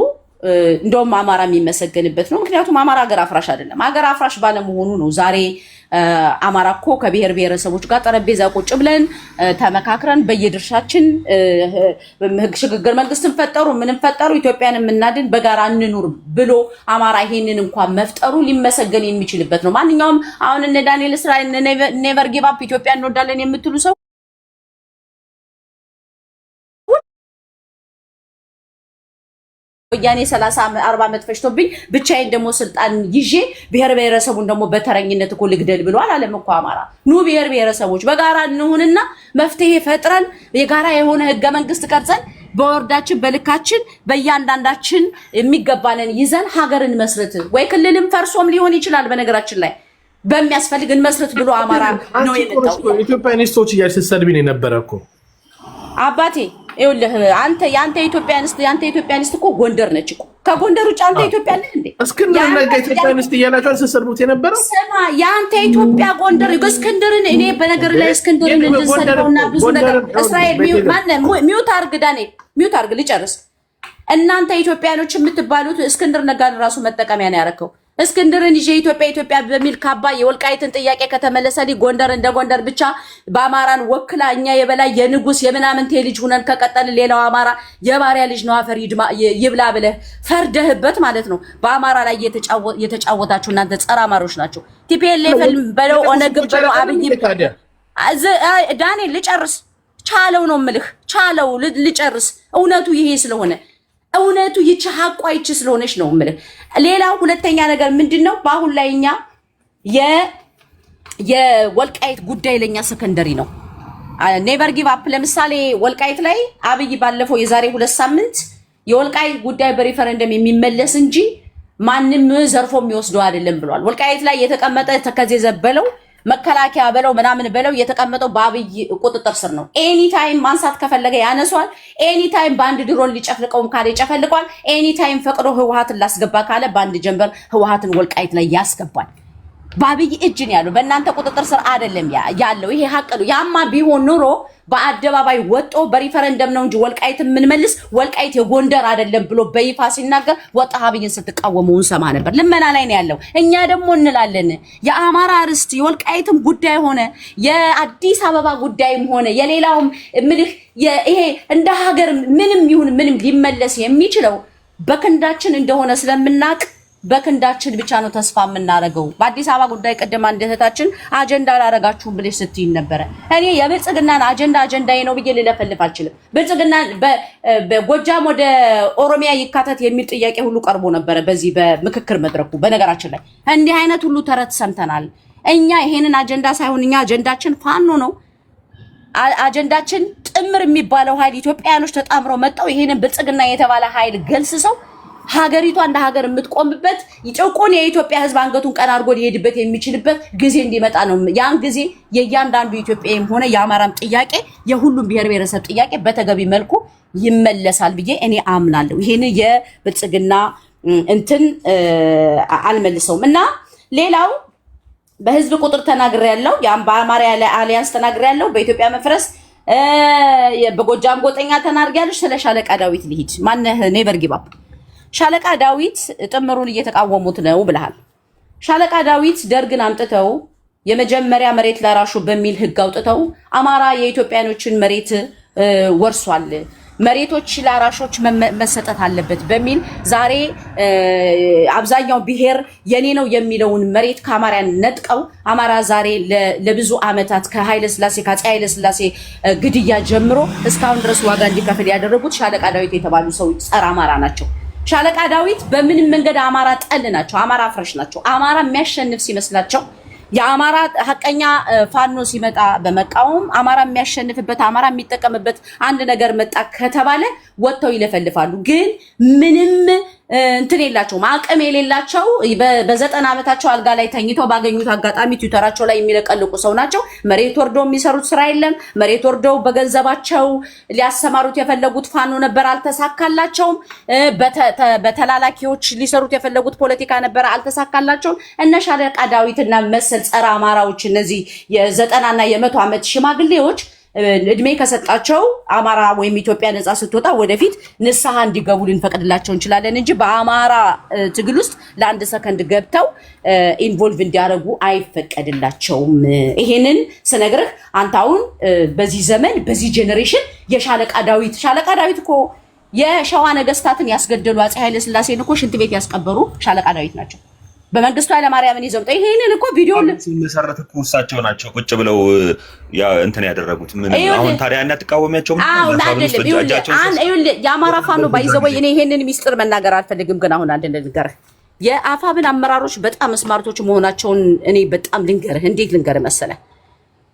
እንደውም አማራ የሚመሰገንበት ነው። ምክንያቱም አማራ ሀገር አፍራሽ አይደለም። ሀገር አፍራሽ ባለመሆኑ ነው ዛሬ አማራ እኮ ከብሔር ብሔረሰቦች ጋር ጠረጴዛ ቁጭ ብለን ተመካክረን በየድርሻችን ሽግግር መንግስትን ፈጠሩ ምንም ፈጠሩ ኢትዮጵያን የምናድን በጋራ እንኑር ብሎ አማራ ይሄንን እንኳን መፍጠሩ ሊመሰገን የሚችልበት ነው። ማንኛውም አሁን እነ ዳንኤል እስራኤል ኔቨር ጊቭ አፕ ኢትዮጵያ እንወዳለን የምትሉ ሰው ወያኔ 30-40 ዓመት ፈጅቶብኝ ብቻዬን ደግሞ ስልጣን ይዤ ብሔር ብሔረሰቡን ደግሞ በተረኝነት እኮ ልግደል ብሎ አላለም እኮ አማራ። ኑ ብሔር ብሔረሰቦች በጋራ እንሁንና መፍትሄ ፈጥረን የጋራ የሆነ ህገ መንግስት ቀርጸን በወርዳችን በልካችን በእያንዳንዳችን የሚገባንን ይዘን ሀገርን መስረት ወይ ክልልም ፈርሶም ሊሆን ይችላል። በነገራችን ላይ በሚያስፈልግን መስረት ብሎ አማራ ነው የመጣው። ኢትዮጵያኒስቶች እያልሽ ስትሰድቢኝ የነበረ እኮ አባቴ ይኸውልህ አንተ ያንተ ኢትዮጵያኒስት እኮ ጎንደር ነች እኮ። ከጎንደር ውጭ አንተ ኢትዮጵያ አለ እንዴ? እስክንድር ነጋ ኢትዮጵያኒስት እያላችሁ ስትሰድቡት የነበረው ስማ፣ ያንተ ኢትዮጵያ ጎንደር እስክንድርን እኔ በነገር ላይ እስክንድርን እንድንሰድበውና ብዙ ነገር እስራኤል ሚውት አርግ ዳንኤል ሚውት አርግ ልጨርስ። እናንተ ኢትዮጵያኖች የምትባሉት እስክንድር ነጋን ራሱ መጠቀሚያ ነው ያደረከው። እስክንድርን ይዤ ኢትዮጵያ በሚል ካባ የወልቃይትን ጥያቄ ከተመለሰልኝ ጎንደር እንደ ጎንደር ብቻ በአማራን ወክላ እኛ የበላይ የንጉስ የምናምንቴ ልጅ ሁነን ከቀጠልን ሌላው አማራ የባሪያ ልጅ ነው አፈር ይብላ ብለህ ፈርደህበት ማለት ነው። በአማራ ላይ የተጫወታችሁ እናንተ ጸረ አማሮች ናቸው። ቲፒኤልኤፍ በለው ኦነግ በለው አብይ ዳንኤል ልጨርስ ቻለው ነው የምልህ ቻለው ልጨርስ። እውነቱ ይሄ ስለሆነ እውነቱ ይቺ ሀቋ ይቺ ስለሆነች ነው የምልህ። ሌላው ሁለተኛ ነገር ምንድነው? በአሁን ላይ እኛ የወልቃይት ጉዳይ ለኛ ሰከንደሪ ነው። ኔቨር ጊቭ አፕ። ለምሳሌ ወልቃይት ላይ አብይ ባለፈው የዛሬ 2 ሳምንት የወልቃይት ጉዳይ በሪፈረንደም የሚመለስ እንጂ ማንም ዘርፎ የሚወስደው አይደለም ብሏል። ወልቃይት ላይ የተቀመጠ ተከዜ ዘበለው መከላከያ በለው ምናምን በለው የተቀመጠው በአብይ ቁጥጥር ስር ነው። ኤኒ ታይም ማንሳት ከፈለገ ያነሷል። ኤኒ ታይም ባንድ ድሮን ሊጨፍልቀውም ካለ ይጨፈልቀዋል። ኤኒ ታይም ፈቅዶ ህወሓትን ላስገባ ካለ ባንድ ጀንበር ህወሓትን ወልቃይት ላይ ያስገባል። በአብይ እጅ ነው ያለው፣ በእናንተ ቁጥጥር ስር አይደለም ያለው። ይሄ ሀቅ ነው። ያማ ቢሆን ኑሮ በአደባባይ ወጦ በሪፈረንደም ነው እንጂ ወልቃይት የምንመልስ ወልቃይት የጎንደር አይደለም ብሎ በይፋ ሲናገር ወጣ አብይን ስትቃወመው እንሰማ ነበር። ልመና ላይ ነው ያለው። እኛ ደግሞ እንላለን የአማራ ርስት የወልቃይትም ጉዳይ ሆነ የአዲስ አበባ ጉዳይም ሆነ የሌላውም ምልህ ይሄ እንደ ሀገር ምንም ይሁን ምንም ሊመለስ የሚችለው በክንዳችን እንደሆነ ስለምናቅ በክንዳችን ብቻ ነው ተስፋ የምናደርገው። በአዲስ አበባ ጉዳይ ቀደም አንድ እህታችን አጀንዳ አላረጋችሁም ብለሽ ስትይ ነበር። እኔ የብልጽግናን አጀንዳዬ ነው ብዬ ልለፈልፍ አልችልም። ብልጽግና በጎጃም ወደ ኦሮሚያ ይካተት የሚል ጥያቄ ሁሉ ቀርቦ ነበር በዚህ በምክክር መድረኩ። በነገራችን ላይ እንዲህ አይነት ሁሉ ተረት ሰምተናል። እኛ ይሄንን አጀንዳ ሳይሆን እኛ አጀንዳችን ፋኖ ነው። አጀንዳችን ጥምር የሚባለው ኃይል ኢትዮጵያውያኖች ተጣምረው መጣው ይሄንን ብልጽግና የተባለ ኃይል ገልስሰው ሀገሪቷ እንደ ሀገር የምትቆምበት ጭቁን የኢትዮጵያ ሕዝብ አንገቱን ቀና አድርጎ ሊሄድበት የሚችልበት ጊዜ እንዲመጣ ነው። ያን ጊዜ የእያንዳንዱ ኢትዮጵያም ሆነ የአማራም ጥያቄ የሁሉም ብሔር ብሔረሰብ ጥያቄ በተገቢ መልኩ ይመለሳል ብዬ እኔ አምናለሁ። ይሄን የብልጽግና እንትን አልመልሰውም እና ሌላው በህዝብ ቁጥር ተናግሬያለሁ። በአማራ አሊያንስ ተናግሬያለሁ። በኢትዮጵያ መፍረስ በጎጃም ጎጠኛ ተናግሬያለሁ። ስለ ሻለቃ ዳዊት ልሂድ። ማነህ ኔቨር ጊቭ አፕ ሻለቃ ዳዊት ጥምሩን እየተቃወሙት ነው ብለሃል። ሻለቃ ዳዊት ደርግን አምጥተው የመጀመሪያ መሬት ለራሹ በሚል ህግ አውጥተው አማራ የኢትዮጵያኖችን መሬት ወርሷል፣ መሬቶች ለአራሾች መሰጠት አለበት በሚል ዛሬ አብዛኛው ብሔር የኔ ነው የሚለውን መሬት ከአማራን ነጥቀው አማራ ዛሬ ለብዙ ዓመታት ከኃይለ ሥላሴ ግድያ ጀምሮ እስካሁን ድረስ ዋጋ እንዲከፍል ያደረጉት ሻለቃ ዳዊት የተባሉ ሰው ጸረ አማራ ናቸው። ሻለቃ ዳዊት በምንም መንገድ አማራ ጠል ናቸው። አማራ አፍረሽ ናቸው። አማራ የሚያሸንፍ ሲመስላቸው የአማራ ሐቀኛ ፋኖ ሲመጣ በመቃወም አማራ የሚያሸንፍበት አማራ የሚጠቀምበት አንድ ነገር መጣ ከተባለ ወጥተው ይለፈልፋሉ። ግን ምንም እንትን የላቸውም፣ አቅም የሌላቸው በ90 ዓመታቸው አልጋ ላይ ተኝተው ባገኙት አጋጣሚ ትዊተራቸው ላይ የሚለቀልቁ ሰው ናቸው። መሬት ወርደው የሚሰሩት ስራ የለም። መሬት ወርደው በገንዘባቸው ሊያሰማሩት የፈለጉት ፋኖ ነበር፣ አልተሳካላቸውም። በተላላኪዎች ሊሰሩት የፈለጉት ፖለቲካ ነበር፣ አልተሳካላቸውም። እነ ሻለቃ ዳዊትና መሰል ጸረ አማራዎች እነዚህ የ90 እና የ100 ዓመት ሽማግሌዎች እድሜ ከሰጣቸው አማራ ወይም ኢትዮጵያ ነፃ ስትወጣ ወደፊት ንስሐ እንዲገቡ ልንፈቅድላቸው እንችላለን እንጂ በአማራ ትግል ውስጥ ለአንድ ሰከንድ ገብተው ኢንቮልቭ እንዲያደርጉ አይፈቀድላቸውም። ይሄንን ስነግርህ አንተ አሁን በዚህ ዘመን በዚህ ጄኔሬሽን የሻለቃ ዳዊት እኮ የሸዋ ነገስታትን ያስገደሉ አፄ ኃይለ ሥላሴን እኮ ሽንት ቤት ያስቀበሩ ሻለቃ ዳዊት ናቸው። በመንግስቱ ኃይለማርያምን ይዘው ይሄንን እኮ ቪዲዮ ሲመሰረት እኮ እሳቸው ናቸው ቁጭ ብለው እንትን ያደረጉት። ምን አሁን ታዲያ እናትቃወሚያቸው የአማራ ፋኖ ባይዘው እኔ ይሄንን ሚስጥር መናገር አልፈልግም፣ ግን አሁን አንድ ነገር የአፋብን አመራሮች በጣም ስማርቶች መሆናቸውን እኔ በጣም እንዴት ልንገርህ መሰለህ?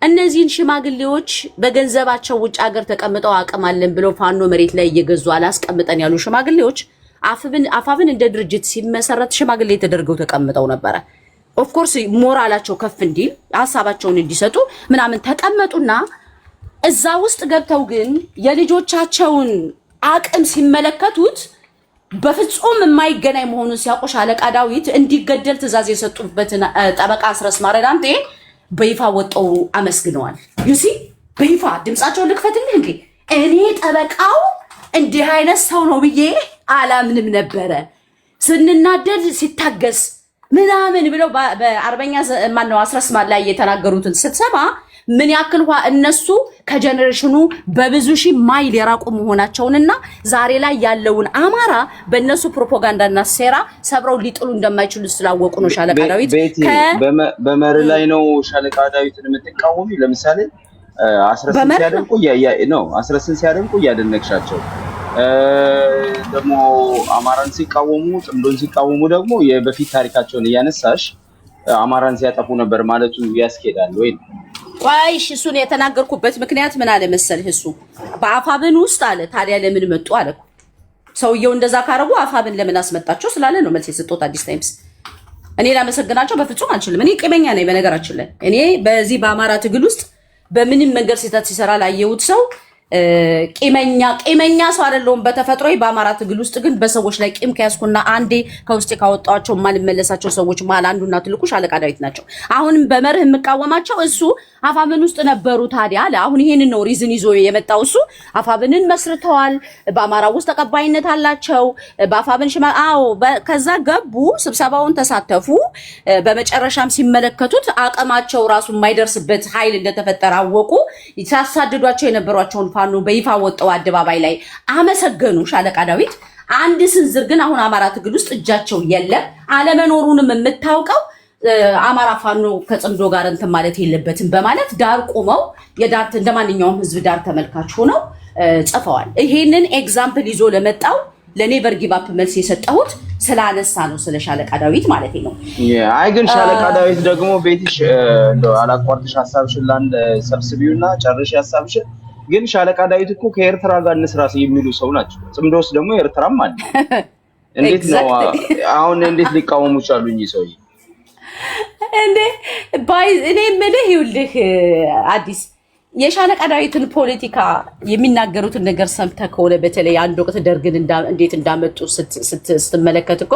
እነዚህን ሽማግሌዎች በገንዘባቸው ውጭ ሀገር ተቀምጠው አቅም አለን ብለው ፋኖ መሬት ላይ እየገዙ አላስቀምጠን ያሉ ሽማግሌዎች አፋብን እንደ ድርጅት ሲመሰረት ሽማግሌ ተደርገው ተቀምጠው ነበረ። ኦፍኮርስ ሞራላቸው ከፍ እንዲል ሀሳባቸውን እንዲሰጡ ምናምን ተቀመጡና እዛ ውስጥ ገብተው ግን የልጆቻቸውን አቅም ሲመለከቱት በፍጹም የማይገናኝ መሆኑን ሲያውቁ ሻለቃ ዳዊት እንዲገደል ትዕዛዝ የሰጡበትን ጠበቃ አስረስ ማረዳንቴ በይፋ ወጣው አመስግነዋል። ዩሲ በይፋ ድምጻቸውን ልክፈትልህ እንዴ እኔ ጠበቃው እንዲህ አይነት ሰው ነው ብዬ አላምንም ነበረ። ስንናደድ ሲታገስ ምናምን ብለው በአርበኛ ማነው አስረስ ላይ የተናገሩትን ስትሰማ ምን ያክል እነሱ ከጀነሬሽኑ በብዙ ሺህ ማይል የራቁ መሆናቸውንና ዛሬ ላይ ያለውን አማራ በእነሱ ፕሮፓጋንዳና ሴራ ሰብረው ሊጥሉ እንደማይችሉ ስላወቁ ነው። ሻለቃ ዳዊት በመር ላይ ነው ሻለቃ ዳዊትን የምትቃወሚ? ለምሳሌ አስረስን ሲያደንቁ እያደነቅሻቸው ደግሞ አማራን ሲቃወሙ ጥምዶን ሲቃወሙ ደግሞ የበፊት ታሪካቸውን እያነሳሽ አማራን ሲያጠፉ ነበር ማለቱ ያስኬዳል ወይ? ቆይሽ እሱን የተናገርኩበት ምክንያት ምን አለ መሰልህ? እሱ በአፋብን ውስጥ አለ። ታዲያ ለምን መጡ አለ። ሰውየው እንደዛ ካረጉ አፋብን ለምን አስመጣቸው ስላለ ነው መልስ የሰጠሁት። አዲስ ታይምስ እኔ ላመሰግናቸው በፍጹም አልችልም። እኔ ቂመኛ ነኝ በነገራችን ላይ። እኔ በዚህ በአማራ ትግል ውስጥ በምንም መንገድ ስህተት ሲሰራ ላየሁት ሰው ቂመኛ ሰው አይደለሁም በተፈጥሮ። በአማራ ትግል ውስጥ ግን በሰዎች ላይ ቂም ከያዝኩና አንዴ ከውስጥ ካወጣቸው ማልመለሳቸው ሰዎች መሀል አንዱና ትልቁ ሻለቃ ዳዊት ናቸው። አሁንም በመርህ የምቃወማቸው እሱ አፋብን ውስጥ ነበሩ። ታዲያ አሁን ይሄንን ነው ሪዝን ይዞ የመጣው። እሱ አፋብንን መስርተዋል፣ በአማራ ውስጥ ተቀባይነት አላቸው። በአፋብን ከዛ ገቡ፣ ስብሰባውን ተሳተፉ። በመጨረሻም ሲመለከቱት አቅማቸው ራሱ የማይደርስበት ኃይል እንደተፈጠረ አወቁ። ሲያሳድዷቸው የነበሯቸውን ፋኖ በይፋ ወጣው አደባባይ ላይ አመሰገኑ ሻለቃ ዳዊት። አንድ ስንዝር ግን አሁን አማራ ትግል ውስጥ እጃቸው የለም። አለመኖሩንም የምታውቀው አማራ ፋኖ ከጽምዶ ጋር እንትን ማለት የለበትም በማለት ዳር ቆመው የዳር እንደማንኛውም ህዝብ ዳር ተመልካች ሆነው ጽፈዋል። ይሄንን ኤግዛምፕል ይዞ ለመጣው ለኔቨር ጊቭ አፕ መልስ የሰጠሁት ስላነሳ ነው፣ ስለ ሻለቃ ዳዊት ማለት ነው። አይ ግን ሻለቃ ዳዊት ደግሞ ቤትሽ እንደው አላቋርጥሽ፣ ሐሳብሽን ላንድ ሰብስቢውና ጨርሽ ሐሳብሽን። ግን ሻለቃ ዳዊት እኮ ከኤርትራ ጋር እንስራ የሚሉ ሰው ናቸው። ጽምዶስ ደግሞ ኤርትራም አለ። እንዴት ነው አሁን እንዴት ሊቃወሙ ቻሉ እኚህ ሰውዬ? እንዴ እኔ የምልህ ይኸውልህ አዲስ የሻለቃ ዳዊትን ፖለቲካ የሚናገሩትን ነገር ሰምተህ ከሆነ በተለይ አንድ ወቅት ደርግን እንዴት እንዳመጡ ስትመለከት እኮ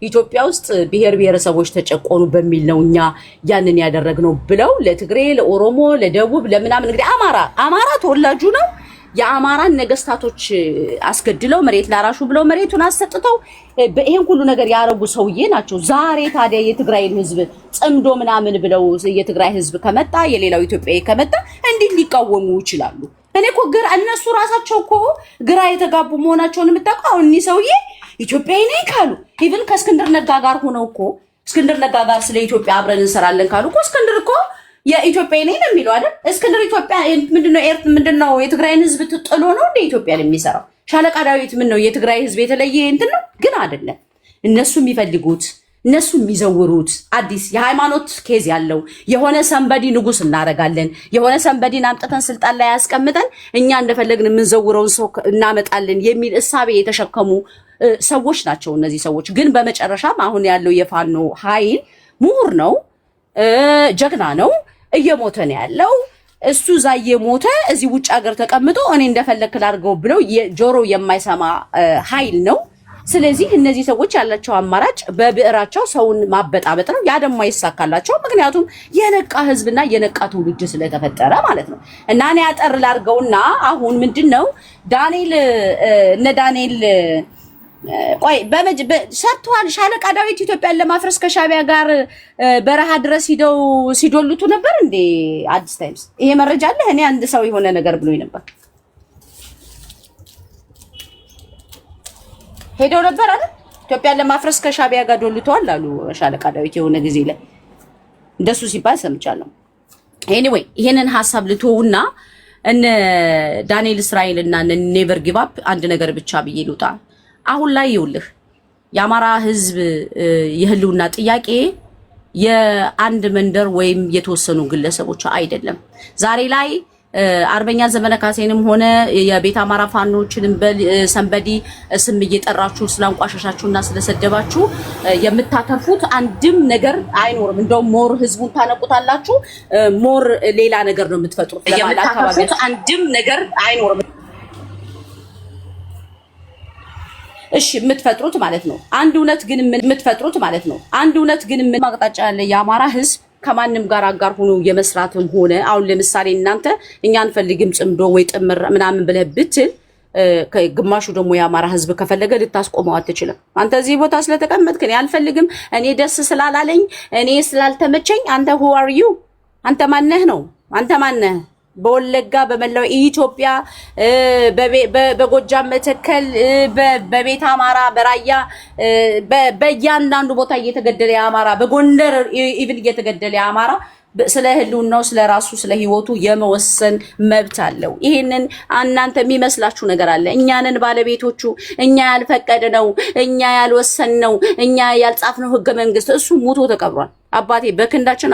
ኢትዮጵያ ውስጥ ብሔር ብሔረሰቦች ተጨቆኑ በሚል ነው እኛ ያንን ያደረግነው ብለው ለትግሬ፣ ለኦሮሞ፣ ለደቡብ፣ ለምናምን እንግዲህ አማራ ተወላጁ ነው የአማራን ነገስታቶች አስገድለው መሬት ላራሹ ብለው መሬቱን አሰጥተው በእሄን ሁሉ ነገር ያረጉ ሰውዬ ናቸው። ዛሬ ታዲያ የትግራይን ህዝብ ጽምዶ ምናምን ብለው የትግራይ ህዝብ ከመጣ የሌላው ኢትዮጵያዊ ከመጣ እንዴት ሊቃወሙ ይችላሉ? እኔ እኮ እነሱ ራሳቸው እኮ ግራ የተጋቡ መሆናቸውን የምታውቀው አሁን እኒህ ሰውዬ ኢትዮጵያዊ ነኝ ካሉ ኢቭን ከእስክንድር ነጋ ጋር ሆነው እኮ እስክንድር ነጋ ጋር ስለ ኢትዮጵያ አብረን እንሰራለን ካሉ እኮ እስክንድር እኮ የኢትዮጵያ ነኝ ነው የሚለው አይደል? እስክንድር ኢትዮጵያ ምንድነው የትግራይን ህዝብ ጥሎ ነው እንደ ኢትዮጵያ የሚሰራው? ሻለቃ ዳዊት ምን ነው የትግራይ ህዝብ የተለየ እንትን ነው? ግን አይደለም። እነሱ የሚፈልጉት እነሱ የሚዘውሩት አዲስ የሃይማኖት ኬዝ ያለው የሆነ ሰንበዲ ንጉስ እናረጋለን፣ የሆነ ሰንበዲን አምጥተን ስልጣን ላይ ያስቀምጠን እኛ እንደፈለግን የምንዘውረውን ሰው እናመጣለን የሚል እሳቤ የተሸከሙ ሰዎች ናቸው እነዚህ ሰዎች። ግን በመጨረሻም አሁን ያለው የፋኖ ኃይል ምሁር ነው፣ ጀግና ነው፣ እየሞተ ነው ያለው። እሱ እዛ እየሞተ እዚህ ውጭ ሀገር ተቀምጦ እኔ እንደፈለክ ላድርገው ብለው ጆሮ የማይሰማ ኃይል ነው። ስለዚህ እነዚህ ሰዎች ያላቸው አማራጭ በብዕራቸው ሰውን ማበጣበጥ ነው። ያ ደግሞ አይሳካላቸው፣ ምክንያቱም የነቃ ህዝብና የነቃ ትውልድ ስለተፈጠረ ማለት ነው። እና እኔ አጠር ላድርገውና አሁን ምንድነው ዳንኤል ቆይ ሰርተዋል። ሻለቃ ዳዊት ኢትዮጵያን ለማፍረስ ከሻቢያ ጋር በረሃ ድረስ ሂደው ሲዶሉቱ ነበር እንዴ? አዲስ ታይምስ ይሄ መረጃ አለ። እኔ አንድ ሰው የሆነ ነገር ብሎኝ ነበር። ሄደው ነበር አይደል? ኢትዮጵያን ለማፍረስ ከሻቢያ ጋር ዶልተዋል አሉ ሻለቃ ዳዊት የሆነ ጊዜ ላይ እንደሱ ሲባል ሰምቻለሁ። ኤኒዌይ ይሄንን ሐሳብ ልትወውና እነ ዳንኤል እስራኤል እና ኔቨር ጊቭ አፕ አንድ ነገር ብቻ ብዬ ልውጣ። አሁን ላይ ይውልህ የአማራ ህዝብ የህልውና ጥያቄ የአንድ መንደር ወይም የተወሰኑ ግለሰቦች አይደለም። ዛሬ ላይ አርበኛ ዘመነ ካሴንም ሆነ የቤት አማራ ፋኖችንም ሰንበዲ ስም እየጠራችሁ ስላንቋሸሻችሁና ስለሰደባችሁ የምታተርፉት አንድም ነገር አይኖርም። እንደውም ሞር ህዝቡን ታነቁታላችሁ፣ ሞር ሌላ ነገር ነው የምትፈጥሩት። የምታተርፉት አንድም ነገር አይኖርም። እሺ የምትፈጥሩት ማለት ነው። አንድ እውነት ግን ምን ማቅጣጫ ያለ የአማራ ህዝብ ከማንም ጋር አጋር ሆኖ የመስራትም ሆነ አሁን ለምሳሌ እናንተ እኛ አንፈልግም ጽምዶ ወይ ጥምር ምናምን ብለህ ብትል ግማሹ ደግሞ የአማራ ህዝብ ከፈለገ ልታስቆመው አትችልም። አንተ እዚህ ቦታ ስለተቀመጥክ እኔ አልፈልግም፣ እኔ ደስ ስላላለኝ፣ እኔ ስላልተመቸኝ፣ አንተ who are you? አንተ ማነህ ነው? አንተ ማነህ? በወለጋ በመላው ኢትዮጵያ በጎጃም መተከል በቤት አማራ በራያ በእያንዳንዱ ቦታ እየተገደለ የአማራ በጎንደር ኢቭን እየተገደለ የአማራ ስለ ህልውናው ስለ ራሱ ስለ ህይወቱ የመወሰን መብት አለው። ይሄንን እናንተ የሚመስላችሁ ነገር አለ። እኛንን ባለቤቶቹ፣ እኛ ያልፈቀድነው፣ እኛ ያልወሰንነው፣ እኛ ያልጻፍነው ህገ መንግስት እሱ ሙቶ ተቀብሯል። አባቴ በክንዳችን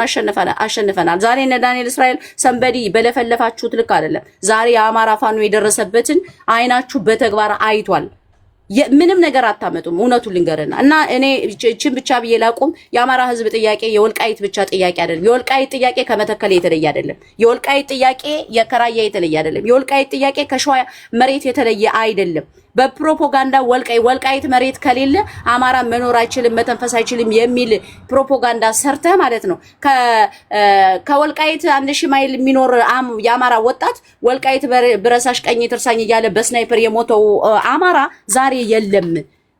አሸንፈናል። ዛሬ እነ ዳንኤል እስራኤል ሰንበዲ በለፈለፋችሁት ልክ አይደለም። ዛሬ የአማራ ፋኖ የደረሰበትን አይናችሁ በተግባር አይቷል። ምንም ነገር አታመጡም። እውነቱን ልንገርና እና እኔ እቺን ብቻ ብዬ ላቁም። የአማራ ህዝብ ጥያቄ የወልቃይት ብቻ ጥያቄ አይደለም። የወልቃይት ጥያቄ ከመተከል የተለየ አይደለም። የወልቃይት ጥያቄ የከራያ የተለየ አይደለም። የወልቃይት ጥያቄ ከሸዋ መሬት የተለየ አይደለም። በፕሮፓጋንዳ ወልቃይት መሬት ከሌለ አማራ መኖር አይችልም መተንፈስ አይችልም የሚል ፕሮፓጋንዳ ሰርተህ ማለት ነው። ከወልቃይት 1000 ማይል የሚኖር የአማራ ወጣት ወልቃይት ብረሳሽ ቀኝ ትርሳኝ እያለ በስናይፐር የሞተው አማራ ዛሬ የለም።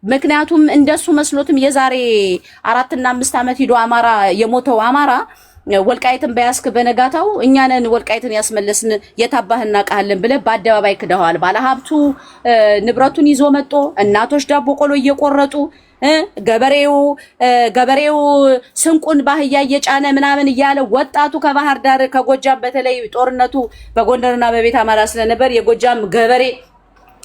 ምክንያቱም እንደሱ መስሎትም የዛሬ 4 እና 5 ዓመት ሂዶ አማራ የሞተው አማራ ወልቃይትን በያስክ በነጋታው እኛንን ወልቃይትን ያስመለስን የታባህና ቃልን ብለ በአደባባይ ክደዋል። ባለሀብቱ ንብረቱን ይዞ መጥቶ እናቶች ዳቦ ቆሎ እየቆረጡ ገበሬው ስንቁን ባህያ እየጫነ ምናምን እያለ ወጣቱ ከባህር ዳር ከጎጃም በተለይ ጦርነቱ በጎንደርና በቤት አማራ ስለነበር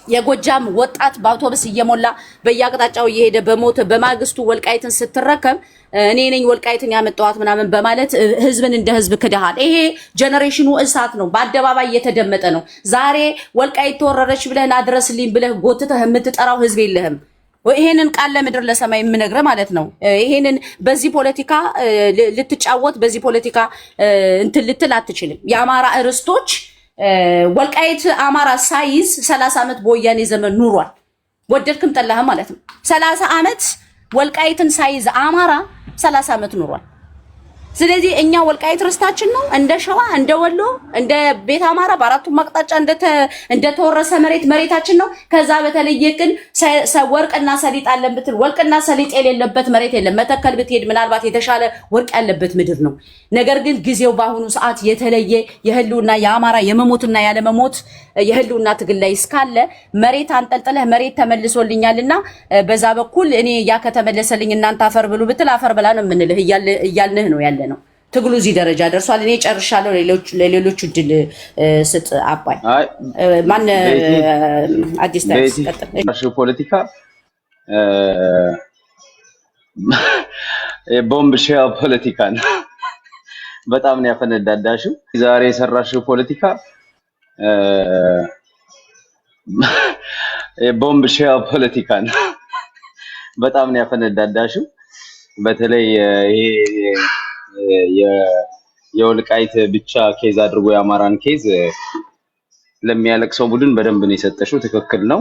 የጎጃም ወጣት በአውቶቡስ እየሞላ በየአቅጣጫው እየሄደ በሞተ በማግስቱ ወልቃይትን ስትረከብ እኔ ነኝ ወልቃይትን ያመጣዋት ምናምን በማለት ህዝብን እንደ ህዝብ ክደሃል። ይሄ ጄነሬሽኑ እሳት ነው፣ በአደባባይ እየተደመጠ ነው። ዛሬ ወልቃይት ተወረረች ብለህ ናድረስልኝ ብለህ ጎትተህ የምትጠራው ህዝብ የለህም። ይሄንን ቃል ለምድር ለሰማይ የምነግርህ ማለት ነው። ይሄንን በዚህ ፖለቲካ ልትጫወት በዚህ ፖለቲካ እንትን ልትል አትችልም። የአማራ እርስቶች ወልቃይት አማራ ሳይዝ 30 ዓመት በወያኔ ዘመን ኑሯል። ወደድክም ጠላህም ማለት ነው። 30 ዓመት ወልቃይትን ሳይዝ አማራ 30 ዓመት ኑሯል። ስለዚህ እኛ ወልቃይት ርስታችን ነው። እንደ ሸዋ እንደ ወሎ እንደ ቤት አማራ በአራቱም አቅጣጫ እንደተወረሰ መሬታችን ነው። ከዛ በተለየ ግን ወርቅና ሰሊጥ አለን ብትል ወርቅና ሰሊጥ የሌለበት መሬት የለም። መተከል ብትሄድ ምናልባት የተሻለ ወርቅ ያለበት ምድር ነው። ነገር ግን ጊዜው በአሁኑ ሰዓት የተለየ የህልውና የአማራ የመሞትና ያለመሞት የህልውና ትግል ላይ እስካለ መሬት አንጠልጥለህ መሬት ተመልሶልኛልና በዛ በኩል እኔ ያ ከተመለሰልኝ እናንተ አፈር ብሉ ብትል አፈር ብላ ነው የምንልህ እያልንህ ነው ያለ ነው። ትግሉ እዚህ ደረጃ ደርሷል። እኔ ጨርሻለሁ። ለሌሎቹ ድል ስጥ። አባይ ማን አዲስ ታሪክ ቀጥል። ፖለቲካ የቦምብ ሼል ፖለቲካ ነው። በጣም ነው ያፈነዳዳሽው። ዛሬ የሰራሽው ፖለቲካ የቦምብ ሼል ፖለቲካ ነው። በጣም ነው ያፈነዳዳሽው። በተለይ ይሄ የወልቃይት ብቻ ኬዝ አድርጎ የአማራን ኬዝ ለሚያለቅሰው ቡድን በደንብ ነው የሰጠሽው። ትክክል ነው።